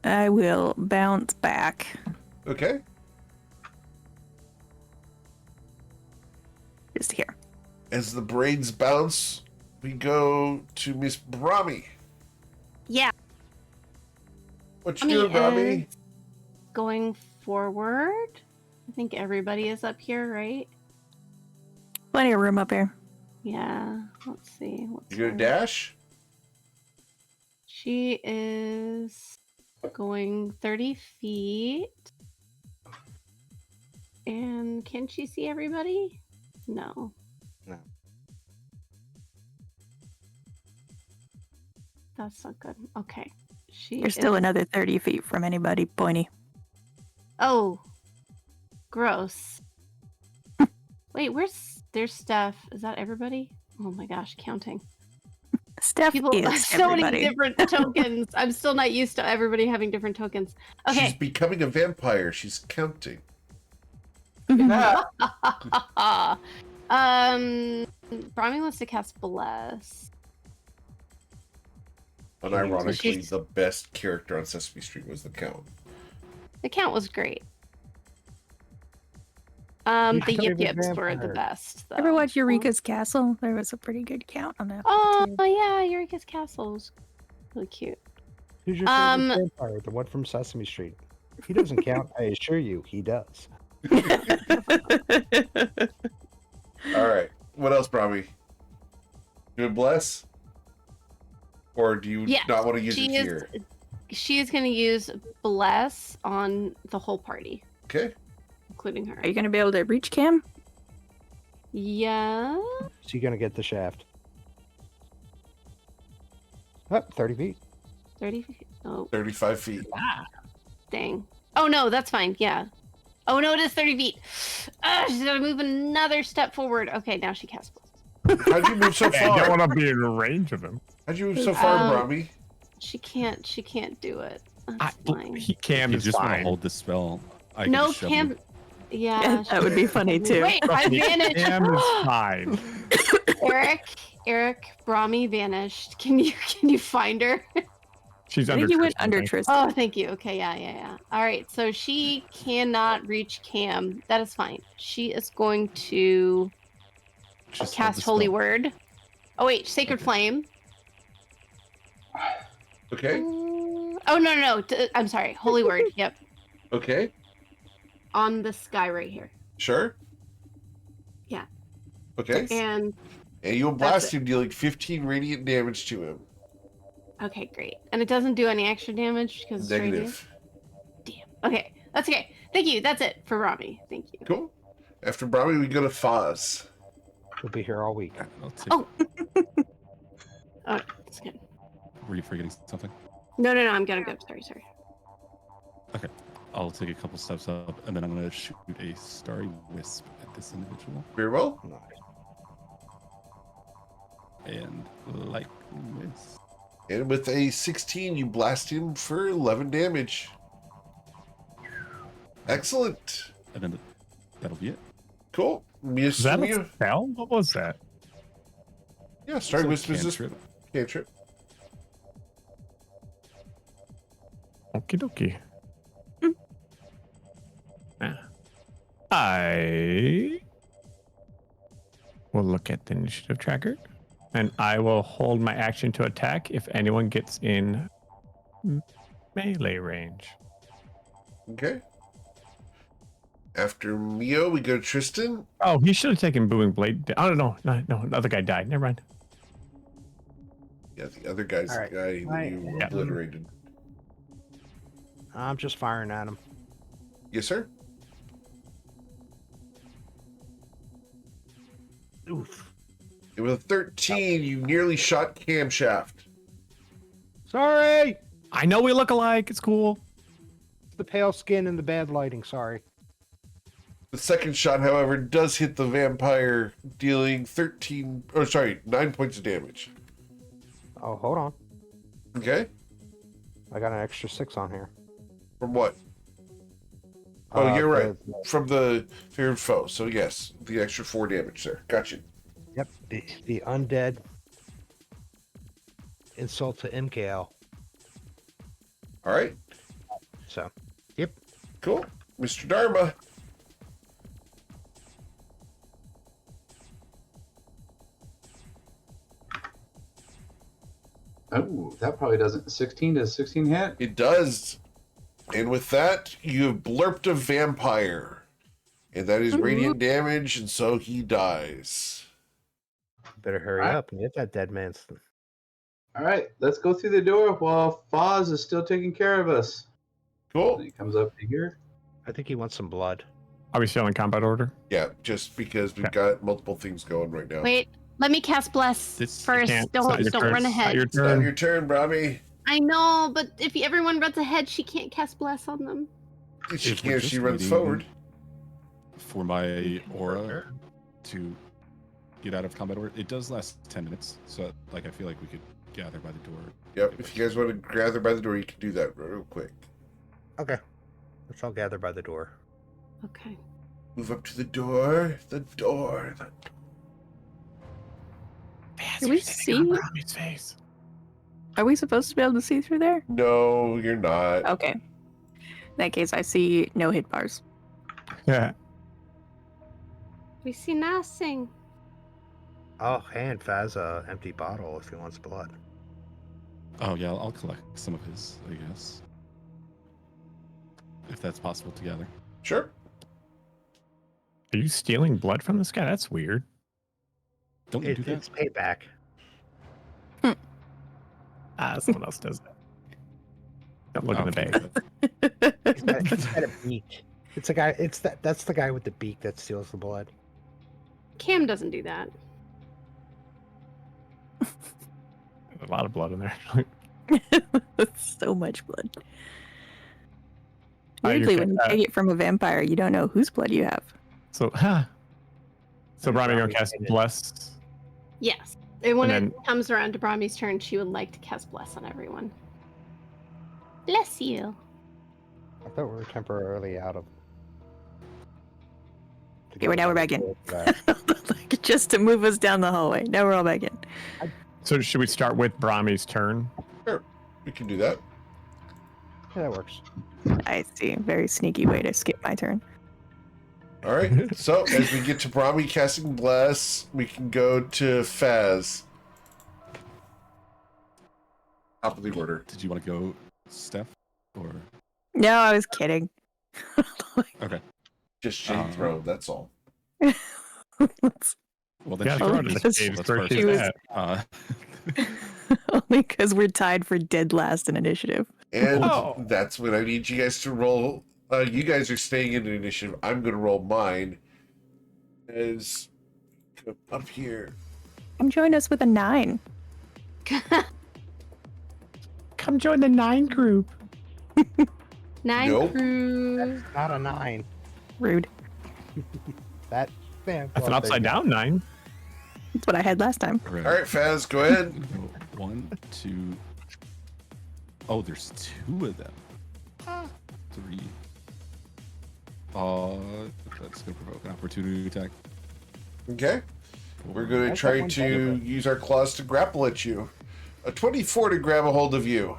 I will bounce back. Okay. Just here. As the braids bounce, we go to Miss Brahmi. Yeah. What you doing, Brahmi? is going forward. I think everybody is up here, right? Plenty of room up here. Yeah. Let's see. What's You gonna her- dash? She is going 30 feet. And can she see everybody? No. No. That's not good. Okay. She You're still is- another 30 feet from anybody pointy. Oh. Gross. Wait, there's Steph. Is that everybody? Oh my gosh, counting. Steph People is so many everybody. different tokens. I'm still not used to everybody having different tokens. She's Okay. becoming a vampire. She's counting. Brahmi wants to cast Bless. Unironically, she's- the best character on Sesame Street was the Count. The count was great. Your The Yip favorite Yips were the vampire. best. Though. Ever watch Eureka's Castle? There was a pretty good count on that. Oh too. yeah, Eureka's Castle's really cute. Who's your favorite vampire? The one from Sesame Street. He doesn't count. I assure you, he does. All right. What else, Brahmi? You would bless? Or do you Yes, not want to use she it is. here? She is going to use Bless on the whole party, Okay. including her. Are you going to be able to reach Cam? Yeah. So you're gonna get the shaft. Oh, 30 feet. 30 feet. Oh, 35 feet. dang. Oh, no, that's fine. Yeah. Oh, no, it is 30 feet. She's going to move another step forward. Okay, now she casts Bless. How'd you move so I don't far? want to be in range of him. How'd you move so far, Brahmi? She can't do it. I, That's fine. Cam If you is just want to fine. hold the spell, I can No, just shove Cam. you. Yeah. That would be funny too. Wait, I Trust me, vanished. Cam is fine. Eric, Brahmi vanished. Can you find her? She's I under. think you went Tristan, I under think. Tristan. Oh, thank you. Okay, yeah. All right, so she cannot reach Cam. That is fine. She is going to Just hold cast the Holy spell. Word. Oh wait, Sacred Flame. Okay. Oh no. I'm sorry. Holy Word. Yep. Okay. On this guy right here. Sure. Yeah. Okay. And And you'll That's blast it. him, dealing 15 radiant damage to him. okay, great. And it doesn't do any extra damage because it's radiant? Negative. Damn. Okay, that's okay. Thank you. That's it for Rami. Thank you. Cool. After Brahmi, we go to Foz. We'll be here all week. I'll take Oh. Oh, that's good. were you forgetting something? No, I'm good. Sorry. Okay. I'll take a couple steps up, and then I'm going to shoot a starry wisp at this individual. Very well. And like this. And with a 16, you blast him for 11 damage. Excellent. And then that'll be it. Cool. Is that a Mia. spell? What was that? Yeah, Starry So Wisp is this cantrip. cantrip. Okie dokie. I will look at the initiative tracker, and I will hold my action to attack if anyone gets in melee range. Okay. After Mio, we go to Tristan. Oh, he should have taken Booming Blade. Oh, no, the other guy died. Never mind. Yeah, the other guy's All right. the guy that you Yeah. obliterated. I'm just firing at him. Yes, sir. Oof. And with a 13, you nearly shot Camshaft. Sorry! I know we look alike. It's cool. It's the pale skin and the bad lighting, sorry. The second shot, however, does hit the vampire, dealing 9 points of damage. Oh, hold on. Okay? I got an extra 6 on here. From what? Oh, you're right. the- From the feared foe. So, yes, the extra 4 damage there. Got you. Yep, the undead insult to MKL. All right. So, yep. Cool. Mr. Dharma. Oh, that probably doesn't. 16 does 16 hit? It does. And with that, you have blurped a vampire. And that is radiant damage, and so he dies. Better hurry Alright. up and get that dead man. All right, let's go through the door while Foz is still taking care of us. Cool. He comes up to here. I think he wants some blood. Are we still in combat order? Yeah, just because we've Okay. got multiple things going right now. Wait, let me cast Bless This- first. Can't. It's not your Don't turn. run It's not ahead. your It's not turn. your turn, Robbie. I know, but if everyone runs ahead, she can't cast Bless on them. She If we're can, she just runs waiting forward. For my aura to get out of combat order, it does last 10 minutes. So, like, I feel like we could gather by the door. Yep, if you guys want to gather by the door, you can do that real quick. Okay. Let's all gather by the door. Okay. Move up to the door. The door. Can we see? His face. Are we supposed to be able to see through there? No, you're not. Okay. In that case, I see no hit bars. Yeah. We see nothing. Oh, hand Faz a empty bottle if he wants blood. Oh, yeah, I'll collect some of his, I guess. If that's possible to gather. Sure. Are you stealing blood from this guy? That's weird. Don't you do that? It's payback. Someone else does that. Don't look in the Okay. bag. It's got a beak. It's a guy. That's the guy with the beak that steals the blood. Cam doesn't do that. A lot of blood in there. So much blood. Oh, you're Weirdly, when you ca- take it from a vampire, you don't know whose blood you have. So, So, And Brahmi, you're Brahmi cast did it. Bless. Yes. And when And it comes around to Brahmi's turn, she would like to cast Bless on everyone. Bless you. I thought we were temporarily out of. Okay, now we're back in. Like, just to move us down the hallway. Now we're all back in. So, should we start with Brahmi's turn? We can do that. Yeah, that works. I see. Very sneaky way to skip my turn. All right. So as we get to Brahmi casting Bless, we can go to Faz. Top of the order. Did you want to go, Steph? Or No, I was kidding. okay. Just shade throw, that's all. Well, then Yeah, she Oh, throw can it in the because shade let's first. she was- Only because we're tied for dead last in initiative. And Oh. that's when I need you guys to roll. You guys are staying in the initiative. I'm going to roll mine. As up here. Come join us with a 9. come join the 9 group. 9 Nope. crew. Not a 9. Rude. That man. That's an upside down 9. That's what I had last time. All right. All right, Faz, go ahead. 1, 2. Oh, there's 2 of them. 3. That's gonna provoke an opportunity attack. Okay. We're going to That's try one to benefit. use our claws to grapple at you. A 24 to grab a hold of you.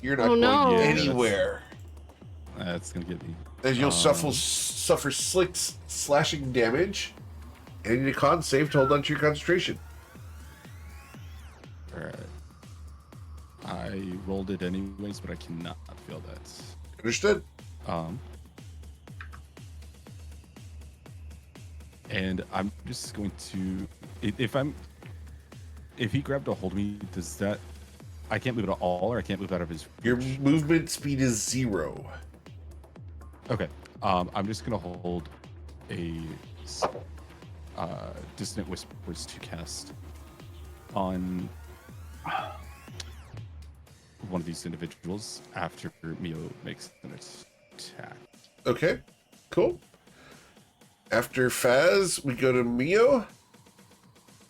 You're not Oh, going no. Yeah, anywhere. That's gonna get me. As you'll suffer slashing damage. And you need a con save to hold on to your concentration. All right. I rolled it anyways, but I cannot fail that. Understood? And I'm just going to, if he grabbed a hold of me, does that, I can't move at all, or I can't move out of his Your reach? movement speed is 0. Okay. I'm just gonna hold a dissonant whispers to cast on one of these individuals after Mio makes an attack. Okay. Cool. After Faz, we go to Mio.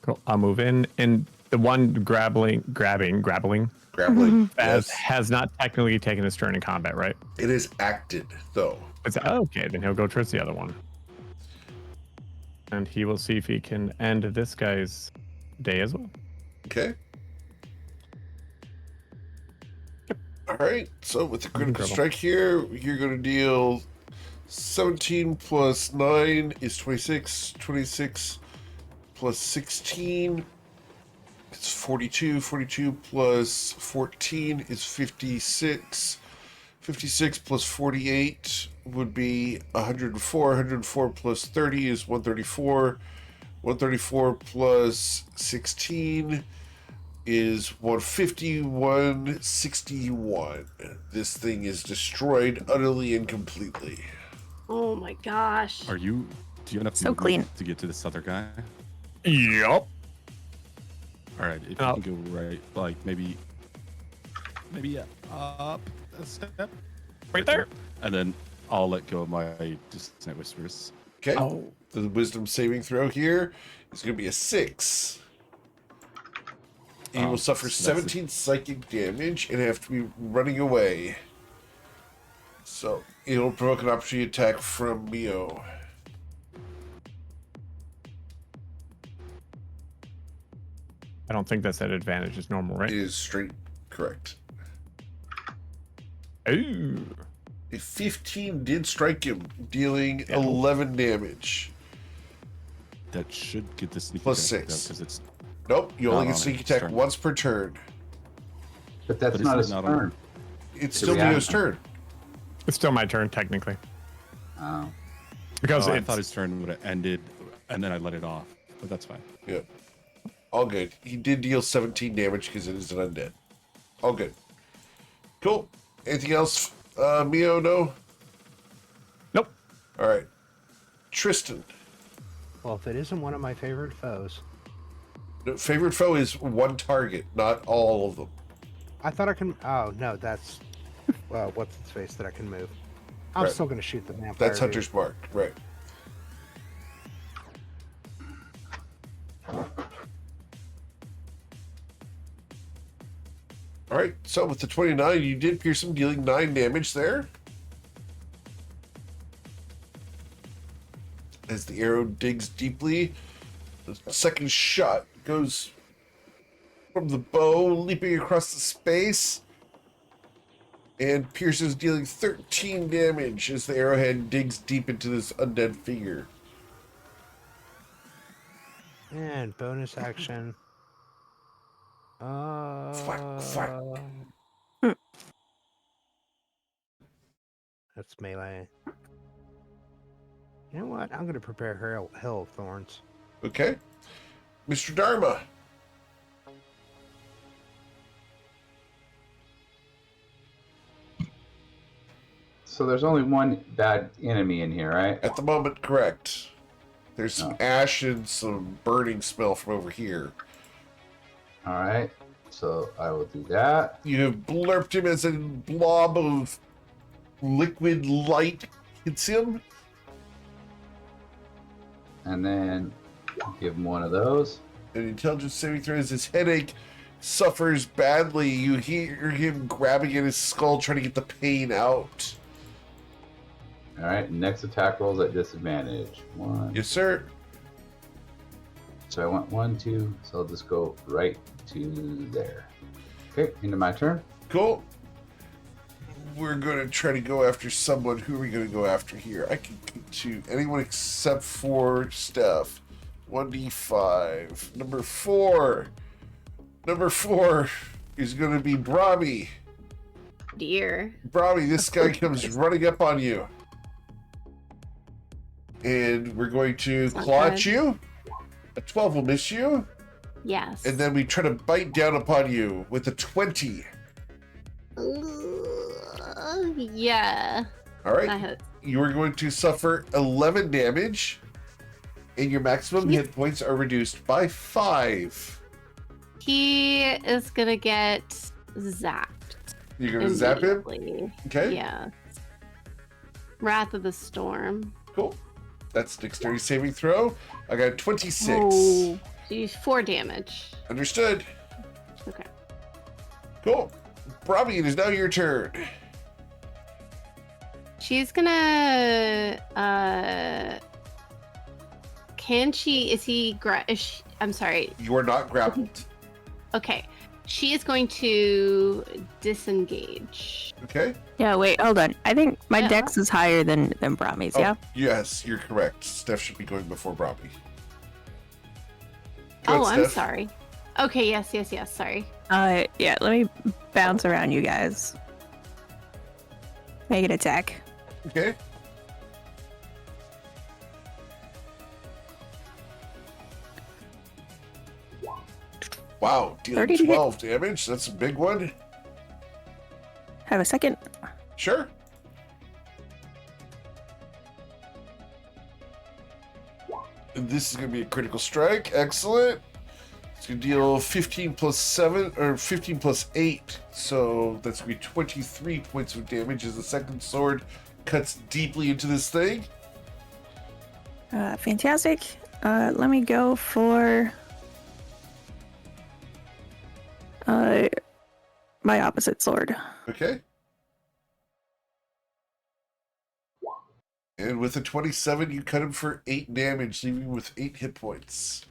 Cool. I'll move in, and the one grabbling, Grappling. as Yes. has not technically taken his turn in combat, right? It is acted, though. Okay, then he'll go towards the other one, and he will see if he can end this guy's day as well. Okay. All right. So with the critical Incredible. strike here, you're going to deal 17 plus 9 is 26. 26 plus 16 is 42. 42 plus 14 is 56. 56 plus 48 would be 104. 104 plus 30 is 134. 134 plus 16 is 150, 161. This thing is destroyed utterly and completely. Oh my gosh. Do you have enough So movement clean. to get to this other guy? Yup. All right, if Oh. you can go right, like maybe up a step, Right there. and then I'll let go of my dissonant whispers. Okay. Oh. The wisdom saving throw here is going to be a 6. You will suffer so that's 17 psychic damage and have to be running away. So it'll provoke an opportunity attack from Mio. I don't think that's at advantage. It's normal, It right? is straight correct. Ooh. A 15 did strike him, dealing Yeah. 11 damage. That should get the sneak Plus attack 6. because it's Nope, you only Not get on sneak it, attack turn. once per turn. But that's But not isn't his it not on- turn. It's To still react. Mio's turn. It's still my turn technically Oh. because I it's, thought his turn would have ended, and then I let it off. But that's fine. Yep. All good. He did deal 17 damage because it is an undead. All good. Cool. Anything else, Mio? No? nope. All right. Tristan. Well, if it isn't one of my favorite foes, No, favorite foe is one target, not all of them. I thought I can. Oh no, that's what's its face that I can move. I'm Right. still gonna shoot the vampire. That's dude. Hunter's Mark. Right. All right. So with the 29, you did pierce him, dealing 9 damage there. As the arrow digs deeply, the second shot goes from the bow, leaping across the space, and pierces, dealing 13 damage as the arrowhead digs deep into this undead figure. And bonus action. Fuck. That's melee. You know what? I'm gonna prepare Hill of Thorns. Okay. Mr. Dharma. So there's only one bad enemy in here, right? At the moment, correct. There's some Oh. ash and some burning smell from over here. All right. So I will do that. You have blurped him as a blob of liquid light hits him. And then give him one of those. An intelligence saving throw as his headache suffers badly. You hear him grabbing at his skull, trying to get the pain out. All right, next attack rolls at disadvantage. 1. Yes, sir. So I want 1, 2. So I'll just go right to there. Okay, into my turn. Cool. We're going to try to go after someone. Who are we going to go after here? I can go to anyone except for Steph. 1d5. Number 4. Number 4 is going to be Brahmi. Dear. Brahmi, this guy comes running up on you. And we're going to Not claw good. at you. A 12 will miss you. Yes. And then we try to bite down upon you with a 20. Yeah. All right. That hurts. You are going to suffer 11 damage. And your maximum He's- hit points are reduced by 5. He is gonna get zapped. You're going to zap him? immediately. Okay. Yeah. Wrath of the Storm. Cool. That's dexterity saving throw. I got 26. Oh, geez, 4 damage. Understood. Okay. Cool. Brahmi, it is now your turn. She's gonna. Can she? Is he? I'm sorry. You are not grappled. Okay. She is going to disengage. Okay? Yeah, wait, hold on. I think my Yeah. dex is higher than Brahmi's, yeah? Oh, yes, you're correct. Steph should be going before Brahmi. Go Oh, ahead, I'm Steph. sorry. Okay. Yes. Sorry. Yeah, let me bounce around you guys. Make an attack. Okay. Wow, dealing 30 to hit. 12 damage. That's a big one. Have a second. Sure. And this is going to be a critical strike. Excellent. It's going to deal 15 plus 7, or 15 plus 8. So that's going to be 23 points of damage as the second sword cuts deeply into this thing. Fantastic. Let me go for my opposite sword. Okay. And with a 27, you cut him for 8 damage, leaving him with 8 hit points.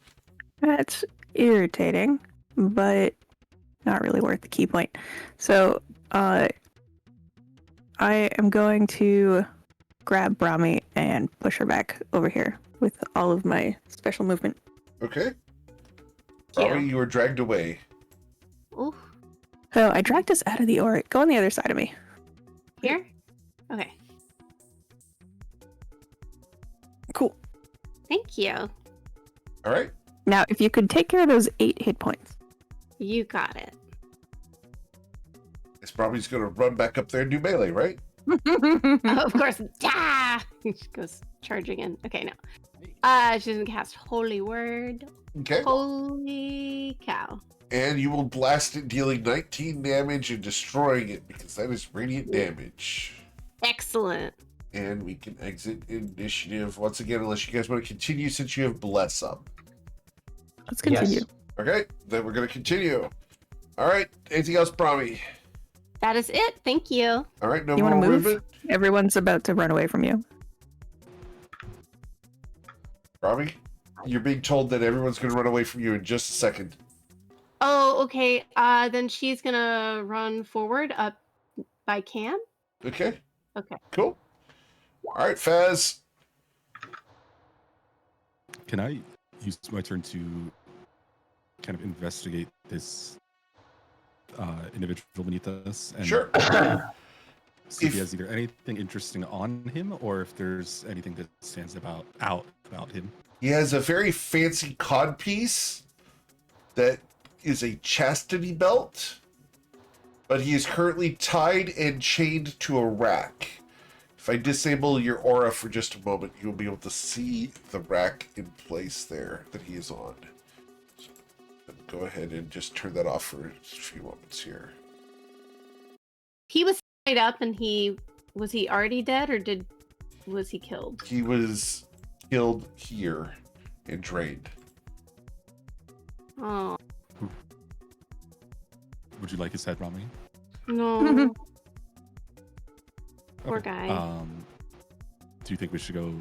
That's irritating, but not really worth the key point. So, I am going to grab Brahmi and push her back over here with all of my special movement. Okay. Yeah. Brahmi, you are dragged away. Ooh. So I dragged us out of the aura. Go on the other side of me. Here. Okay. Cool. Thank you. All right. Now, if you could take care of those 8 hit points. You got it. It's probably just going to run back up there and do melee, right? Oh, of course. Ah! She goes charging in. Okay, no. She's gonna cast Holy Word. Okay. Holy cow. And you will blast it, dealing 19 damage and destroying it, because that is radiant damage. Excellent. And we can exit initiative once again, unless you guys want to continue since you have Bless up. Let's continue. Yes. Okay, then we're going to continue. All right, anything else, Brahmi? That is it. Thank you. All right, no You more want to move? movement. Everyone's about to run away from you. Brahmi, you're being told that everyone's going to run away from you in just a second. Oh, okay. Then she's gonna run forward up by Cam. Okay? Okay. Cool. All right, Faz. Can I use my turn to kind of investigate this individual beneath us? And Sure. see if he If- has either anything interesting on him or if there's anything that stands out about him. He has a very fancy codpiece that is a chastity belt, but he is currently tied and chained to a rack. If I disable your aura for just a moment, you'll be able to see the rack in place there that he is on. So, Go ahead and just turn that off for a few moments here. He was tied up, and was he already dead, or was he killed? He was killed here and drained. Oh Would you like his head, Rami? no, poor Okay. guy. Do you think we should go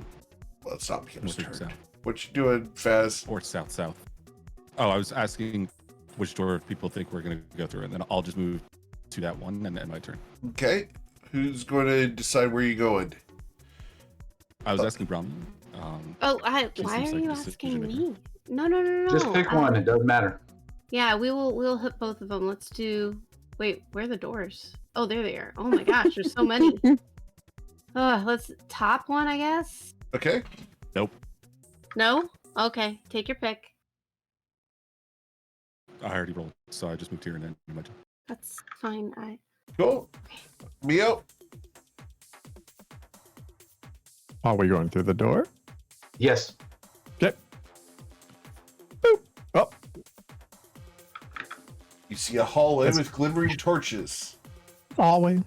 Well, it's not his north, turn. south, What you doing, Faz? or south? Oh, I was asking which door people think we're gonna go through, and then I'll just move to that one and then my turn. Okay. Who's going to decide where you're going? I was asking Rami. Oh, he why seems are like you the asking decision me? No. Just pick one. It doesn't matter. Yeah, we'll hit both of them. Let's do. Wait, where are the doors? Oh, there they are. Oh my gosh, there's so many. Let's top one, I guess. Okay. Nope. No? Okay, take your pick. I already rolled, so I just moved here and then my turn. That's fine. Cool. Mio? Are we going through the door? Yes. Okay. Boop. Oh, You see a hallway That's- with glimmering torches. hallway.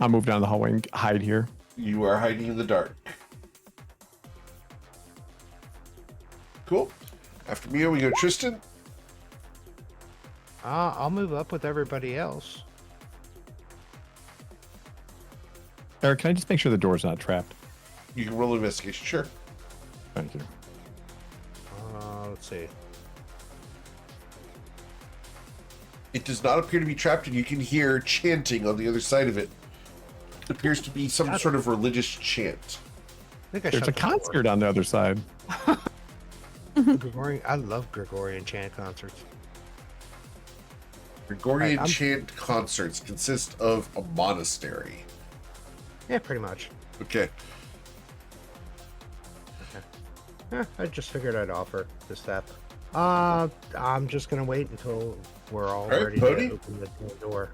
I'll move down the hallway and hide here. You are hiding in the dark. Cool. After Mio, we go Tristan. I'll move up with everybody else. Eric, can I just make sure the door's not trapped? You can roll investigation, sure. Thank you. Let's see. It does not appear to be trapped, and you can hear chanting on the other side of it. It appears to be some sort of religious chant. I think I There's shut a the door. concert on the other side. Gregorian, I love Gregorian chant concerts. Gregorian I'm- chant concerts consist of a monastery. Yeah, pretty much. Okay. I just figured I'd offer the step. I'm just gonna wait until we're all right, ready Bodhi? to open the door.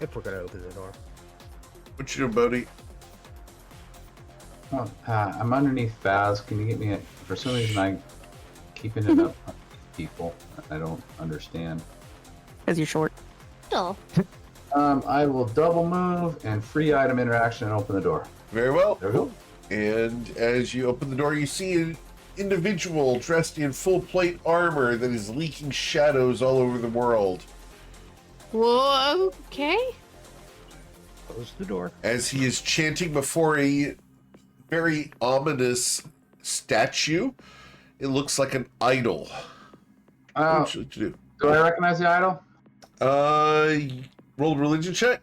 If we're gonna open the door. What you doing, Bodhi? Oh, I'm underneath Faz. Can you get me? For some reason, I'm keeping it up. On people, I don't understand. Because you're short. Still. I will double move and free item interaction and open the door. Very well. There we go. And as you open the door, you see an individual dressed in full plate armor that is leaking shadows all over the world. Whoa, okay. Close the door. As he is chanting before a very ominous statue. It looks like an idol. What would you like to do? Do I recognize the idol? Roll a religion check.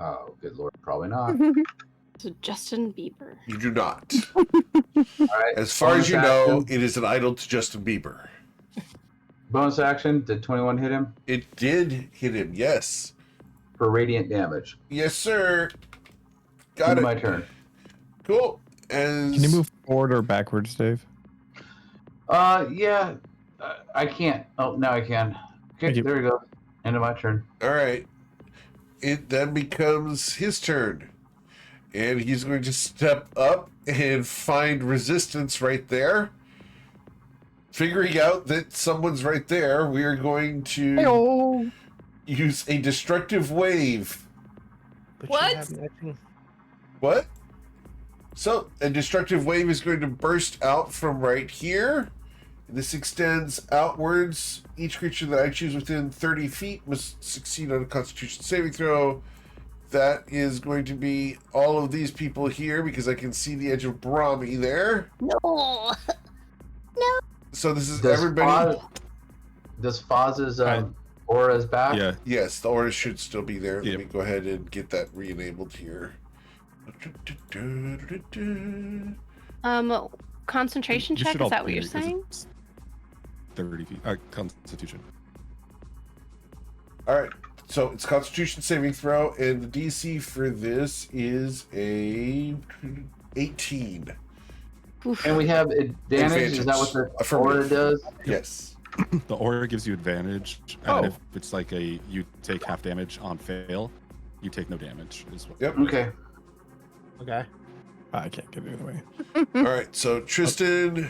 Oh, good lord, probably not. So Justin Bieber. You do not. All right. As far as you Bonus know, action. it is an idol to Justin Bieber. Bonus action. Did 21 hit him It did hit him, yes. for radiant damage? Yes, sir. Got End it. of my turn. Cool. As Can you move forward or backwards, Dave? Yeah. I can't. Oh, now I can. Okay, Thank you. there we go. End of my turn. All right. It then becomes his turn. And he's going to step up and find resistance right there. Figuring out that someone's right there, we are going to use a destructive wave. But What? You have matching... What? So, a destructive wave is going to burst out from right here. This extends outwards. Each creature that I choose within 30 feet must succeed on a Constitution saving throw. That is going to be all of these people here because I can see the edge of Brahmi there. No. So this is Does everybody. Faz's aura's back? Yeah, Yes, the order should still be there. Let Yep. me go ahead and get that re-enabled here. Concentration you check. should Is all that what be you're here 'cause saying? it's 30 feet. Constitution. All right. So it's Constitution saving throw, and the DC for this is a 18. Oof. And we have advantage. Is that what the Affirmative. aura does? Yes. The aura gives you advantage, and Oh. if it's like you take half damage on fail, you take no damage as well. Yep. Okay. Okay. I can't get it either way. All right. So Tristan,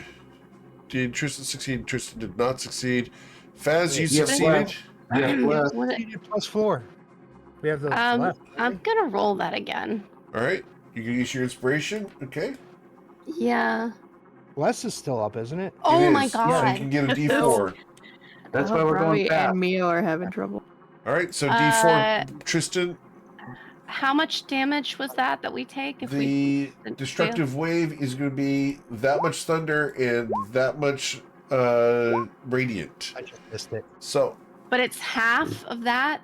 Did Tristan succeed? Tristan did not succeed. Faz, you Yes, succeeded. Yeah, well, What- You did +4. We have the left. I'm gonna roll that again. All right. You can use your inspiration. Okay. Yeah. Wes is still up, isn't it? Oh It my is. So god. you can get a D4. that's why we're going Robbie fast. and Mio are having trouble. All right. So D4, Tristan. How much damage was that we take if we The destructive wave is going to be that much thunder and that much radiant. I just missed it. So But it's half of that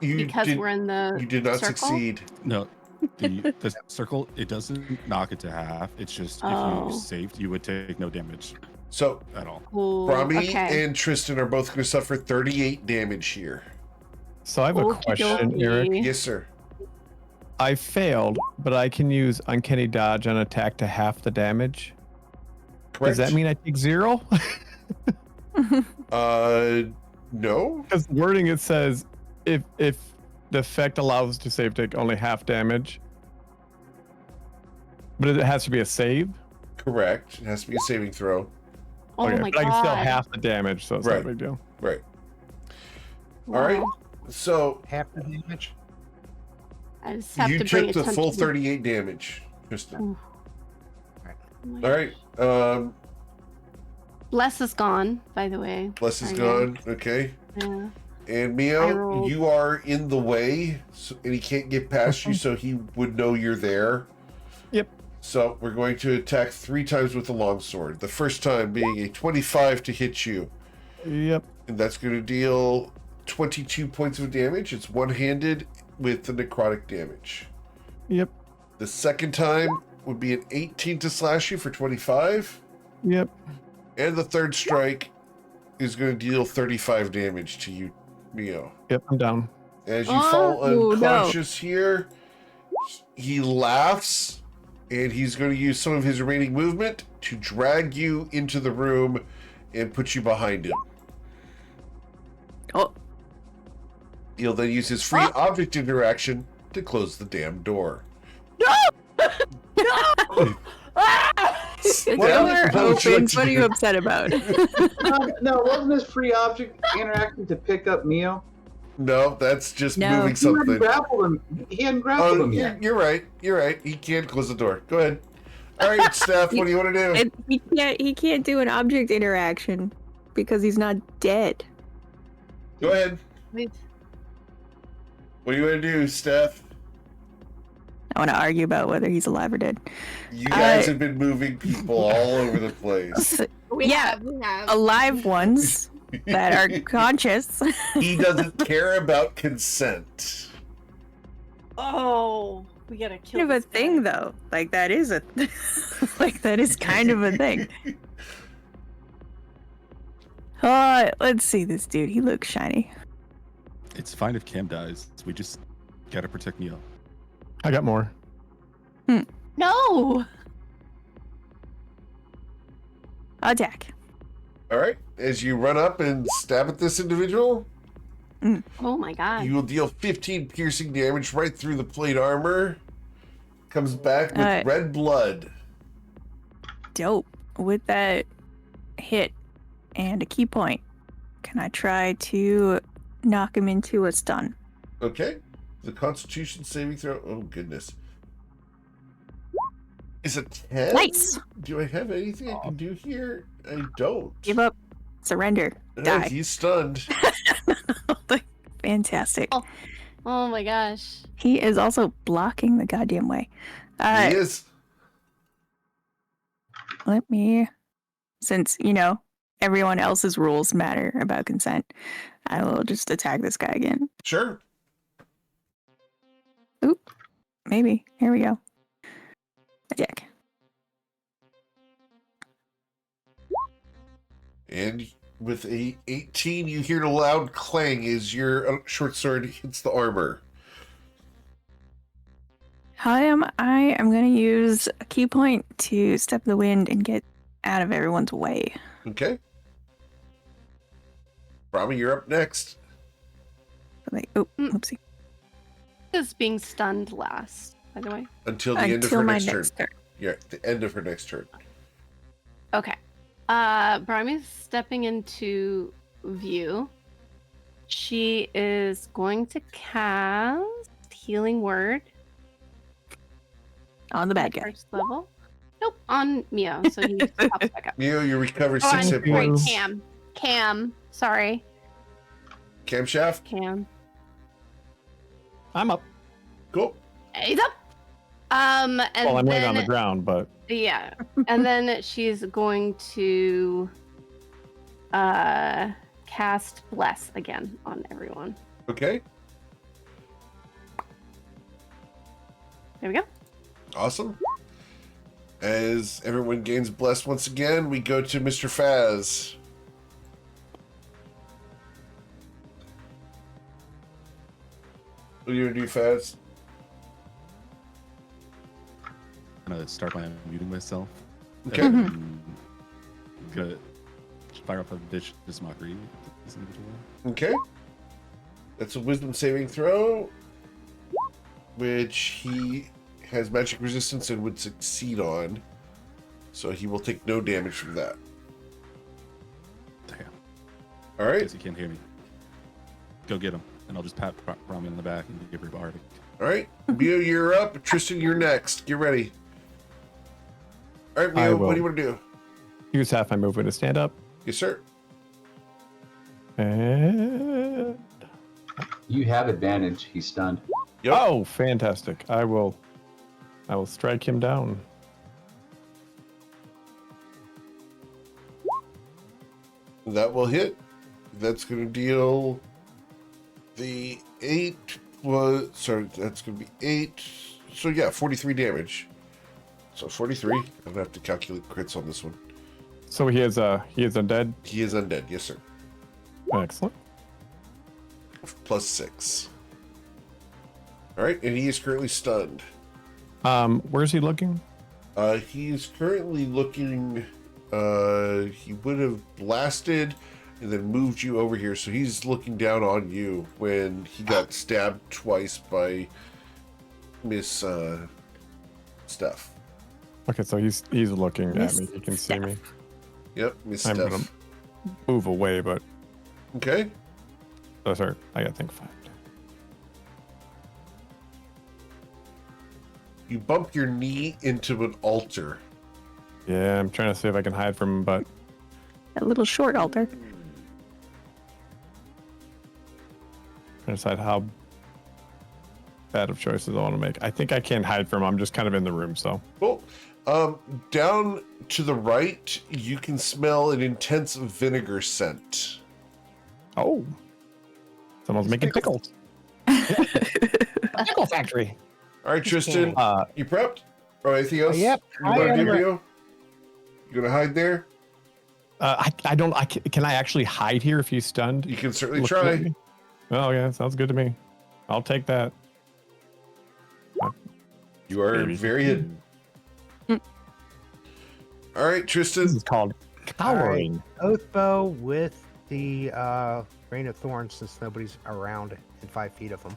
you because did, we're in the you did not circle? succeed. No, the circle, it doesn't knock it to half. It's just if Oh. you saved, you would take no damage So at all. Cool. Brahmi Okay. and Tristan are both going to suffer 38 damage here. So I have a question, Okey-dokey. Eric. Yes, sir. I failed, but I can use uncanny dodge on attack to half the damage. Correct. Does that mean I take 0? No. Because the wording it says if the effect allows to save take only half damage. But it has to be a save. Correct. It has to be a saving throw. Oh Okay, my but god. I can still half the damage, so it's not Right. a big deal. Right. Wow. All right. So Half the damage. I just have you to bring took the full attention- 38 damage, Tristan. Ooh. All right. Bless is gone, by the way. Bless is Sorry, gone. Okay. Yeah. And I Mio, rolled. you are in the way, and he can't get past you, so he would know you're there. Yep. So we're going to attack 3 times with the longsword. The first time being a 25 to hit you, Yep. and that's going to deal 22 points of damage. It's one-handed with the necrotic damage. Yep. The second time would be an 18 to slash you for 25. Yep. And the third strike is going to deal 35 damage to you, Mio. Yep. I'm down. As you Oh, fall no. unconscious here, he laughs, and he's going to use some of his remaining movement to drag you into the room and put you behind him. Oh, He'll then use his free object interaction to close the damn door. the Well, door what would you like opens. to What are you do? upset about? No, wasn't this free object interaction to pick up Mio? No, that's just No. moving He hadn't something. grappled him. He hadn't grappled Oh, him yet. you're right. You're right. He can't close the door. Go ahead. All right, Steph, what do you want to do? He can't do an object interaction because he's not dead. Go ahead. Wait. What do you want to do, Steph? I want to argue about whether he's alive or dead. You guys have been moving people all over the place. We Yeah. we have. Alive ones that are conscious. He doesn't care about consent. Oh, we gotta kill Kind of a this guy. thing, though. Like that is a, like that is kind of a thing. Let's see this dude. He looks shiny. It's fine if Cam dies. We just gotta protect Neo. I got more. No. Attack. All right. As you run up and stab at this individual, Oh my god. you will deal 15 piercing damage right through the plate armor. Comes back with red blood. Dope. With that hit and a key point, can I try to knock him into a stun? Okay. The Constitution saving throw. Oh, goodness. Is it 10? Nice. Do I have anything I can do here? I don't. Give up. Surrender. Die. He's stunned. Fantastic. Oh my gosh. He is also blocking the goddamn way. He is. Let me, since, everyone else's rules matter about consent, I will just attack this guy again. Sure. Oop. Maybe. Here we go. Attack. And with a 18, you hear a loud clang as your short sword hits the armor. I am going to use a key point to step the wind and get out of everyone's way. Okay. Brahma, you're up next. Oopsie. Is being stunned last, by the way. Until the end of Until her my next turn. next turn. Yeah, the end of her next turn. Okay. Brimey's stepping into view. She is going to cast Healing Word On the at bad guy. first level. Nope, on Mio, so he pops back up. Mio, you recover Oh, 6 I'm hit sorry, points. Cam. Sorry, Camshaft? Cam. I'm up. Cool. He's up. And Well, I'm then, laying on the ground, but yeah, and then she's going to cast Bless again on everyone. Okay. There we go. Awesome. As everyone gains blessed once again, we go to Mr. Faz. What are you gonna do, Faz? I'm gonna start by muting myself. Okay. And gonna fire up a vicious mockery at this individual. Okay. That's a wisdom saving throw, which he has magic resistance and would succeed on. So he will take no damage from that. Damn. All right. Guess he can't hear me. Go get him, and I'll just pat Rami on the back and give her bardic. All right. Mio, you're up. Tristan, you're next. Get ready. All right, I Mio, will. what do you want to do? use half my movement to stand up. Yes, sir. And... You have advantage. He's stunned. Yep. Oh, fantastic! I will strike him down. That will hit. That's going to deal the 8 was, sorry, that's going to be 8. So yeah, 43 damage. So 43. I'm going to have to calculate crits on this one. So he is undead. He is undead. Yes, sir. Excellent. Plus 6. All right, and he is currently stunned. Where's he looking? He is currently looking, he would have blasted and then moved you over here. So he's looking down on you when he got stabbed twice by Miss Steph. Okay, so he's looking at Miss me. He can see me. Yep, Miss I'm Steph. gonna move away, but Okay. oh, sorry, I gotta think 5. You bump your knee into an altar. Yeah, I'm trying to see if I can hide from him, but That little short altar. trying to decide how bad of choices I want to make. I think I can hide from him. I'm just kind of in the room, so. Cool. Down to the right, you can smell an intense vinegar scent. Oh. Someone's making pickles. Pickle factory. All right, Tristan, you prepped? Or anything else? Yep. You want to do, Mio? You gonna hide there? Can I actually hide here if he's stunned? You can certainly Looking at try. me? Oh yeah, sounds good to me. I'll take that. You are Maybe. very hidden. All right, Tristan. This is called cowering. Oath bow with the rain of thorns, since nobody's around in 5 feet of them.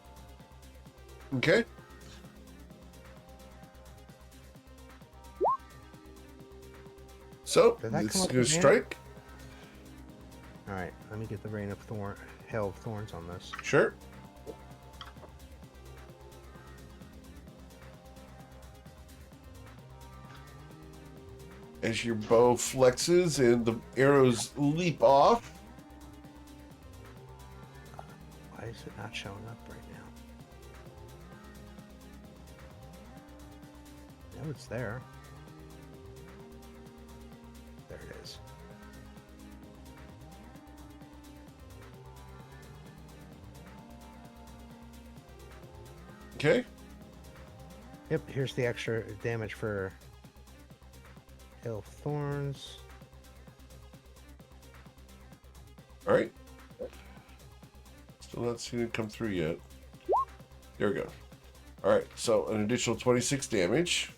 Okay. So, Did that this come is up going with to me? strike. All right, let me get the rain of hail of thorns on this. Sure. As your bow flexes and the arrows leap off, Why is it not showing up right now? No, it's there. There it is. okay? Yep, here's the extra damage for hail of thorns. All right. Still not seeing it come through yet. There we go. All right, so an additional 26 damage.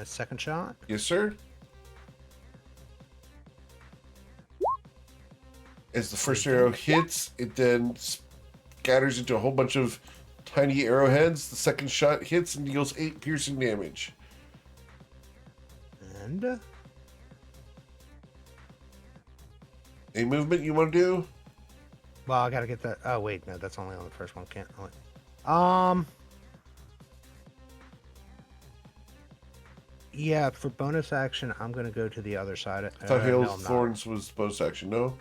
Second shot. Yes, sir. As the first arrow hits, it then scatters into a whole bunch of tiny arrowheads. The second shot hits and deals 8 piercing damage. And Any movement you want to do? Well, I gotta get that. Oh wait, no, that's only on the first one. Can't. Yeah, for bonus action, I'm gonna go to the other side. I thought Hail no, of I'm Thorns was bonus action. No.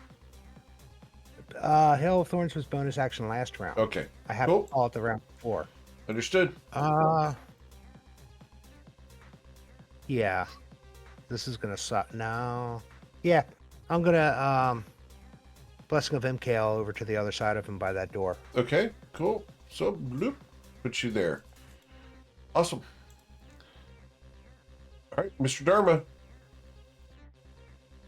not. Hail of Thorns was bonus action last round. Okay. I have Cool. to call it the round before. Understood. Yeah. This is gonna suck. No. Yeah, I'm gonna Blessing of MKL over to the other side of him by that door. Okay. Cool. So bloop, put you there. Awesome. All right, Mr. Dharma.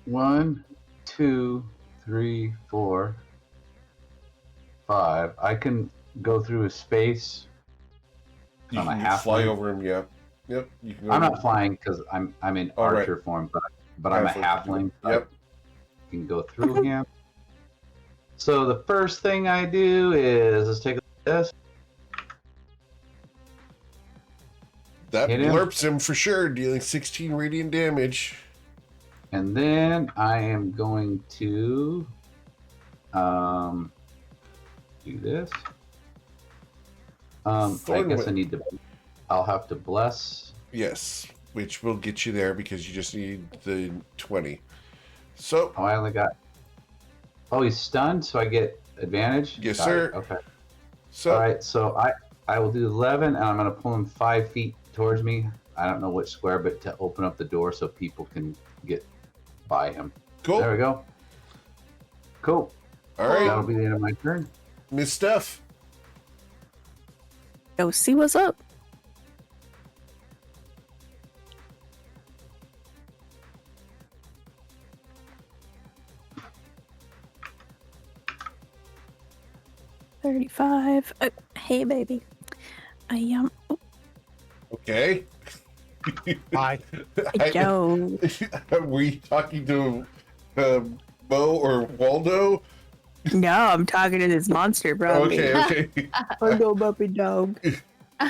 1, 2, 3, 4, 5. I can go through a space. You I'm a can fly halfling. over him. Yeah. Yep. You can. Go I'm over- not flying because I'm in Oh, right. archer form, but I'm a halfling. So Yep. I can go through him. So the first thing I do is let's take a look at this. That Hit him. blurps him for sure, dealing 16 radiant damage. And then I am going to do this. I Thorn guess whip. I need to. I'll have to bless. Yes, which will get you there because you just need the 20. So, Oh, I only got. Oh, he's stunned, so I get advantage. Yes, Got sir. it. Okay. so All right. So I will do 11, and I'm going to pull him 5 feet towards me. I don't know which square, but to open up the door so people can get by him. cool. There we go. Cool. All That'll right, be the end of my turn. Miss Steph. Go see what's up. $35. Hey, baby. Okay. Hi. Joe. Were we talking to Bo or Waldo? No, I'm talking to this monster, bro. Okay, okay. Hello, puppy dog.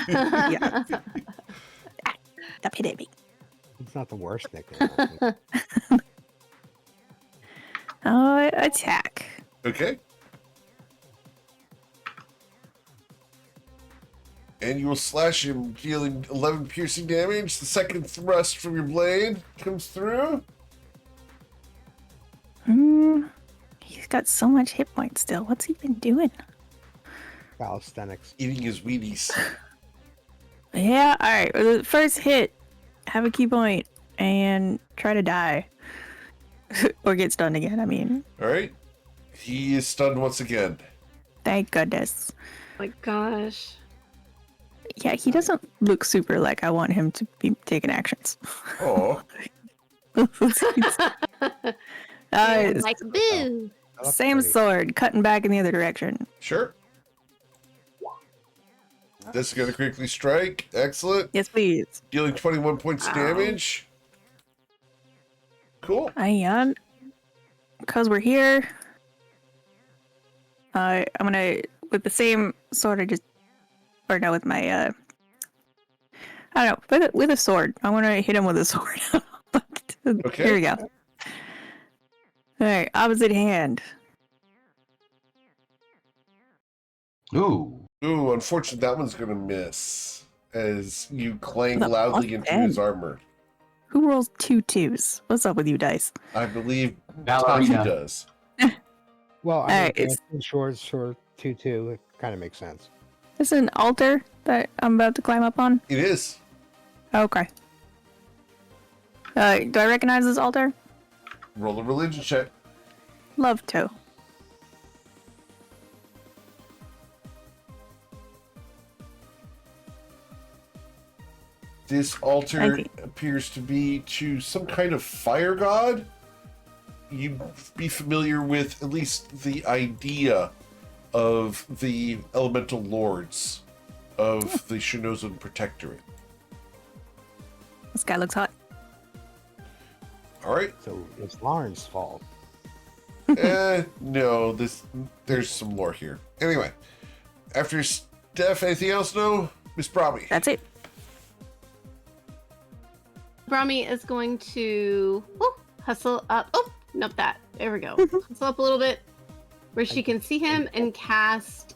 Yeah. Stop hitting me. It's not the worst nickname. I think. Attack. Okay. And you will slash him, dealing 11 piercing damage. The second thrust from your blade comes through. He's got so much hit points still. What's he been doing? Calisthenics. Eating his Wheaties. Yeah, alright. The first hit, have a key point, and try to die. Or get stunned again, I mean. All right. He is stunned once again. Thank goodness. My gosh. Yeah, he doesn't look super like I want him to be taking actions. Oh, Like boo. I love Same pretty. sword, cutting back in the other direction. sure. This is going to critically strike. Excellent. Yes, please. Dealing 21 points of damage. Cool. Because we're here, I'm gonna, with the same sword, with my, I don't know, with a sword. I want to hit him with a sword. Okay. Here we go. Alright, opposite hand. Ooh. Ooh, unfortunately, that one's going to miss as you clang The loudly fuck, into man? his armor. Who rolls 2 2s? What's up with you dice? I believe Ballerina. Taki does. Well, I mean, Alright, it's- dancing shorts for 2-2. It kind of makes sense. This is an altar that I'm about to climb up on. It is. Okay. Do I recognize this altar? Roll a religion check. Love to. This altar Okay. appears to be to some kind of fire god. You'd be familiar with at least the idea of the elemental lords of the Shinozan Protectorate. This guy looks hot. All right. So it's Lauren's fault. No, there's some lore here. Anyway, after Steph, anything else? No, Miss Brobby. That's it. Brahmi is going to hustle up. Oh, Nope, that. There we go. Hustle up a little bit where she can see him and cast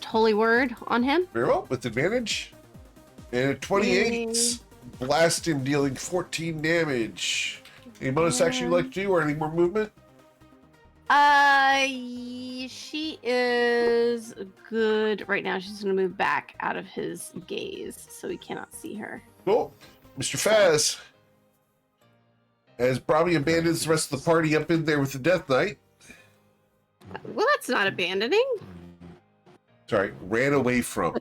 Holy Word on him. Very well, with advantage. And a 28. Blast him, dealing 14 damage. Any bonus action you'd like to do or any more movement? She is good right now. She's gonna move back out of his gaze so he cannot see her. Cool. Mr. Faz. As Brahmi abandons the rest of the party up in there with the Death Knight. Well, that's not abandoning. Sorry, ran away from.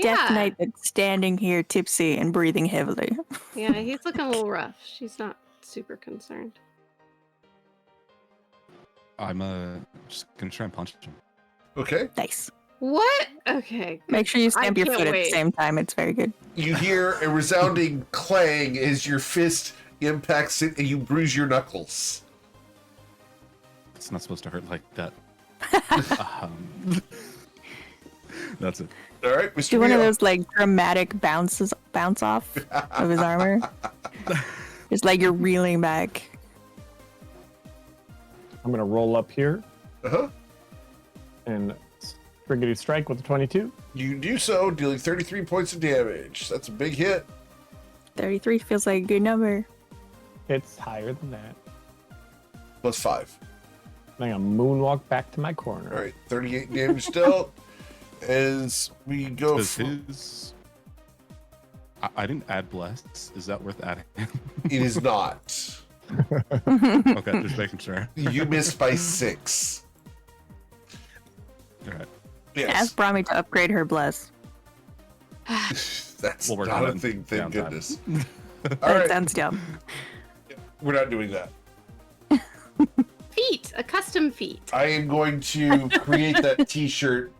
Death Knight that's standing here tipsy and breathing heavily. Yeah, he's looking a little rough. She's not super concerned. I'm just gonna try and punch him. Okay. Nice. What? Okay. Make sure you stamp your can't foot at wait. the same time. It's very good. You hear a resounding clang as your fist impacts it and you bruise your knuckles. It's not supposed to hurt like that. That's it. All right, Mr. Do one of Mio. those like dramatic bounce off of his armor. It's like you're reeling back. I'm gonna roll up here Uh-huh. and Friggity strike with the 22. You do so, dealing 33 points of damage. That's a big hit. 33 feels like a good number. It's higher than that. Plus 5. I'm gonna moonwalk back to my corner. All right, 38 damage dealt. As we go Does from... his... I didn't add bless. Is that worth adding? It is not. Okay, just making sure. You missed by 6. All right. Yes. Ask Brahmi to upgrade her bless. That's We'll work not on a it. thing, thank Downtime. goodness. All That right, sounds dumb. we're not doing that. Feet, a custom feet. I am going to create that t-shirt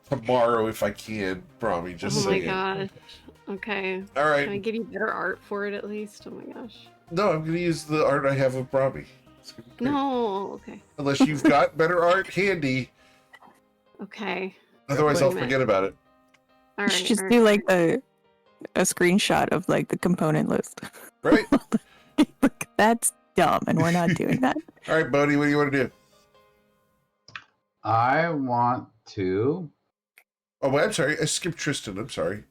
tomorrow if I can, Brahmi, just Oh my saying. gosh. Okay. All Can I right. give you better art for it at least? Oh my gosh. No, I'm going to use the art I have of Brahmi. It's gonna be great. No. Okay. Unless you've got better art handy. Okay. Otherwise, Wait a I'll minute. forget about it. All You right. should just all do right. like a screenshot of like the component list. Right? Like, that's dumb, and we're not doing that. All right, Bodhi, what do you want to do? I want to. Oh, wait, I'm sorry. I skipped Tristan. I'm sorry.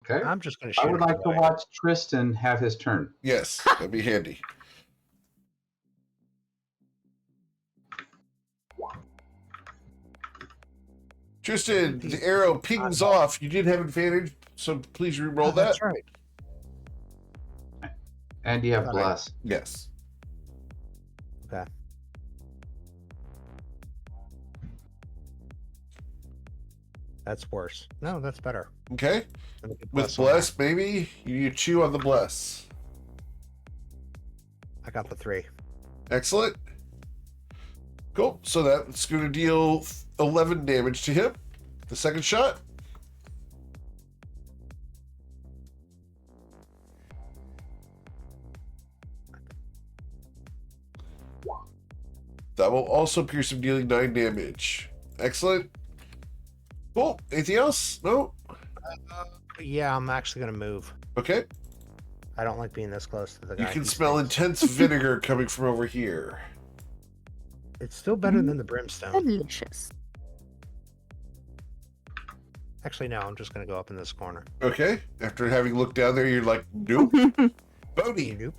Okay. I'm just going to shoot I would him like to away. watch Tristan have his turn. Yes, that'd be handy. Tristan, the arrow pings off. You did have advantage, so please re-roll Oh, that. that's right. And you have All right. bless. Yes. Okay. That's worse. No, that's better. Okay. Let me get With on that. bless, maybe you chew on the bless. I got the 3. Excellent. Cool. So that's going to deal 11 damage to him. The second shot. That will also pierce him, dealing 9 damage. Excellent. Cool. Anything else? No? Yeah, I'm actually going to move. Okay. I don't like being this close to the guy. You can who smell stinks. intense vinegar coming from over here. It's still better than the brimstone. Delicious. Actually, no, I'm just going to go up in this corner. Okay. After having looked down there, you're like, nope. Bodhi. Nope.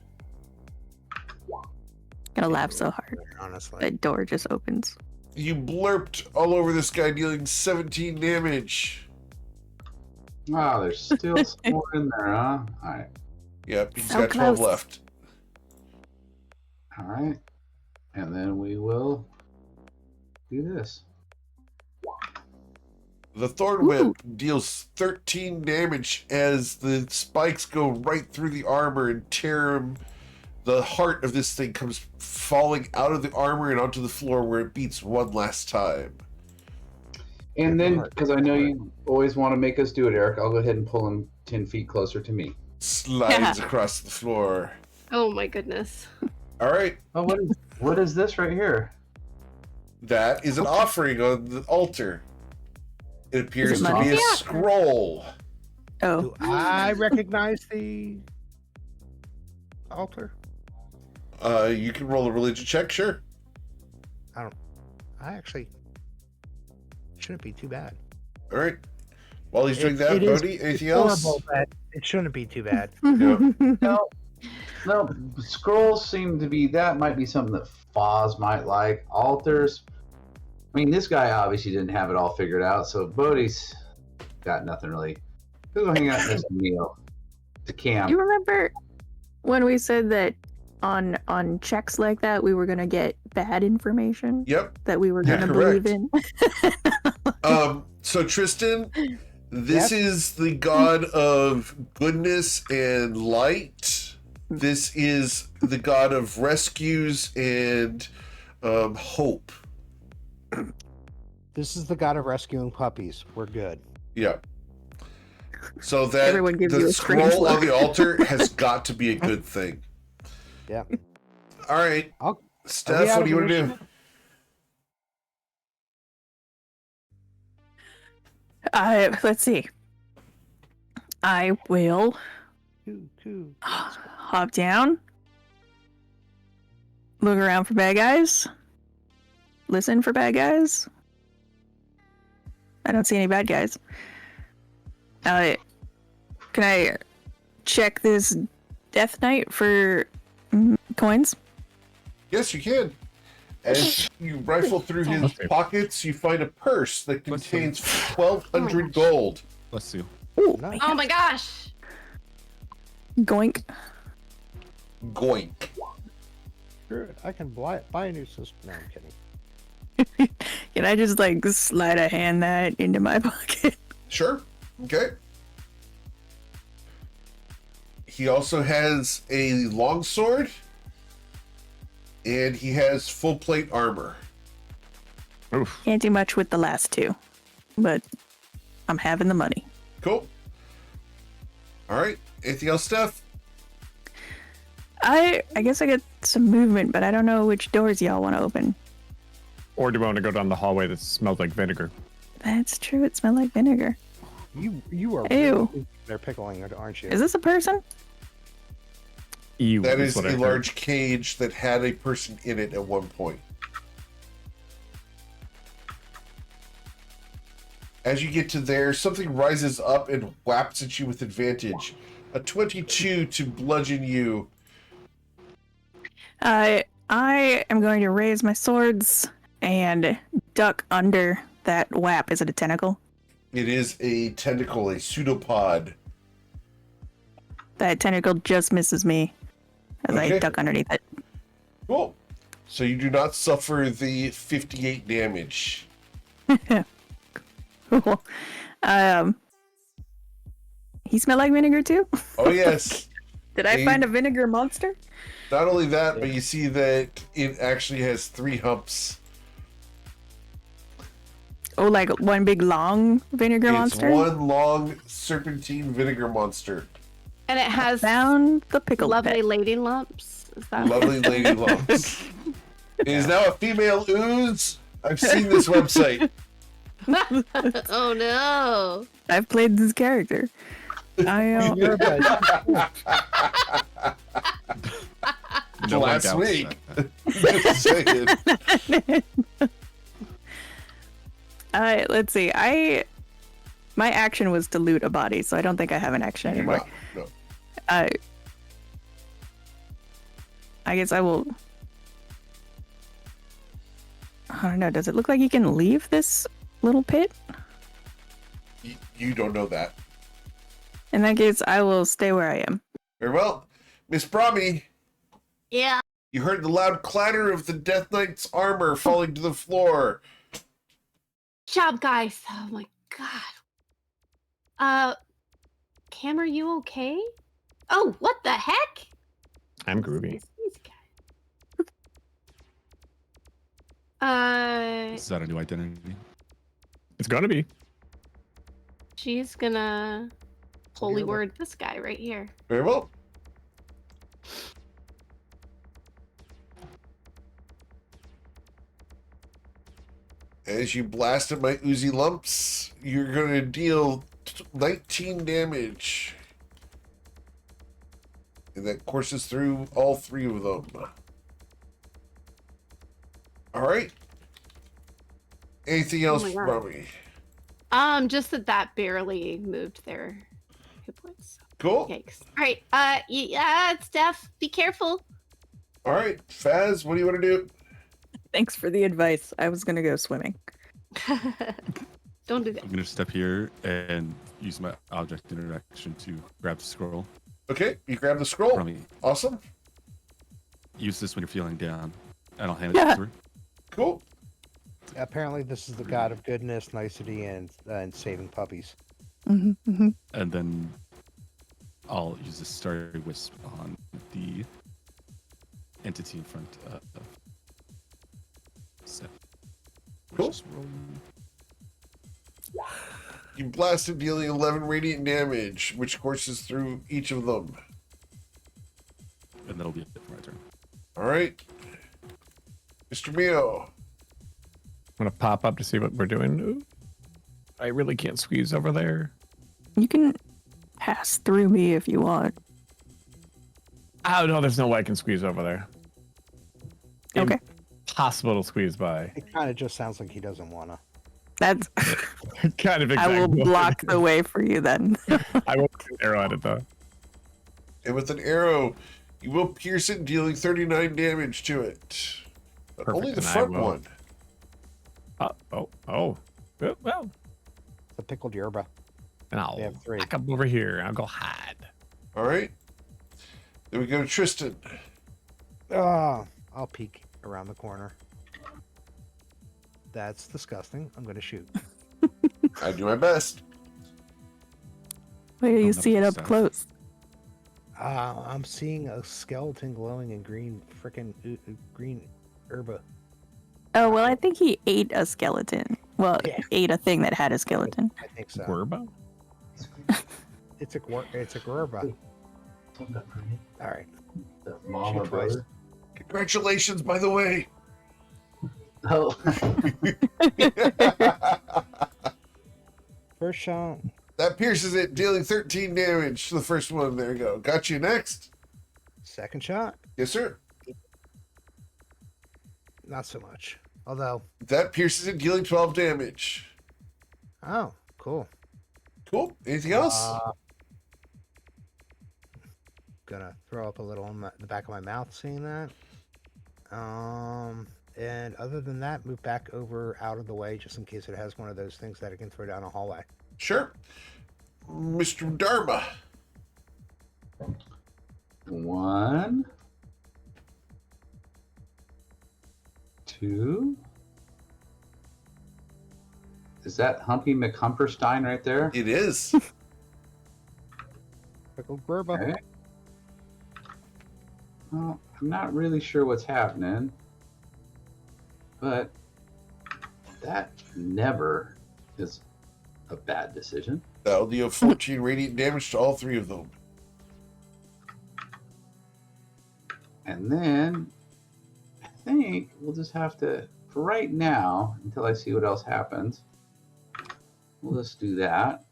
Gonna laugh so hard. Honestly. The door just opens. You blurped all over this guy, dealing 17 damage. Oh, there's still some more in there, huh? All right. Yep, he's So got 12 close. left. All right. And then we will do this. The Thorn Whip deals 13 damage as the spikes go right through the armor and tear him. The heart of this thing comes falling out of the armor and onto the floor where it beats one last time. And then, because I know you always want to make us do it, Eric, I'll go ahead and pull him 10 feet closer to me. Slides across the floor. Oh my goodness. All right, Oh, what is this right here? that is an offering on the altar. It appears it to money? be a scroll. Oh, Do I recognize the altar? You can roll a religion check, sure. I actually shouldn't be too bad. All right. While he's doing that, It is Bodhi, anything else? horrible, but it shouldn't be too bad. Yeah. No, scrolls seem to be, that might be something that Foz might like. Altars, I mean, this guy obviously didn't have it all figured out, so Bodhi's got nothing really. He'll go hang out in this meal to camp. you remember when we said that on checks like that we were gonna get bad information Yep. that we were Yeah, gonna believe in? So Tristan, this is the god of goodness and light. This is the god of rescues and hope. This is the god of rescuing puppies. We're good. Yeah. So that Everyone gives you the a strange scroll on look. the altar has got to be a good thing. Yeah. All right, Are we Steph, out what of do you want to do? initiative? Let's see. I will Coo. hop down, look around for bad guys, listen for bad guys. I don't see any bad guys. Can I check this Death Knight for coins? Yes, you can. As you rifle through his Okay. pockets, you find a purse that Let's contains see. 1,200 gold. Let's see. Nice. Oh my gosh. Goink. Goink. Sure, I can buy a new system. No, I'm kidding. Can I just like slide a hand that into my pocket? Sure. Okay. He also has a longsword, and he has full plate armor. Oof. Can't do much with the last two, but I'm having the money. Cool. All right. Anything else, Steph? I guess I get some movement, but I don't know which doors y'all want to open. Or do you want to go down the hallway that smells like vinegar? That's true. It smelled like vinegar. You are Ew. really they're pickling it, aren't you? Is this a person? Ew, That is what I a heard. large cage that had a person in it at one point. As you get to there, something rises up and whaps at you with advantage. A 22 to bludgeon you. I am going to raise my swords and duck under that whap. Is it a tentacle? It is a tentacle, a pseudopod. That tentacle just misses me as Okay. I duck underneath it. Cool. So you do not suffer the 58 damage. Cool. He smell like vinegar too? Oh, yes. Did I Hey. find a vinegar monster? Not only that, but you see that it actually has 3 humps. Oh, like one big long vinegar It's monster? one long serpentine vinegar monster. And it has Found the pickle lovely pet. lady lumps. Is that Lovely lady lumps. It is now a female ooze. I've seen this website. Oh no. I've played this character. You're a No one Last doubts week. that. Just saying. Let's see. My action was to loot a body, so I don't think I have an action anymore. No. I guess I will. I don't know. Does it look like you can leave this little pit? You don't know that. In that case, I will stay where I am. Very well. Miss Brahmi, Yeah. you heard the loud clatter of the Death Knight's armor falling to the floor. Job, guys. Oh my god. Cam, are you okay? Oh, what the heck? I'm groovy. These guys. Is that a new identity? It's gonna be. She's gonna holy Yeah, word this guy right here. Very well. As you blast at my oozy lumps, you're going to deal 19 damage. And that courses through all 3 of them. All right. Anything else, my God. Mommy? Just that barely moved their hit points. Cool. Yikes. All right. Yeah, Steph, be careful. All right, Faz, what do you want to do? Thanks for the advice. I was gonna go swimming. Don't do that. I'm gonna step here and use my object interaction to grab the scroll Okay, you grab the scroll. from me. Awesome. Use this when you're feeling down, and I'll hand it through. Cool. Apparently, this is the god of goodness, nicety, and saving puppies. Mm-hmm. And then I'll use the starry wisp on the entity in front of Seth. Cool. Just rolling. You blast him, dealing 11 radiant damage, which courses through each of them. And that'll be it for my turn. All right. Mr. Mio. I'm gonna pop up to see what we're doing. I really can't squeeze over there. You can pass through me if you want. Oh no, there's no way I can squeeze over there. Okay. Impossible to squeeze by. It kind of just sounds like he doesn't wanna. That's. Kind of exactly. I will what it block is. the way for you then. I won't put an arrow at it though. And with an arrow, you will pierce it, dealing 39 damage to it. But Perfect, only the and I front will- one. Oh. Well, The pickled yerba. and I'll They have 3. back up over here. I'll go hide. All right. Then we go to Tristan. I'll peek around the corner. That's disgusting. I'm gonna shoot. I do my best. Wait till you Oh, see it up stuff. close. I'm seeing a skeleton glowing in green, frickin' green herba. Oh, well, I think he ate a skeleton. Well, Yeah. ate a thing that had a skeleton. I think so. Gorbo? It's a gerba. All right. The mama Shoot twice. brother. Congratulations, by the way. Oh, First shot. That pierces it, dealing 13 damage to the first one. There you go. Got you next. Second shot. Yes, sir. Not so much. Although, That pierces it, dealing 12 damage. oh, cool. Cool. Anything else? Gonna throw up a little in the back of my mouth seeing that. And other than that, move back over out of the way just in case it has one of those things that it can throw down a hallway. Sure. Mr. Dharma. 1, 2. Is that Humpy McHumperstein right there? It is. Pickled gerba. Okay. Well, I'm not really sure what's happening, but that never is a bad decision. That'll deal 14 radiant damage to all 3 of them. And then I think we'll just have to, for right now, until I see what else happens, we'll just do that.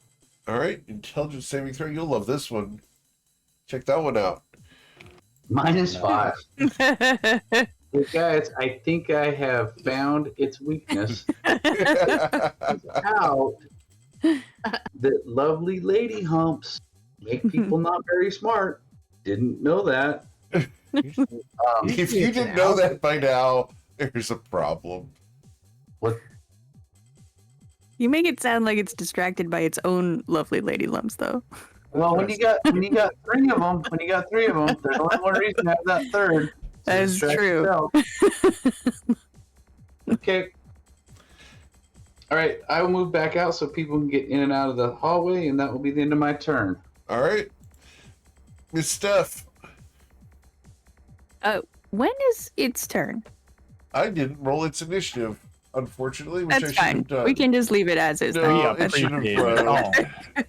All right. Intelligence saving throw. You'll love this one. Check that one out. -5. Hey guys, I think I have found its weakness. Out that lovely lady humps make people not very smart. Didn't know that. If you didn't know that by now, there's a problem. You make it sound like it's distracted by its own lovely lady lumps, though. Well, when you got 3 of them, there's only one reason to have that third. That is true. Okay. All right, I will move back out so people can get in and out of the hallway, and that will be the end of my turn. All right. Miss Steph. When is its turn? I didn't roll its initiative, unfortunately, which I That's should fine. have done. We can just leave it as is. No, then. it should have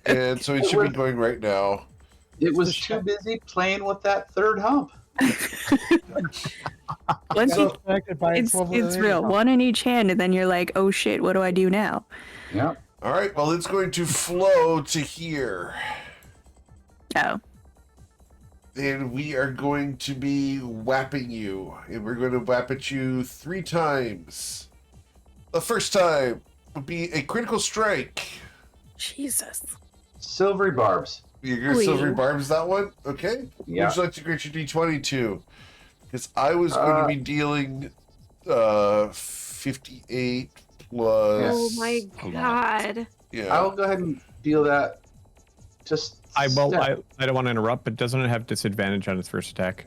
and so it should be going right now. It was too busy playing with that third hump. Once you, Distracted by its lovely it's lady real. hump. One in each hand, and then you're like, oh shit, what do I do now? Yep. All right, well, it's going to flow to here. Oh. And we are going to be whapping you. And we're going to whap at you 3 times. The first time would be a critical strike. Jesus. Silvery barbs. You're going to Ooh. silvery barbs that one? Okay. Yeah. Would you like to grade your d20 to? Because I was going to be dealing 58 plus... Oh my A lot. god. Yeah. I'll go ahead and deal that. Just I step. don't want to interrupt, but doesn't it have disadvantage on its first attack?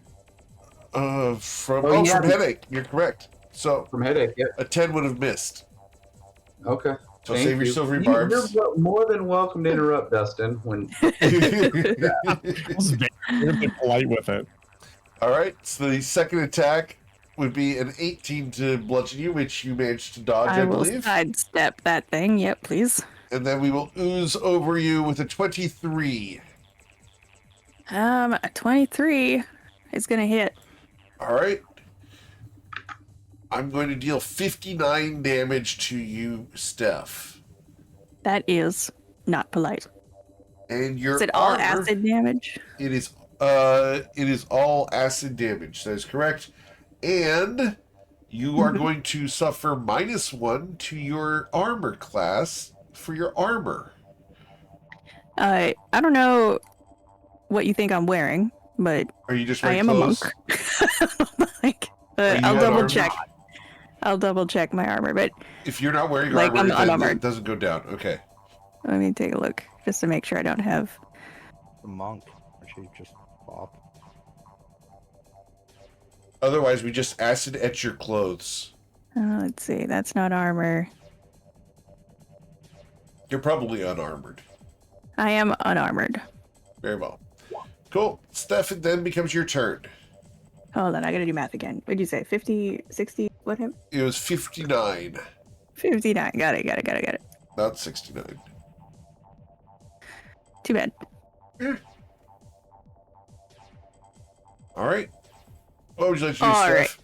From Oh, yeah. from headache. You're correct. So From headache. Yep. a 10 would have missed. Okay. So Thank save your you. silvery barbs. You're more than welcome to interrupt, Dustin. When I was very polite with it. All right. So the second attack would be an 18 to bludgeon you, which you managed to dodge, I will believe. sidestep that thing. Yep, please. And then we will ooze over you with a 23. A 23 is gonna hit. All right. I'm going to deal 59 damage to you, Steph. That is not polite. And your Is it all armor, acid damage? It is all acid damage. That is correct. And you are going to suffer -1 to your armor class for your armor. I don't know what you think I'm wearing, but Are you just I wearing am clothes? a monk. Like, Are you I'll double unarmed? check. I'll double check my armor, but If you're not wearing Like, armor, I'm then unarmored. it doesn't go down. Okay. let me take a look just to make sure I don't have. The monk. Or should you just pop? Otherwise, we just acid etch your clothes. Let's see. That's not armor. You're probably unarmored. I am unarmored. Very well. Cool. Steph, it then becomes your turn. Hold on, I gotta do math again. What'd you say? 50, 60? What him? It was 59, 59. Got it. not 69. Too bad. All right. What would you like to do, All Steph?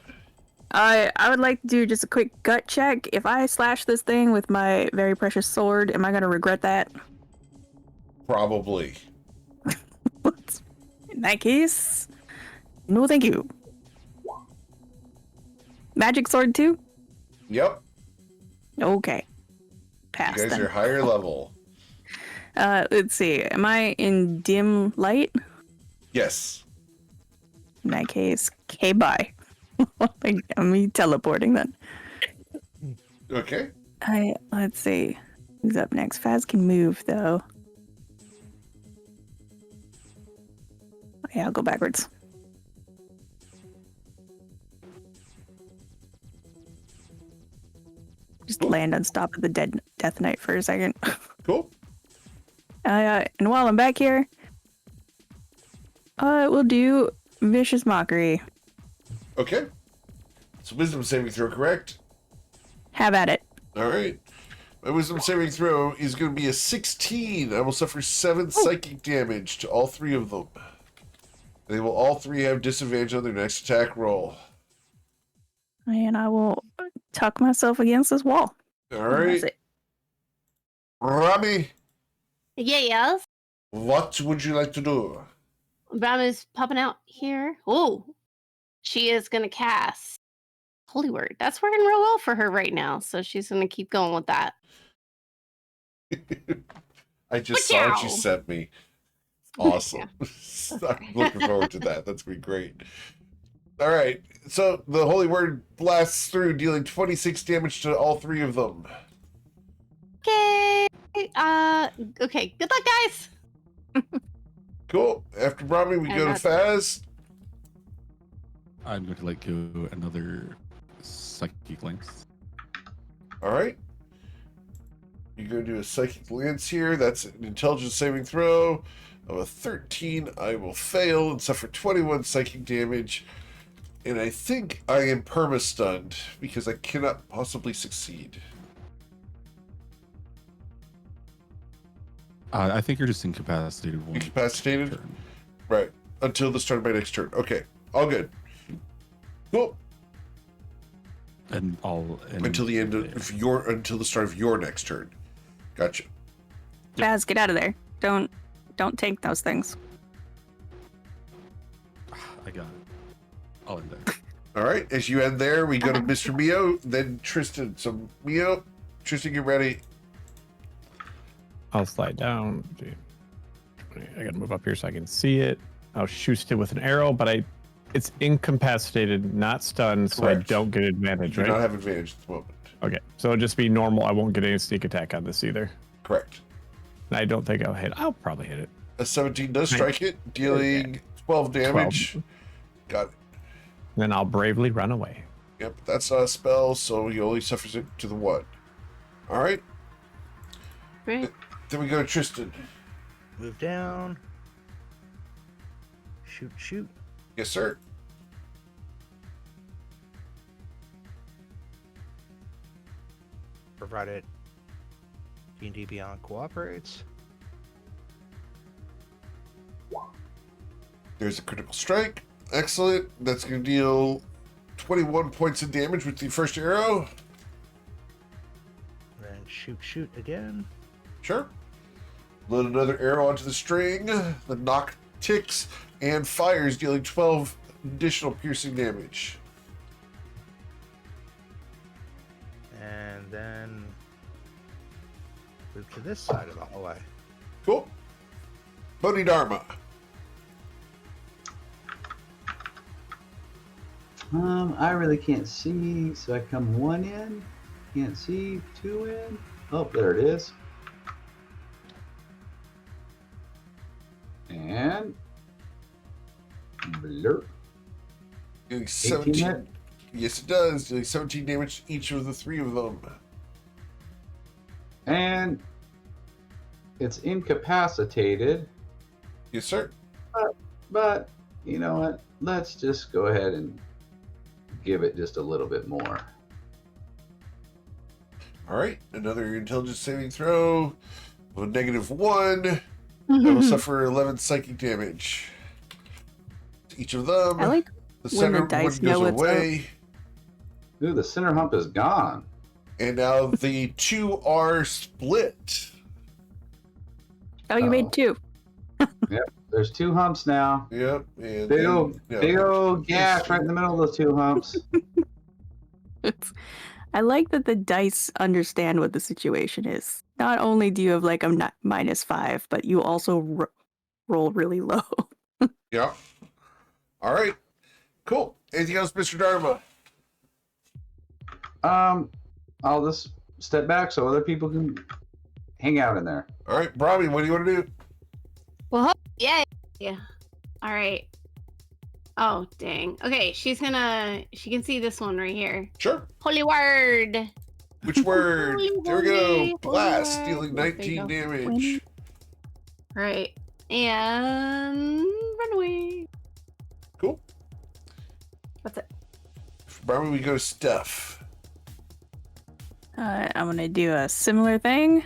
I would like to do just a quick gut check. If I slash this thing with my very precious sword, am I gonna regret that? Probably. In that case, no thank you. Magic sword too? Yep. Okay. You Pass guys then. are higher level. Let's see. Am I in dim light? Yes. In that case, okay, bye. I'm me teleporting then. Okay. Let's see. Who's up next? Faz can move though. Yeah, I'll go backwards. Just land on top of the Death Knight for a second. Cool. And while I'm back here, we'll do Vicious Mockery. Okay. So wisdom saving throw, correct? Have at it. All right. My wisdom saving throw is going to be a 16. I will suffer 7 psychic damage to all 3 of them. They will all 3 have disadvantage on their next attack roll. And I will tuck myself against this wall. All right. That's it. Rami, Yes. what would you like to do? Bram is popping out here. Oh, she is going to cast Holy Word. That's working real well for her right now. So she's going to keep going with that. I just saw what you Wow. sent me. Awesome. I'm looking forward to that. That's going to be great. All right. So the Holy Word blasts through, dealing 26 damage to all 3 of them. Okay. Okay. Good luck, guys. Cool. After Brahmi, we And go to Faz. I'm going to let go another psychic lance. All right. You go do a psychic lance here. That's an intelligence saving throw of a 13. I will fail and suffer 21 psychic damage. And I think I am perma-stunned because I cannot possibly succeed. I think you're just incapacitated. One Incapacitated? turn. Right. Until the start of my next turn. Okay. All good. Cool. And all. And Until the end of until the start of your next turn. Gotcha. Faz, get out of there. Don't take those things. I got it. I'll end there. All right. As you end there, we go to Mr. Mio, then Tristan. So Mio, Tristan, get ready. I'll slide down. I gotta move up here so I can see it. I'll shoot it with an arrow, but it's incapacitated, not stunned, so Correct. I don't get advantage, You do right? not have advantage at the moment. Okay, so it'll just be normal. I won't get any sneak attack on this either. Correct. And I don't think I'll hit. I'll probably hit it. A 17 does strike it, dealing 12 damage. 12. Got it. Then I'll bravely run away. Yep, that's not a spell, so he only suffers it to the 1. All right. Great. Then we go to Tristan. Move down. Shoot. Yes, sir. Provided D&D Beyond cooperates. There's a critical strike. Excellent. That's going to deal 21 points of damage with the first arrow. Then shoot again. Sure. Load another arrow onto the string. The knock ticks and fires, dealing 12 additional piercing damage. And then move to this side of the hallway. Cool. Bodhidharma. I really can't see, so I come 1 in. Can't see, 2 in. Oh, there it is. And blurp. Dealing 18 17. hit? Yes, it does. Dealing 17 damage to each of the 3 of them. And it's incapacitated. Yes, sir. But you know what? Let's just go ahead and give it just a little bit more. All right. Another intelligence saving throw of a -1. I will suffer 11 psychic damage. To each of them. I like the when the center dice one know goes it's away. Ooh, the center hump is gone. And now the 2 are split. Oh, you Uh-oh. made 2. There's 2 humps now. Yep. And Big then- old, yeah. big old gash right in the middle of those 2 humps. I like that the dice understand what the situation is. Not only do you have like a -5, but you also roll really low. Yeah. All right. Cool. Anything else, Mr. Dharma? I'll just step back so other people can hang out in there. All right, Brahmi, what do you want to do? Well, yeah. All right. Oh, dang. Okay, she can see this one right here. Sure. Holy word. Which word? Holy There we go. holy Blast, word. dealing There you 19 go. damage. Right. And run away. Cool. That's it. For Brahmi, we go to Steph. I'm gonna do a similar thing.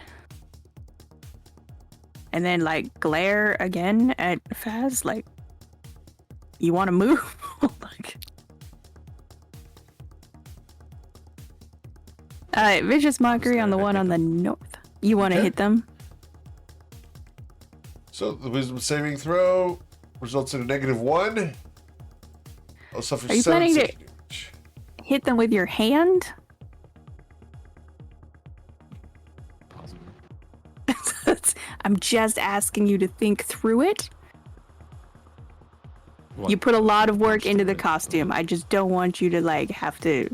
And then like glare again at Faz, like, you wanna move? Like, vicious mockery on the one on the north. You wanna Okay. hit them? So the wisdom saving throw results in a -1. I'll suffer Are you 7 planning to- psychic damage. Hit them with your hand? Possibly. I'm just asking you to think through it. What? You put a lot of work into the Understood. costume. I just don't want you to like have to.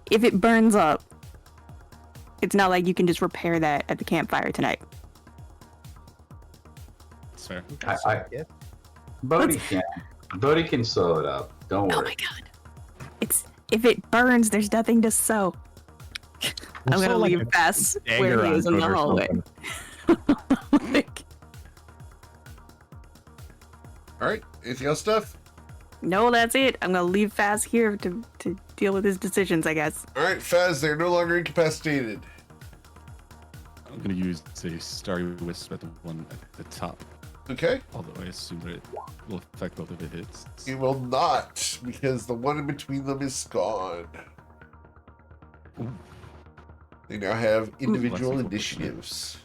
If it burns up, it's not like you can just repair that at the campfire tonight. It's fair. Yeah. Bodhi can. Bodhi can sew it up. Don't Oh worry. my god. It's if it burns, there's nothing to sew. I'm gonna leave Fast where he is in the hallway. Like, All right. Anything else, Steph? no, that's it. I'm gonna leave Fast here to deal with his decisions, I guess. All right, Faz, they're no longer incapacitated. I'm gonna use a starry wisp at the one at the top. Okay. Although I assume that it will affect both if it hits. It will not, because the one in between them is gone. They now have individual Less than 4%. initiatives.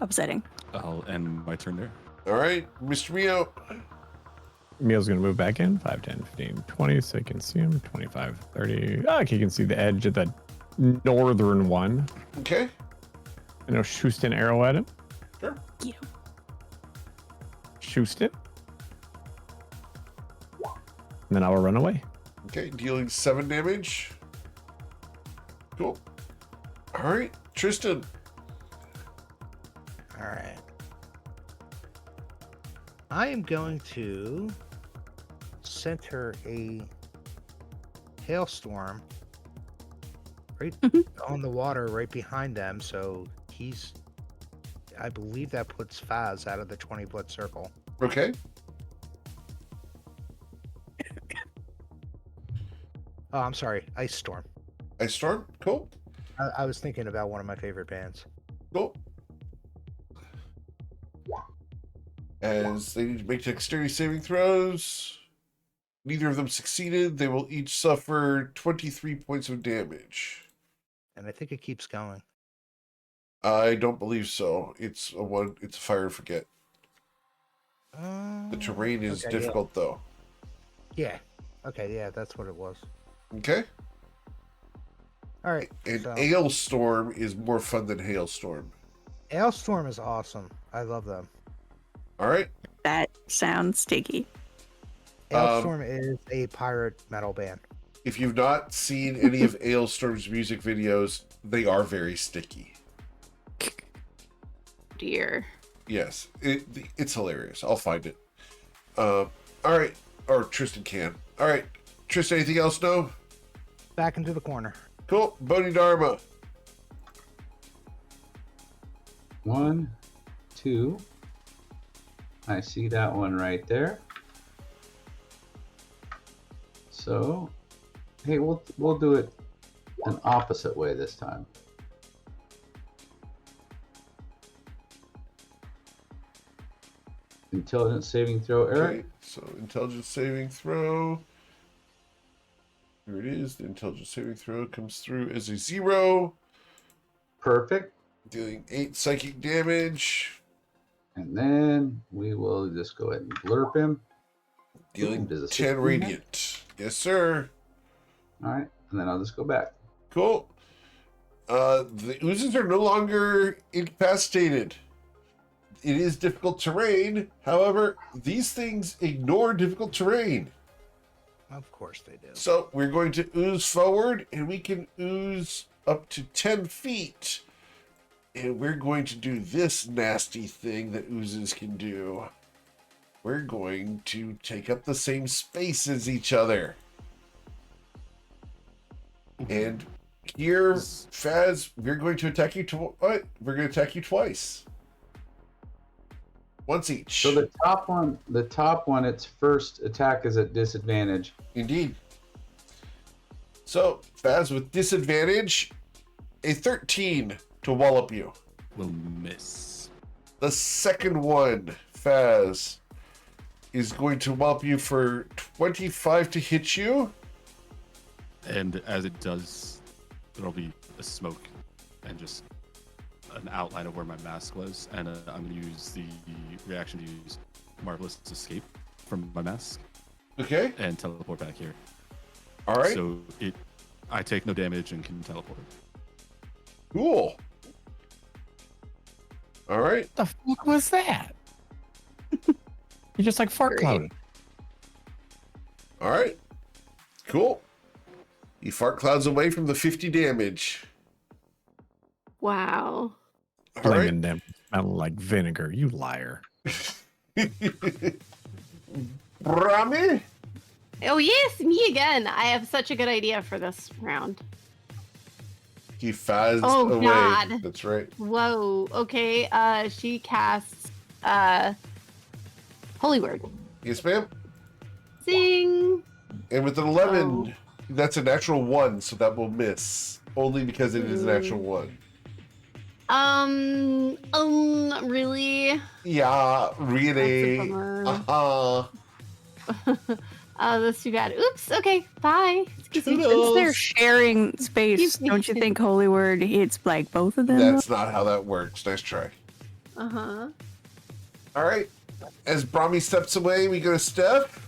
Upsetting. I'll end my turn there. All right, Mr. Mio. Meal's going to move back in. 5, 10, 15, 20, so you can see him. 25, 30. Oh, okay, you can see the edge of the northern one. Okay. And I'll shoot an arrow at him. Sure. Yeah. Shoot it. And then I will run away. Okay, dealing 7 damage. Cool. All right, Tristan. All right. I am going to center a hailstorm right on the water right behind them. So I believe that puts Faz out of the 20-foot circle. Okay. Oh, I'm sorry. Ice Storm. Ice Storm. Cool. I was thinking about one of my favorite bands. Cool. As they need to make dexterity saving throws. Neither of them succeeded. They will each suffer 23 points of damage. And I think it keeps going. I don't believe so. It's a fire and forget. The terrain is okay, difficult though. Yeah. Okay, yeah, that's what it was. Okay. All right. And so, Ailstorm is more fun than Hailstorm. Ailstorm is awesome. I love them. All right. That sounds sticky. Ailstorm is a pirate metal band. If you've not seen any of Ailstorm's music videos, they are very sticky. Dear. Yes, it's hilarious. I'll find it. All right. Or Tristan can. All right. Tristan, anything else? No? Back into the corner. Cool. Bodhidharma. 1, 2. I see that one right there. So, hey, we'll do it an opposite way this time. Intelligence saving throw, Eric. Okay, so intelligence saving throw. Here it is. The intelligence saving throw comes through as a 0. Perfect. Dealing 8 psychic damage. And then we will just go ahead and blurp him. Dealing Does a 10 16 radiant. Yes, sir. All right, and then I'll just go back. Cool. The oozes are no longer incapacitated. It is difficult terrain. However, these things ignore difficult terrain. Of course they do. So we're going to ooze forward, and we can ooze up to 10 feet. And we're going to do this nasty thing that oozes can do. We're going to take up the same space as each other. And here, Faz, we're going to attack you. We're going to attack you twice. Once each. So the top one, its first attack is at disadvantage. Indeed. So, Faz with disadvantage, a 13 to wallop you. Will miss. The second one, Faz, is going to wallop you for 25 to hit you. And as it does, there'll be a smoke and just an outline of where my mask was. And I'm going to use the reaction to use Marvelous Escape from my mask. Okay. And teleport back here. All right. So I take no damage and can teleport. Cool. All right. What the fuck was that? You just like fart clouded. All right. Cool. You fart clouds away from the 50 damage. Wow. All right. Lemon them smell like vinegar. You liar. Brahmi? Oh yes, me again. I have such a good idea for this round. He fizzed Oh, away. God. That's right. Whoa. Okay. She casts Holy Word. Yes, ma'am. Sing. And with an 11, that's a natural 1, so that will miss. Only because it is a natural 1. Really? Yeah, really. That's a bummer. Uh-huh. Oh, that's too bad. Oops. Okay. Bye. Since they're sharing space, Excuse me. don't you think Holy Word hits like both of them? That's not how that works. Nice try. Uh-huh. All right. As Brahmi steps away, we go to Steph.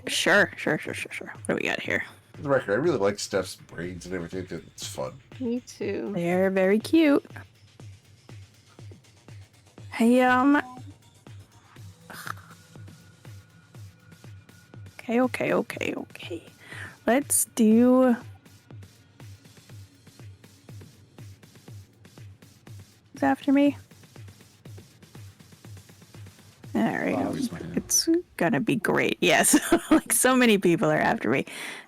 Sure. What do we got here? For the record, I really like Steph's braids and everything. 'Cause it's fun. Me too. They're very cute. Hey, Okay. Let's do... Who's after me? All right. I'll raise my hand. It's gonna be great. Yes. Like so many people are after me.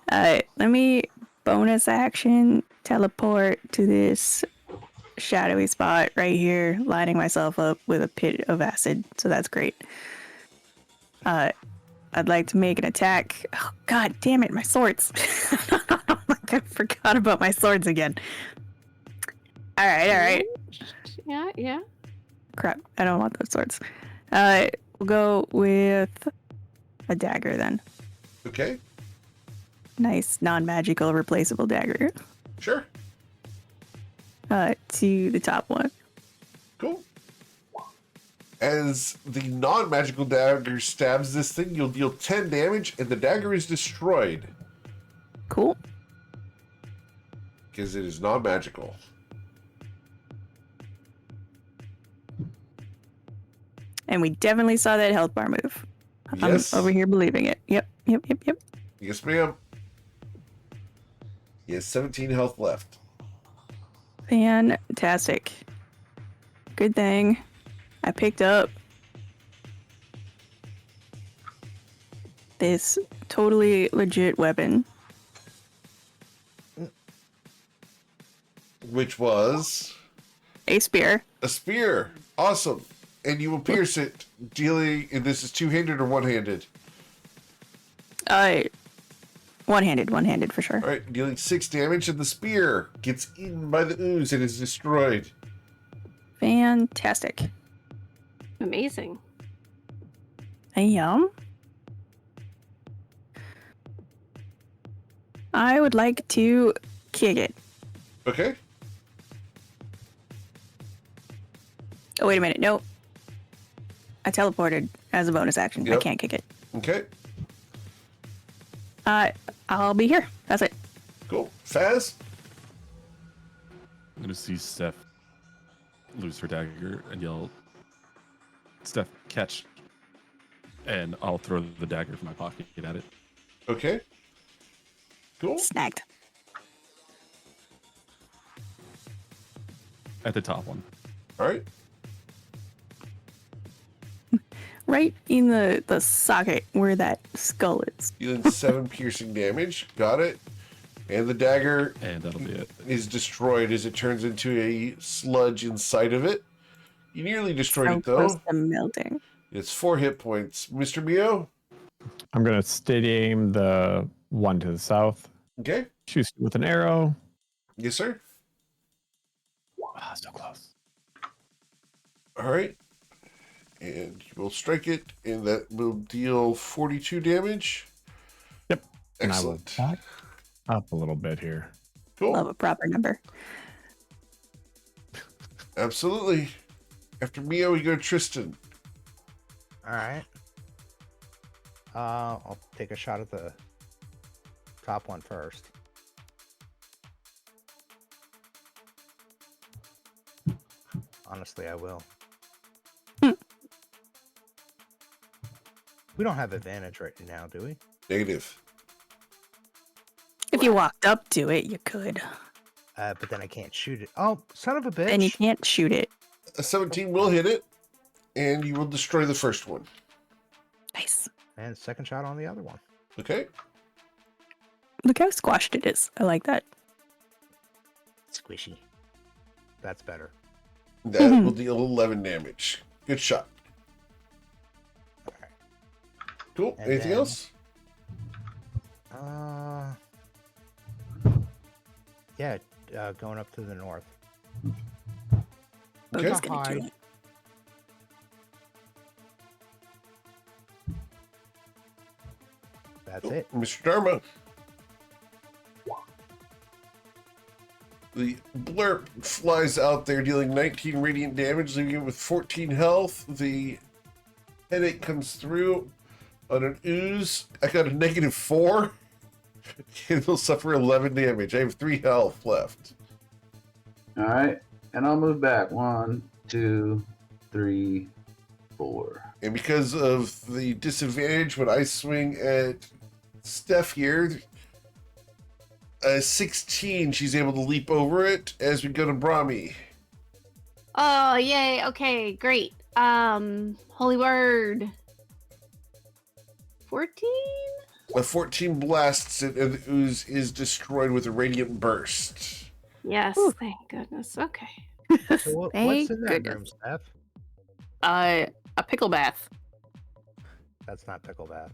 Let me bonus action teleport to this shadowy spot right here, lining myself up with a pit of acid. So that's great. I'd like to make an attack. Oh, God damn it, my swords. I forgot about my swords again. All right. Yeah. Crap, I don't want those swords. We'll go with a dagger then. Okay. Nice, non-magical, replaceable dagger. Sure. To the top one. Cool. As the non-magical dagger stabs this thing, you'll deal 10 damage, and the dagger is destroyed. Cool. Because it is non-magical. And we definitely saw that health bar move. Yes. I'm over here believing it. Yep. Yes, ma'am. He has 17 health left. Fantastic. Good thing I picked up this totally legit weapon. Which was A spear. a spear. Awesome. And you will pierce it, dealing, and this is two-handed or one-handed? One-handed for sure. All right, dealing 6 damage, and the spear gets eaten by the ooze and is destroyed. Fantastic. Amazing. I would like to kick it. Okay. Oh, wait a minute. No. I teleported as a bonus action. I Yep. can't kick it. Okay. I'll be here. That's it. Cool. Faz? I'm gonna see Steph lose her dagger and yell, "Steph, catch!" And I'll throw the dagger from my pocket at it. Okay. Cool. Snagged. At the top one. All right. Right in the socket where that skull is. Dealing 7 piercing damage. Got it. And the dagger And that'll be it. is destroyed as it turns into a sludge inside of it. You nearly destroyed So it, though. close to melting. It's 4 hit points. Mr. Mio? I'm gonna steady aim the one to the south. Okay. Shoot with an arrow. Yes, sir. Ah, so close. All right. And you will strike it, and that will deal 42 damage. Yep. And I will Excellent. back up a little bit here. Cool. Love a proper number. Absolutely. After Mio, we go to Tristan. All right. I'll take a shot at the top one first. Honestly, I will. We don't have advantage right now, do we? Negative. If you walked up to it, you could. But then I can't shoot it. Oh, son of a bitch! Then you can't shoot it. A 17 will hit it, and you will destroy the first one. Nice. And second shot on the other one. Okay. Look how squashed it is. I like that. Squishy. That's better. That will deal 11 damage. Good shot. All right. Cool. And Anything then- else? Yeah, going up to the north. Okay. Boga's gonna do Hide. it. That's it. Mr. Dharma. The blurp flies out there, dealing 19 radiant damage, leaving it with 14 health. The headache comes through on an ooze. I got a -4. It will suffer 11 damage. I have 3 health left. All right, and I'll move back. 1, 2, 3, 4. And because of the disadvantage when I swing at Steph here, 16, she's able to leap over it as we go to Brahmi. Oh, yay. Okay, great. Holy word. 14? A 14 blasts it, and the ooze is destroyed with a radiant burst. Yes, Whew. thank goodness. Okay. So what's Thank in that room, goodness. Steph? A pickle bath. That's not pickle bath.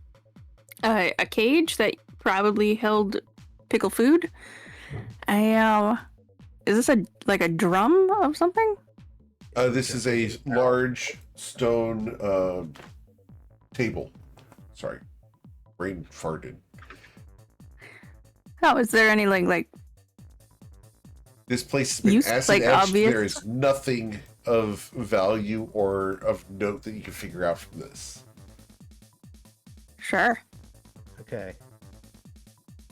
A cage that probably held pickle food. Is this a drum of something? This is a large stone table. Sorry, brain farted. Oh, is there any like This place has been Use, acid like, etched. obvious? There is nothing of value or of note that you can figure out from this. Sure. Okay.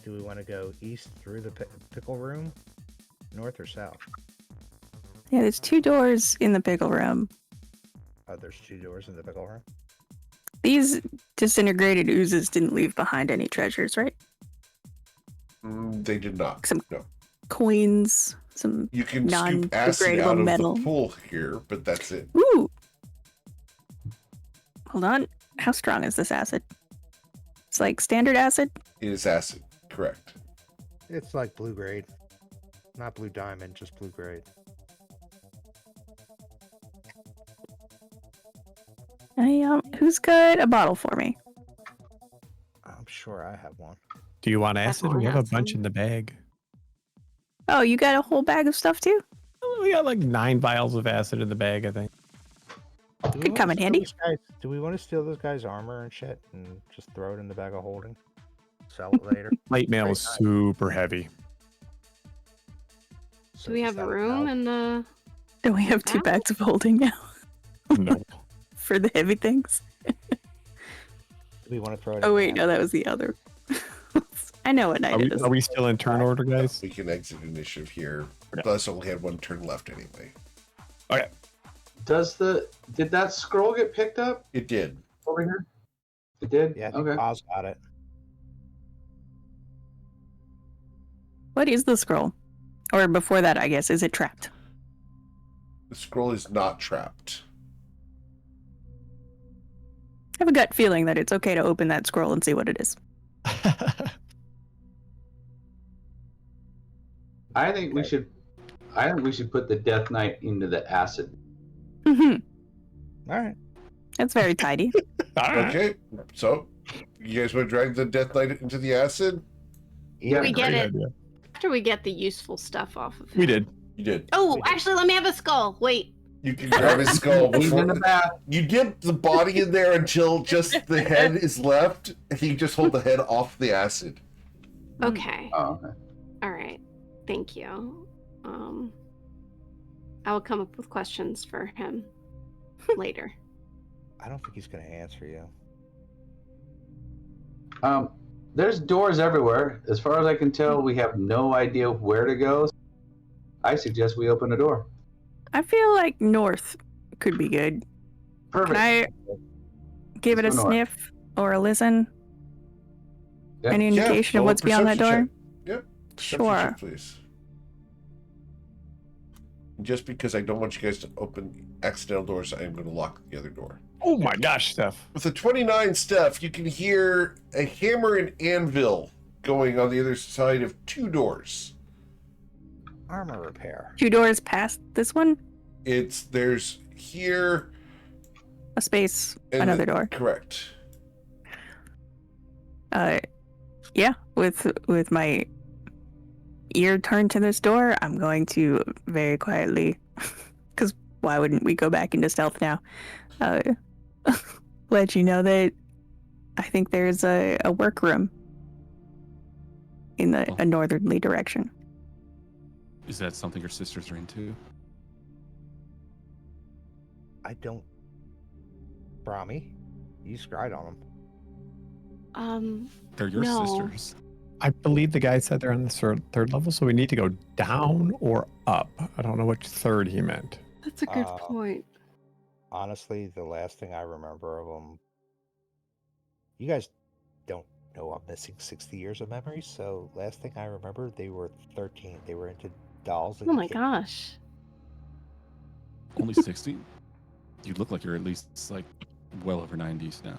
Do we want to go east through the pickle room? North or south? Yeah, there's 2 doors in the pickle room. Oh, there's 2 doors in the pickle room? These disintegrated oozes didn't leave behind any treasures, right? They did not. Some- No. Coins, some. You can scoop acid Non-degradable out of metal. the pool here, but that's it. Ooh. Hold on. How strong is this acid? It's like standard acid? It is acid, correct. It's like blue grade. Not blue diamond, just blue grade. Who's got a bottle for me? I'm sure I have one. Do you want acid? Definitely We have a have bunch some. in the bag. Oh, you got a whole bag of stuff too? We got like 9 vials of acid in the bag, I think. Do we Could wanna come in steal handy. do we want to steal this guy's armor and shit and just throw it in the bag of holding? Sell it later? Plate mail is Great. super heavy. So Do we is have that room out? in the... Do we have 2 Wow. bags of holding now No. for the heavy things? Do we want to throw it Oh in wait, no, that was the other. I know what night Are we, it is. are we still in turn order, guys? We can exit initiative here. Okay. Plus, only had 1 turn left anyway. Okay. Did that scroll get picked up It did. over here? It did? Yeah, I think Okay. Oz got it. What is the scroll? Or before that, I guess, is it trapped? The scroll is not trapped. I have a gut feeling that it's okay to open that scroll and see what it is. I think we Okay. should. I think we should put the Death Knight into the acid. Hmm. All right. That's very tidy. All right. Okay, so you guys want to drag the Death Knight into the acid? Yeah, We get Great it. idea. After we get the useful stuff off of him. We did. You did. Oh, actually, let me have a skull. Wait. You can grab his skull He's before in the bath. you get the body in there until just the head is left, and you just hold the head off the acid. Okay. Oh, okay. All right. Thank you. I will come up with questions for him later. I don't think he's going to answer you. There's doors everywhere. As far as I can tell, we have no idea where to go. I suggest we open a door. I feel like north could be good. Perfect. Can I give it a Let's go north. sniff or a listen? Yeah. Any Yeah, indication of roll a what's beyond that door? perception check. Yep. Perception Sure. check, please. Just because I don't want you guys to open accidental doors, I am going to lock the other door. Oh my gosh, Steph. With a 29 Steph, you can hear a hammer and anvil going on the other side of 2 doors. Armor repair. 2 doors past this one? There's here A space, and another door. Correct. Yeah, with my ear turned to this door, I'm going to very quietly, because why wouldn't we go back into stealth now? Let you know that I think there's a workroom in the a northerly direction. Is that something your sisters are into? I don't. Brahmi, you scryed on them. They're your No. sisters. I believe the guy said they're on the third level, so we need to go down or up. I don't know which third he meant. That's a good point. Honestly, the last thing I remember of them. You guys don't know I'm missing 60 years of memory, so last thing I remember, they were 13. They were into dolls. And Oh my kittens. gosh. Only 60? You look like you're at least like well over 90s now.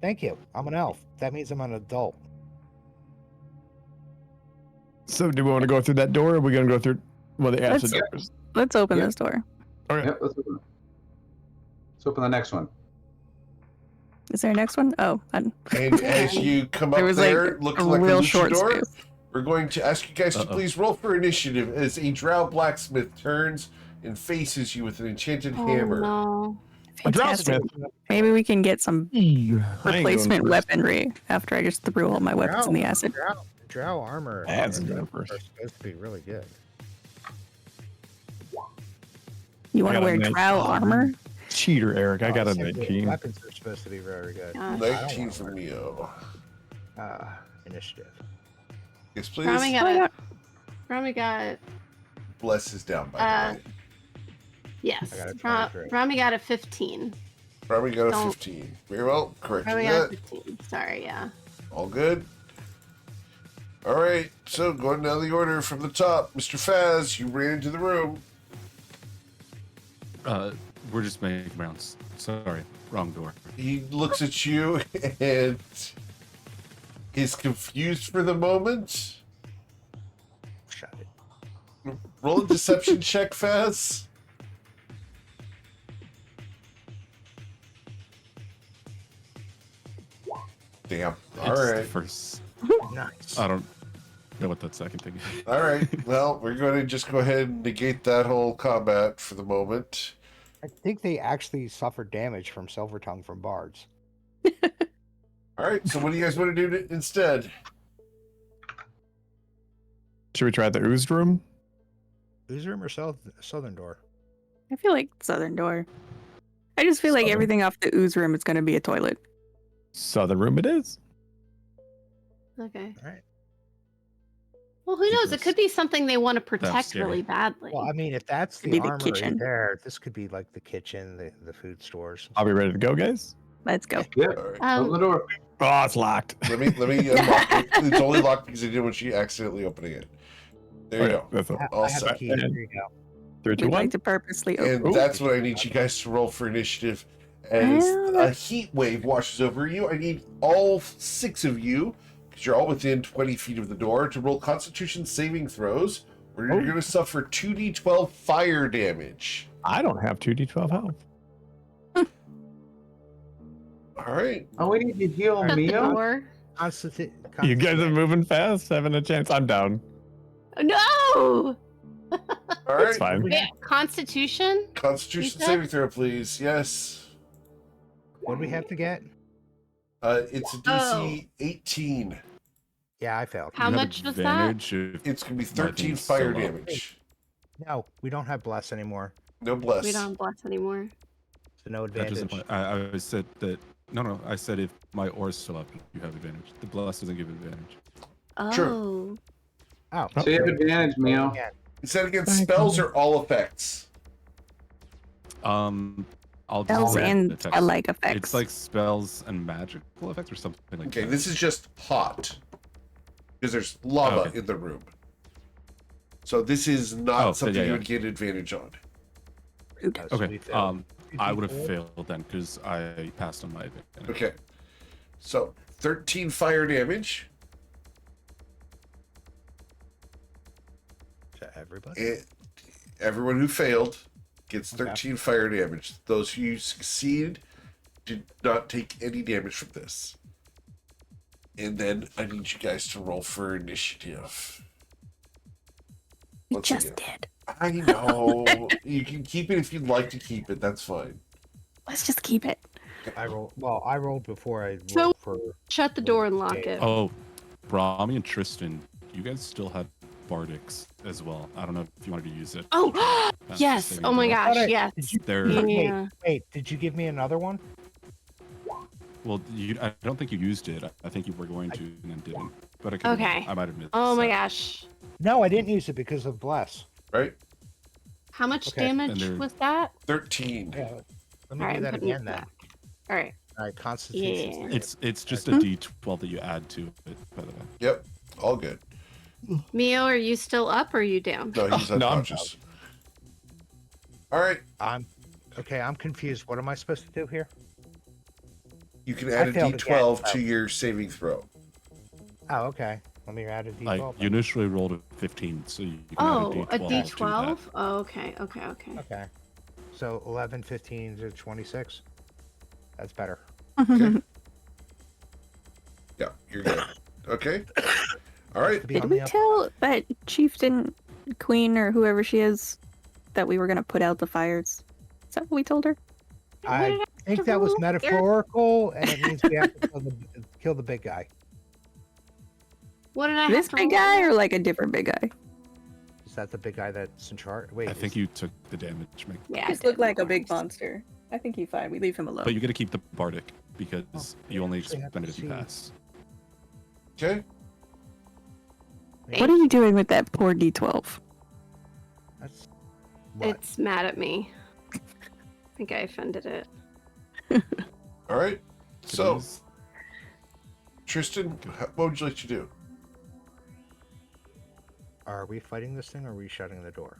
Thank you. I'm an elf. That means I'm an adult. So do we want to go through that door, or are we going to go through one of the acid Let's- doors? Let's open Yeah. this door. Okay. Yep, let's open the next one. Is there a next one? Oh, And as you come there up was there, like looking a like a real short luchador, space. we're going to ask you guys to please roll for initiative as a drow blacksmith turns and faces you with an enchanted Oh hammer. no. A drow Fantastic. smith. Maybe we can get some I ain't going replacement first. weaponry after I just threw all my weapons in the acid. Drow armor. Acid and go are first. supposed to be really good. You want I to got a wear 19. drow armor? Cheater, Eric. I got a said the 19. Weapons are supposed to be very good. Gosh. 19 from Neo. Initiative. Yes, please. Rami Why got Bless is down, by Uh, the way. yes. I got a Ra- 23. Rami got a 15. Rami got a don't- 15. Very well. Correcting Rami got a that. 15. Sorry, yeah. All good. All right. So going down the order from the top, Mr. Faz, you ran into the room. We're just making rounds. Sorry, wrong door. He looks at you and is confused for the moment. Shut it. Roll a deception check, Faz. Damn. All It's the right. first. Nice. I don't know what that second thing is. All right. Well, we're going to just go ahead and negate that whole combat for the moment. I think they actually suffered damage from Silver Tongue from bards. All right. So what do you guys want to do instead? Should we try the oozed room? Who's room or Southern Door? I feel like southern door. I just feel like Southern. everything off the ooze room is going to be a toilet. Southern room it is. Okay. All right. Well, who knows? It could be something they want to protect scary. really badly. Well, I mean, if that's Could the be the armory kitchen. there, this could be like the kitchen, the food stores. Are we ready to go, guys? Let's go. Yeah, All right. open the door. Oh, it's locked. Let me unlock it. It's only locked because I did when she accidentally opening it. There you Okay, go. that's a All I have the set. key. There you go. 3, 2, We'd 1. like to purposely open. And that's what I need you guys to roll for initiative. As a heat wave washes over you, I need all 6 of you, because you're all within 20 feet of the door, to roll Constitution saving throws, where you're going to suffer 2d12 fire damage. I don't have 2d12 health. All right. Oh, we need to heal Shut the Mio. door. You guys are moving fast, having a chance. I'm down. No! All right. It's fine. Wait, Constitution? Constitution You said? saving throw, please. Yes. What do we have to get? It's a DC 18. Yeah, I failed. How You have much was that? advantage if It's going to be my 13 thing's fire still up. damage. No, we don't have bless anymore. No bless. We don't bless anymore. So no That doesn't. advantage. I said that. No. I said if my ore's still up, you have advantage. The bless doesn't give advantage. Oh. True. Oh, So you have advantage, Mio. yeah. Is that against Thank spells you. or all effects? I'll just Spells say and effects. spell-like effects. It's like spells and magical effects or something like Okay, that. this is just hot. Because there's lava Okay. in the room. So this is not Oh, something yeah, you yeah. would get advantage on. Rude. So we Okay. failed. I would have failed then because I passed on my advantage. Okay. So 13 fire damage. To everybody. And everyone who failed gets Okay. 13 fire damage. Those who succeed did not take any damage from this. And then I need you guys to roll for initiative. We Once just again. did. I know. You can keep it if you'd like to keep it. That's fine. Let's just keep it. I rolled. Well, I rolled before I So- rolled for. Shut the door and lock Okay. it. Oh, Brahmi and Tristan, you guys still have Bardics as well. I don't know if you wanted to use it. Oh, Pass the yes. saving Oh my throw. gosh, Alright, yes. did you- They're Yeah. Wait, did you give me another one? well. I don't think you used it. I think you were going to and then didn't. But I could. Okay. I might have missed. Oh my that. gosh. No, I didn't use it because of bless. Right? How much Okay, and damage they're- was that? 13. Yeah. Let me All right, do I'm that putting it again then. back. All right. All right, Constitution. Yeah. save. It's just a Mhm. D12 that you add to it. By the way. Yep. All good. Mio, are you still up or are you down? No, he's Oh, no, I'm unconscious. All right. I'm confused. What am I supposed to do here? You can add a failed D12 again, to so- your saving throw. Oh, okay. Let me add a D12. Like you initially rolled a 15, so you can Oh, add a a D12. to D12? Oh, okay. Okay. So 11, 15 to 26. That's better. Okay. Yeah, you're good. Okay. All right. To be Did on we the up- tell that chieftain, queen, or whoever she is, that we were gonna put out the fires? Is that what we told her? I think that was metaphorical, and it means we have to kill the big guy. What did I This have to big roll? guy or like a different big guy? Is that the big guy that's in charge? Wait, I think you took the damage, Meg. Yeah, Just I look did. like a big monster. I think he's fine. We leave him alone. But you got to keep the Bardic because you only actually have expend it to if you see. pass. Okay. What are you doing with that poor D12? That's what? It's mad at me. I think I offended it. All right. It So, is- Tristan, what would you like to do? Are we fighting this thing, or are we shutting the door?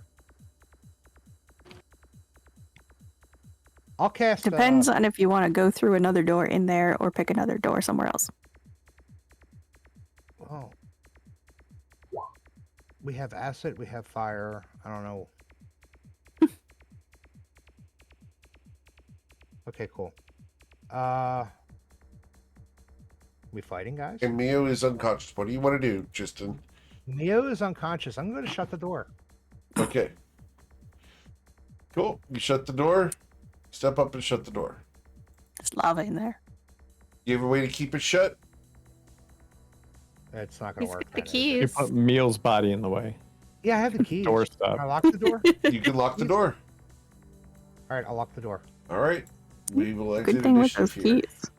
I'll cast. Depends on if you want to go through another door in there or pick another door somewhere else. Oh. We have acid. We have fire. I don't know. Okay, cool. We fighting, guys? And Mio is unconscious. What do you want to do, Tristan? Neo is unconscious. I'm going to shut the door. Okay. Cool. You shut the door. Step up and shut the door. There's lava in there. You have a way to keep it shut? It's not going He's to work. got the then, is it? You keys. put Meal's body in the way. Yeah, I have the keys. Door Can stop. I lock the door? You can lock the door. All right, I'll lock the door. All right. We will exit Good thing with those initiative here. keys.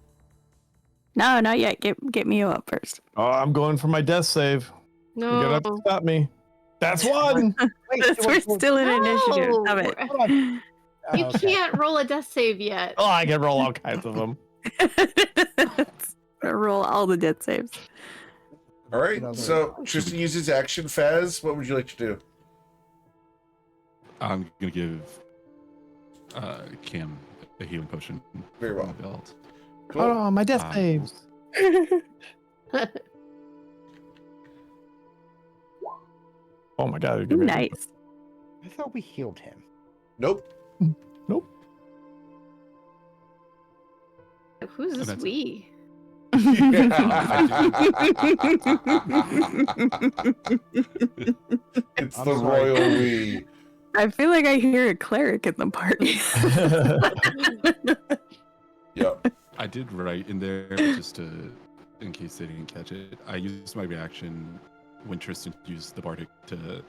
No, not yet. Get Mio up first. Oh, I'm going for my death save. You No. gotta have to stop me. That's one. Wait, We're still in initiative. Stop it. No. Hold on. Oh, You okay. can't roll a death save yet. Oh, I can roll all kinds of them. Roll all the death saves. All right. Another- So Tristan uses action. Faz, what would you like to do? I'm gonna give Cam a healing potion. Very well. from my belt. Cool. Oh, my death Um, saves. Oh my god. give me- Nice. I thought we healed him. Nope. Nope. Who's this That's- we? It's I'm the sorry. royal we. I feel like I hear a cleric in the party. Yep. I did write in there, but just in case they didn't catch it. I used my reaction when Tristan used the Bardic to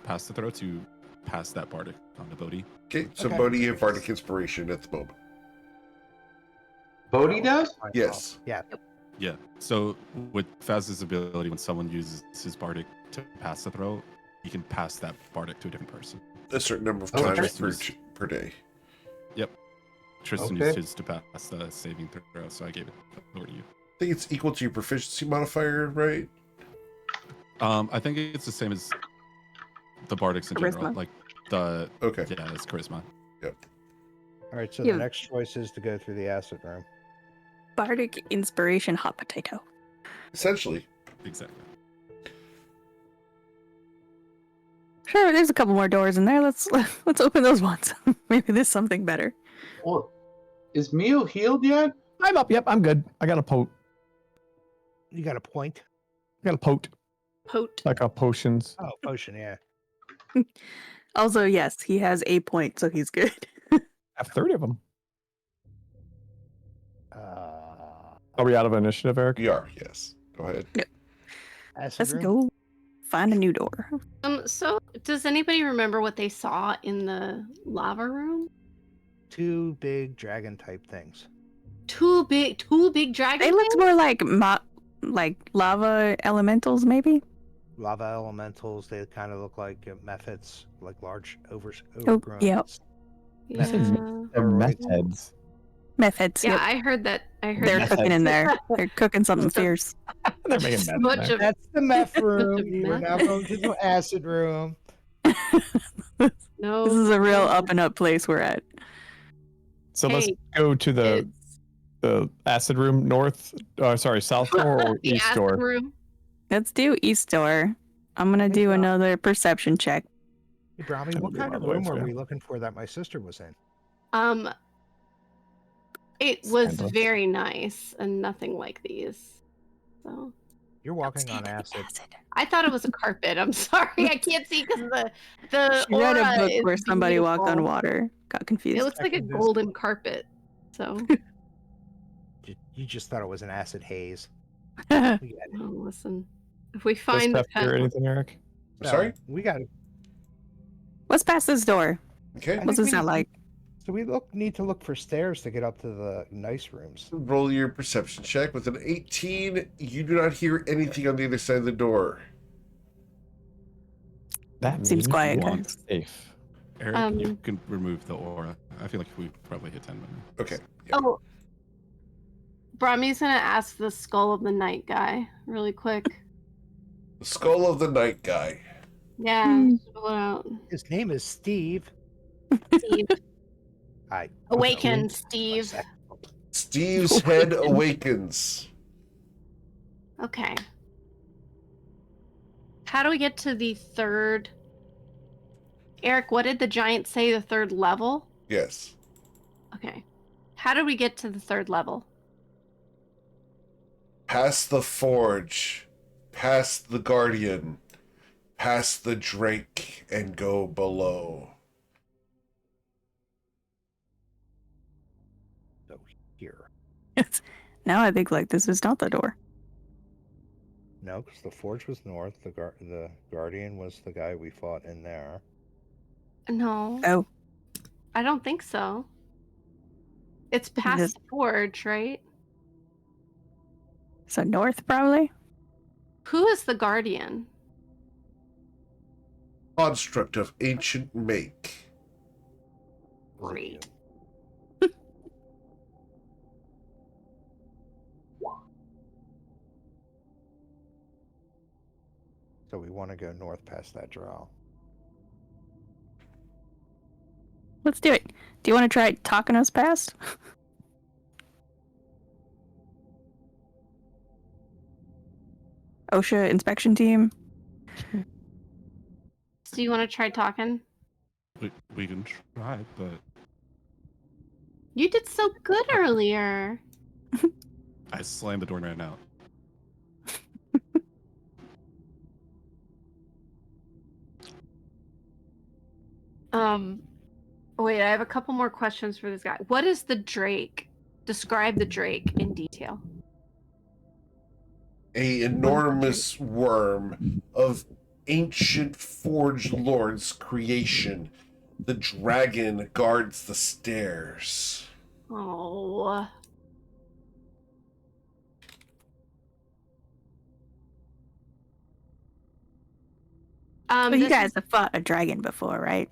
pass the throw to pass that Bardic on to Bodhi. Okay. So Okay. Bodhi, you have Bardic Inspiration at the moment. Bodhi does? Yes. Yeah. Yeah. So with Faz's ability, when someone uses his Bardic to pass the throw, he can pass that Bardic to a different person. A certain number of Oh, times Tristan's- per day. Tristan Okay. used his to pass the saving throw, so I gave it over to you. I think it's equal to your proficiency modifier, right? I think it's the same as the Bardics in general. Charisma. Like the Okay. yeah, it's charisma. All right, so Yeah. the next choice is to go through the acid room. Bardic inspiration hot potato. Essentially. Exactly. Sure, there's a couple more doors in there. Let's open those ones. Maybe there's something better. Well, is Mio healed yet? I'm up. Yep, I'm good. I got a pote. You got a point? I got a pote. Pote. Like a potions. Oh, potion, yeah. Also, yes, he has a point, so he's good. I have 30 of them. Are we out of initiative, Eric? We are, yes. Go ahead. Acid Let's room? go find a new door. So does anybody remember what they saw in the lava room? 2 big dragon type things. Two big dragon They looked things? more like lava elementals, maybe. Lava elementals, they kind of look like mephits, like large Oh, overgrown. yeah. That seems- Yeah. They're meth Steroids. heads. Meth heads. Yeah, Yep. I heard that. They're meth cooking heads. in there. They're cooking something fierce. They're making Just meth. bunch there. of- That's the meth Bunch room. of We're now meth. going to the acid room. No. This is a real no. up and up place we're at. So let's Hey, go to the acid room south door or the east acid door. room. Let's do east door. I'm gonna do Rob. another perception check. Hey, Brahmi, That what would be kind my of room wife, were yeah. we looking for that my sister was in? It was Scandalous. very nice and nothing like these. So You're walking on acid. I thought it was a carpet. I'm sorry, I can't see because the She read a aura book is where somebody walked on beautiful. water. Got It confused. looks like a Second this. golden carpet. So You just thought it was an acid haze. What's We got it. oh, listen, if we Does find the Steph hear pet, anything, Eric? I'm sorry? We got it. past this door? Okay. What's it sound like? So we need to look for stairs to get up to the nice rooms. Roll your perception check. With an 18, you do not hear anything on the other side of the door. That Seems means quiet, you want guys. safe. Eric, you can remove the aura. I feel like we probably hit 10 minutes. Okay. Yeah. oh, Brahmi's gonna ask the skull of the night guy really quick. The skull of the night guy. Yeah, Hmm. pull it out. His name is Steve. Steve, I awaken, Steve. Steve's head awakens. Okay. How do we get to the third? Eric, what did the giant say? The third level? Yes. Okay. How do we get to the third level? Past the forge, past the guardian, past the drake, and go below. So here. Now I think like this is not the door. No, because the forge was north. The guardian was the guy we fought in there. No, Oh, I don't think so. It's past This- the forge, right? so north probably. Who is the guardian? Construct of ancient make. Great. So we want to go north past that draw. Let's do it. Do you want to try talking us past? OSHA inspection team. Do you want to try talking? We can try, but You did so good earlier. I slammed the door and ran out. Wait, I have a couple more questions for this guy. What is the Drake? Describe the Drake in detail. A enormous worm of ancient forge lord's creation. The dragon guards the stairs. Oh. Well, you this guys is- have fought a dragon before, right?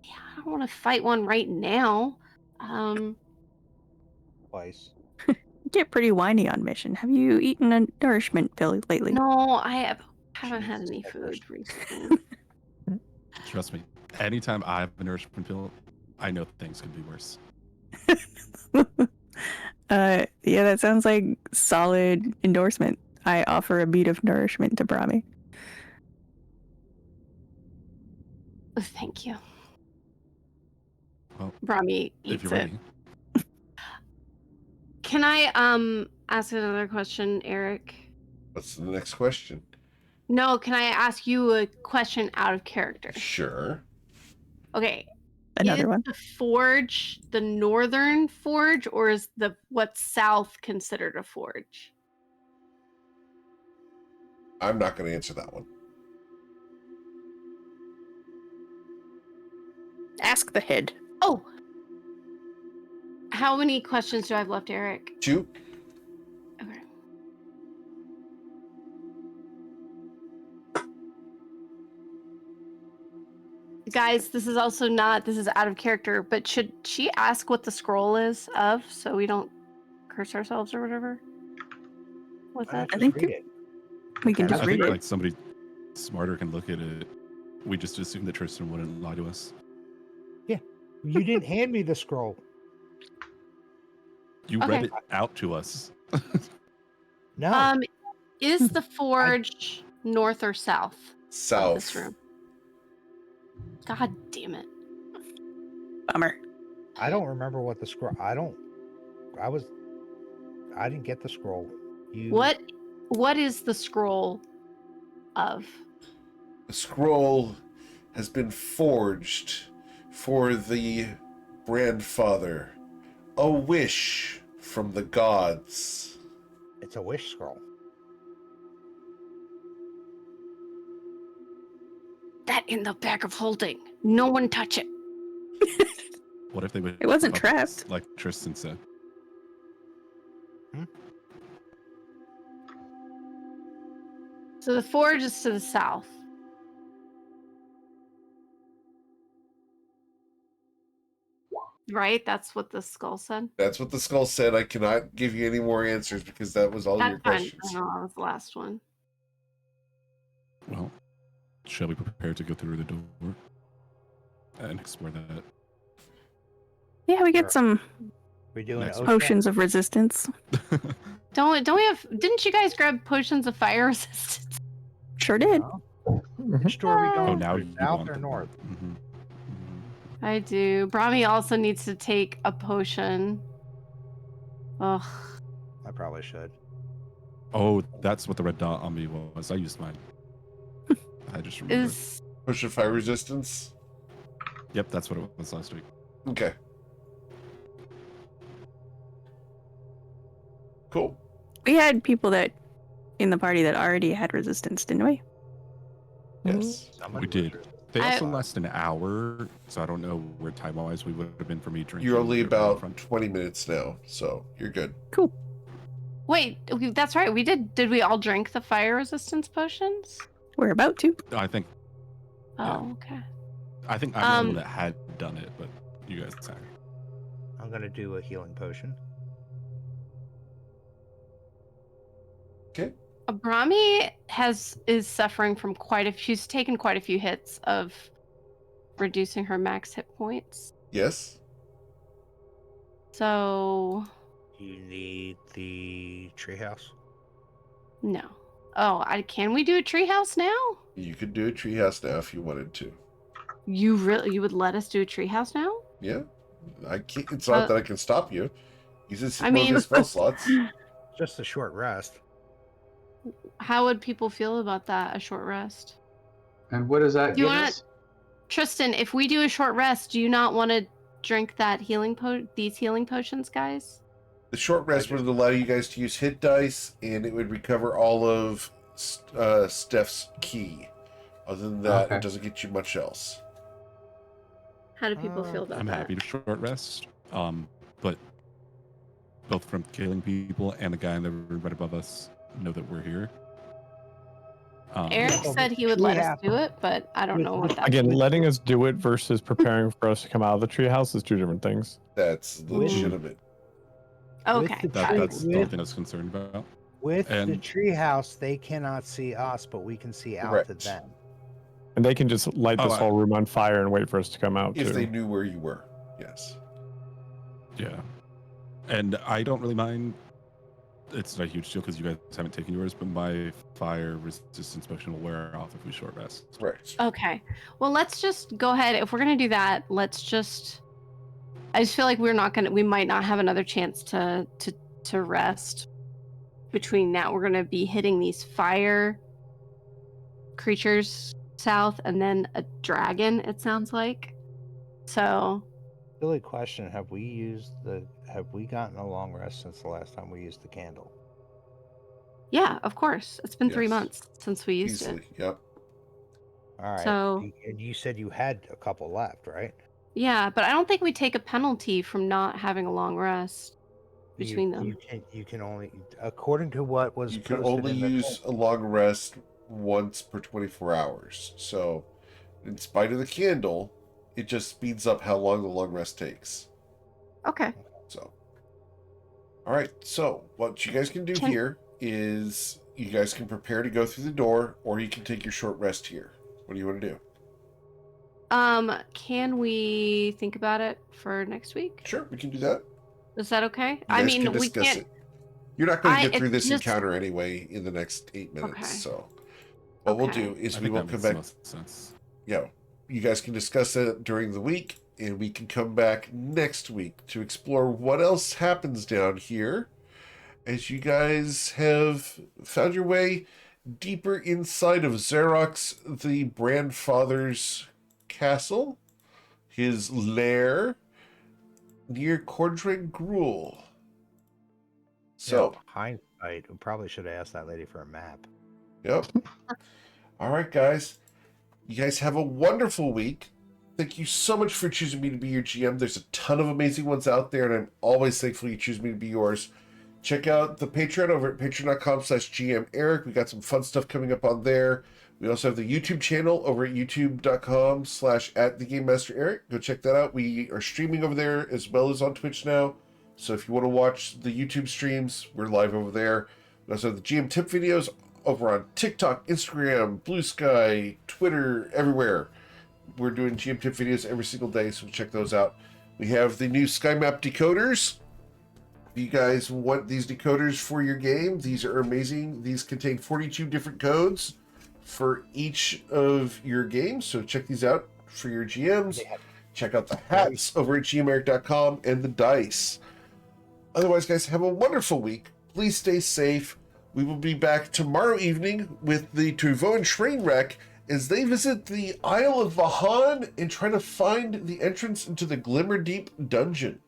yeah, I don't want to fight one right now. Twice. You get pretty whiny on mission. Have you eaten a nourishment pill lately? No, haven't had any Jesus, food that recently. Trust me. Anytime I have a nourishment pill, I know things could be worse. Yeah, that sounds like solid endorsement. I offer a bead of nourishment to Brahmi. Thank you. Well, Brahmi if eats you're it. ready. Can I ask another question, Eric? What's the next question? No, can I ask you a question out of character? Sure. Okay. another one. The forge the northern forge, or is what's south considered a forge? I'm not going to answer that one. Ask the head. Oh, how many questions do I have left, Eric? 2. Okay. Guys, this is also not, this is out of character, but should she ask what the scroll is of so we don't curse ourselves or whatever? What's that? I think read it. we can Yeah, just I read think it. like somebody smarter can look at it. We just assumed that Tristan wouldn't lie to us. You didn't hand me the scroll. You Okay. read it out to us. No. Is the forge north or south of South. this room? God damn it. Bummer. I don't remember what the scroll. I didn't get the scroll. What is the scroll of? The scroll has been forged for the grandfather. A wish from the gods. It's a wish scroll. That in the bag of holding. No one touch it. What if they would? It wasn't help us, trapped. like Tristan said. So the forge is to the south. Right? That's what the skull said. That's what the skull said. I cannot give you any more answers because that was all your That's fine. questions. I know that was the last one. Well, shall we prepare to go through the door and explore that? Yeah, we Sure. get some We're doing Next OSHA. potions of resistance. Don't we have? Didn't you guys grab potions of fire resistance? Sure did. Which door are we Oh, going? now to? you South want or them. north? Mm-hmm. I do. Brahmi also needs to take a potion. Ugh. I probably should. Oh, that's what the red dot on me was. I used mine. I just remembered. Is Push of fire resistance. Yep, that's what it was last week. Okay. Cool. We had people that in the party that already had resistance, didn't we? Yes. We did. They I- also last an hour, so I don't know where time-wise we would have been for me drinking. You're only right in about front. 20 minutes now, so you're good. Cool. wait, that's right. We did. Did we all drink the fire resistance potions? We're about to. I think Oh, Yeah. okay. I'm the one that had done it, but you guys had. I'm gonna do a healing potion. Okay. Brahmi is suffering from she's taken quite a few hits of reducing her max hit points. Yes. So You need the treehouse. no. Oh, can we do a treehouse now? You could do a treehouse now if you wanted to. You would let us do a treehouse now? Yeah. I can't. It's not that I can stop you. Use it I mean- spell slots. Just a short rest. How would people feel about that? A short rest? And what does that Do you give wanna- us? Tristan, if we do a short rest, do you not want to drink that these healing potions, guys? The short rest would allow you guys to use hit dice, and it would recover all of Steph's key. Other than that, Okay. it doesn't get you much else. How do people feel about I'm that? happy to short rest. But both from killing people and the guy in the room right above us know that we're here. Eric Well, said he would we let us have- do it, but I don't know what that Again, means. letting us do it versus preparing for us to come out of the treehouse is two different things. That's legitimate. Okay. With That's the only with, thing I was concerned about. with the and- treehouse, they cannot see us, but we can see out to Correct. them. And they can just light this Oh, whole room on fire and wait for us to come out, If too. they knew where you were. Yes. Yeah. And I don't really mind. It's not a huge deal because you guys haven't taken yours, but my fire resistance potion will wear off if we short rest. Right. Okay. Well, let's just go ahead. If we're gonna do that, let's just. I just feel like we might not have another chance to rest. Between now, we're gonna be hitting these fire creatures south, and then a dragon. It sounds like. So Silly question: Have we gotten a long rest since the last time we used the candle? yeah, of course. It's been 3 Yes. months since we used Easily. it. Yep. All right. So And you said you had a couple left, right? yeah, but I don't think we take a penalty from not having a long rest between them. You can only, according to what was You can posted only in the use a long rest once per 24 hours. So, in spite of the candle, it just speeds up how long the long rest takes. Okay. So, all right. So, what you guys can do here is you guys can prepare to go through the door, or you can take your short rest here. What do you want to do? Can we think about it for next week? Sure, we can do that. Is that okay? You I guys mean, can we discuss can't. it. You're not going to get through it's this just- encounter anyway in the next 8 minutes. Okay. So, what we'll Okay. do is I we think will that come makes the back. most sense. Yeah, you guys can discuss it during the week, and we can come back next week to explore what else happens down here as you guys have found your way deeper inside of Xerox, the Grandfather's castle, his lair near Cordray Gruel. So, Yeah, hindsight, we probably should have asked that lady for a map. yep. All right, guys. You guys have a wonderful week. Thank you so much for choosing me to be your GM. There's a ton of amazing ones out there, and I'm always thankful you choose me to be yours. Check out the Patreon over at patreon.com/GMEric. We got some fun stuff coming up on there. We also have the YouTube channel over at youtube.com/@thegamemastereric. Go check that out. We are streaming over there as well as on Twitch now. So if you want to watch the YouTube streams, we're live over there. We also have the GM tip videos over on TikTok, Instagram, Blue Sky, Twitter, everywhere. We're doing GM tip videos every single day, so check those out. We have the new Sky Map decoders. If you guys want these decoders for your game, these are amazing. These contain 42 different codes for each of your games, so check these out for your GMs. Check out the hats over at gmeric.com and the dice. Otherwise, guys, have a wonderful week. Please stay safe. We will be back tomorrow evening with the Turvoan train wreck as they visit the Isle of Vahan and try to find the entrance into the Glimmerdeep dungeon.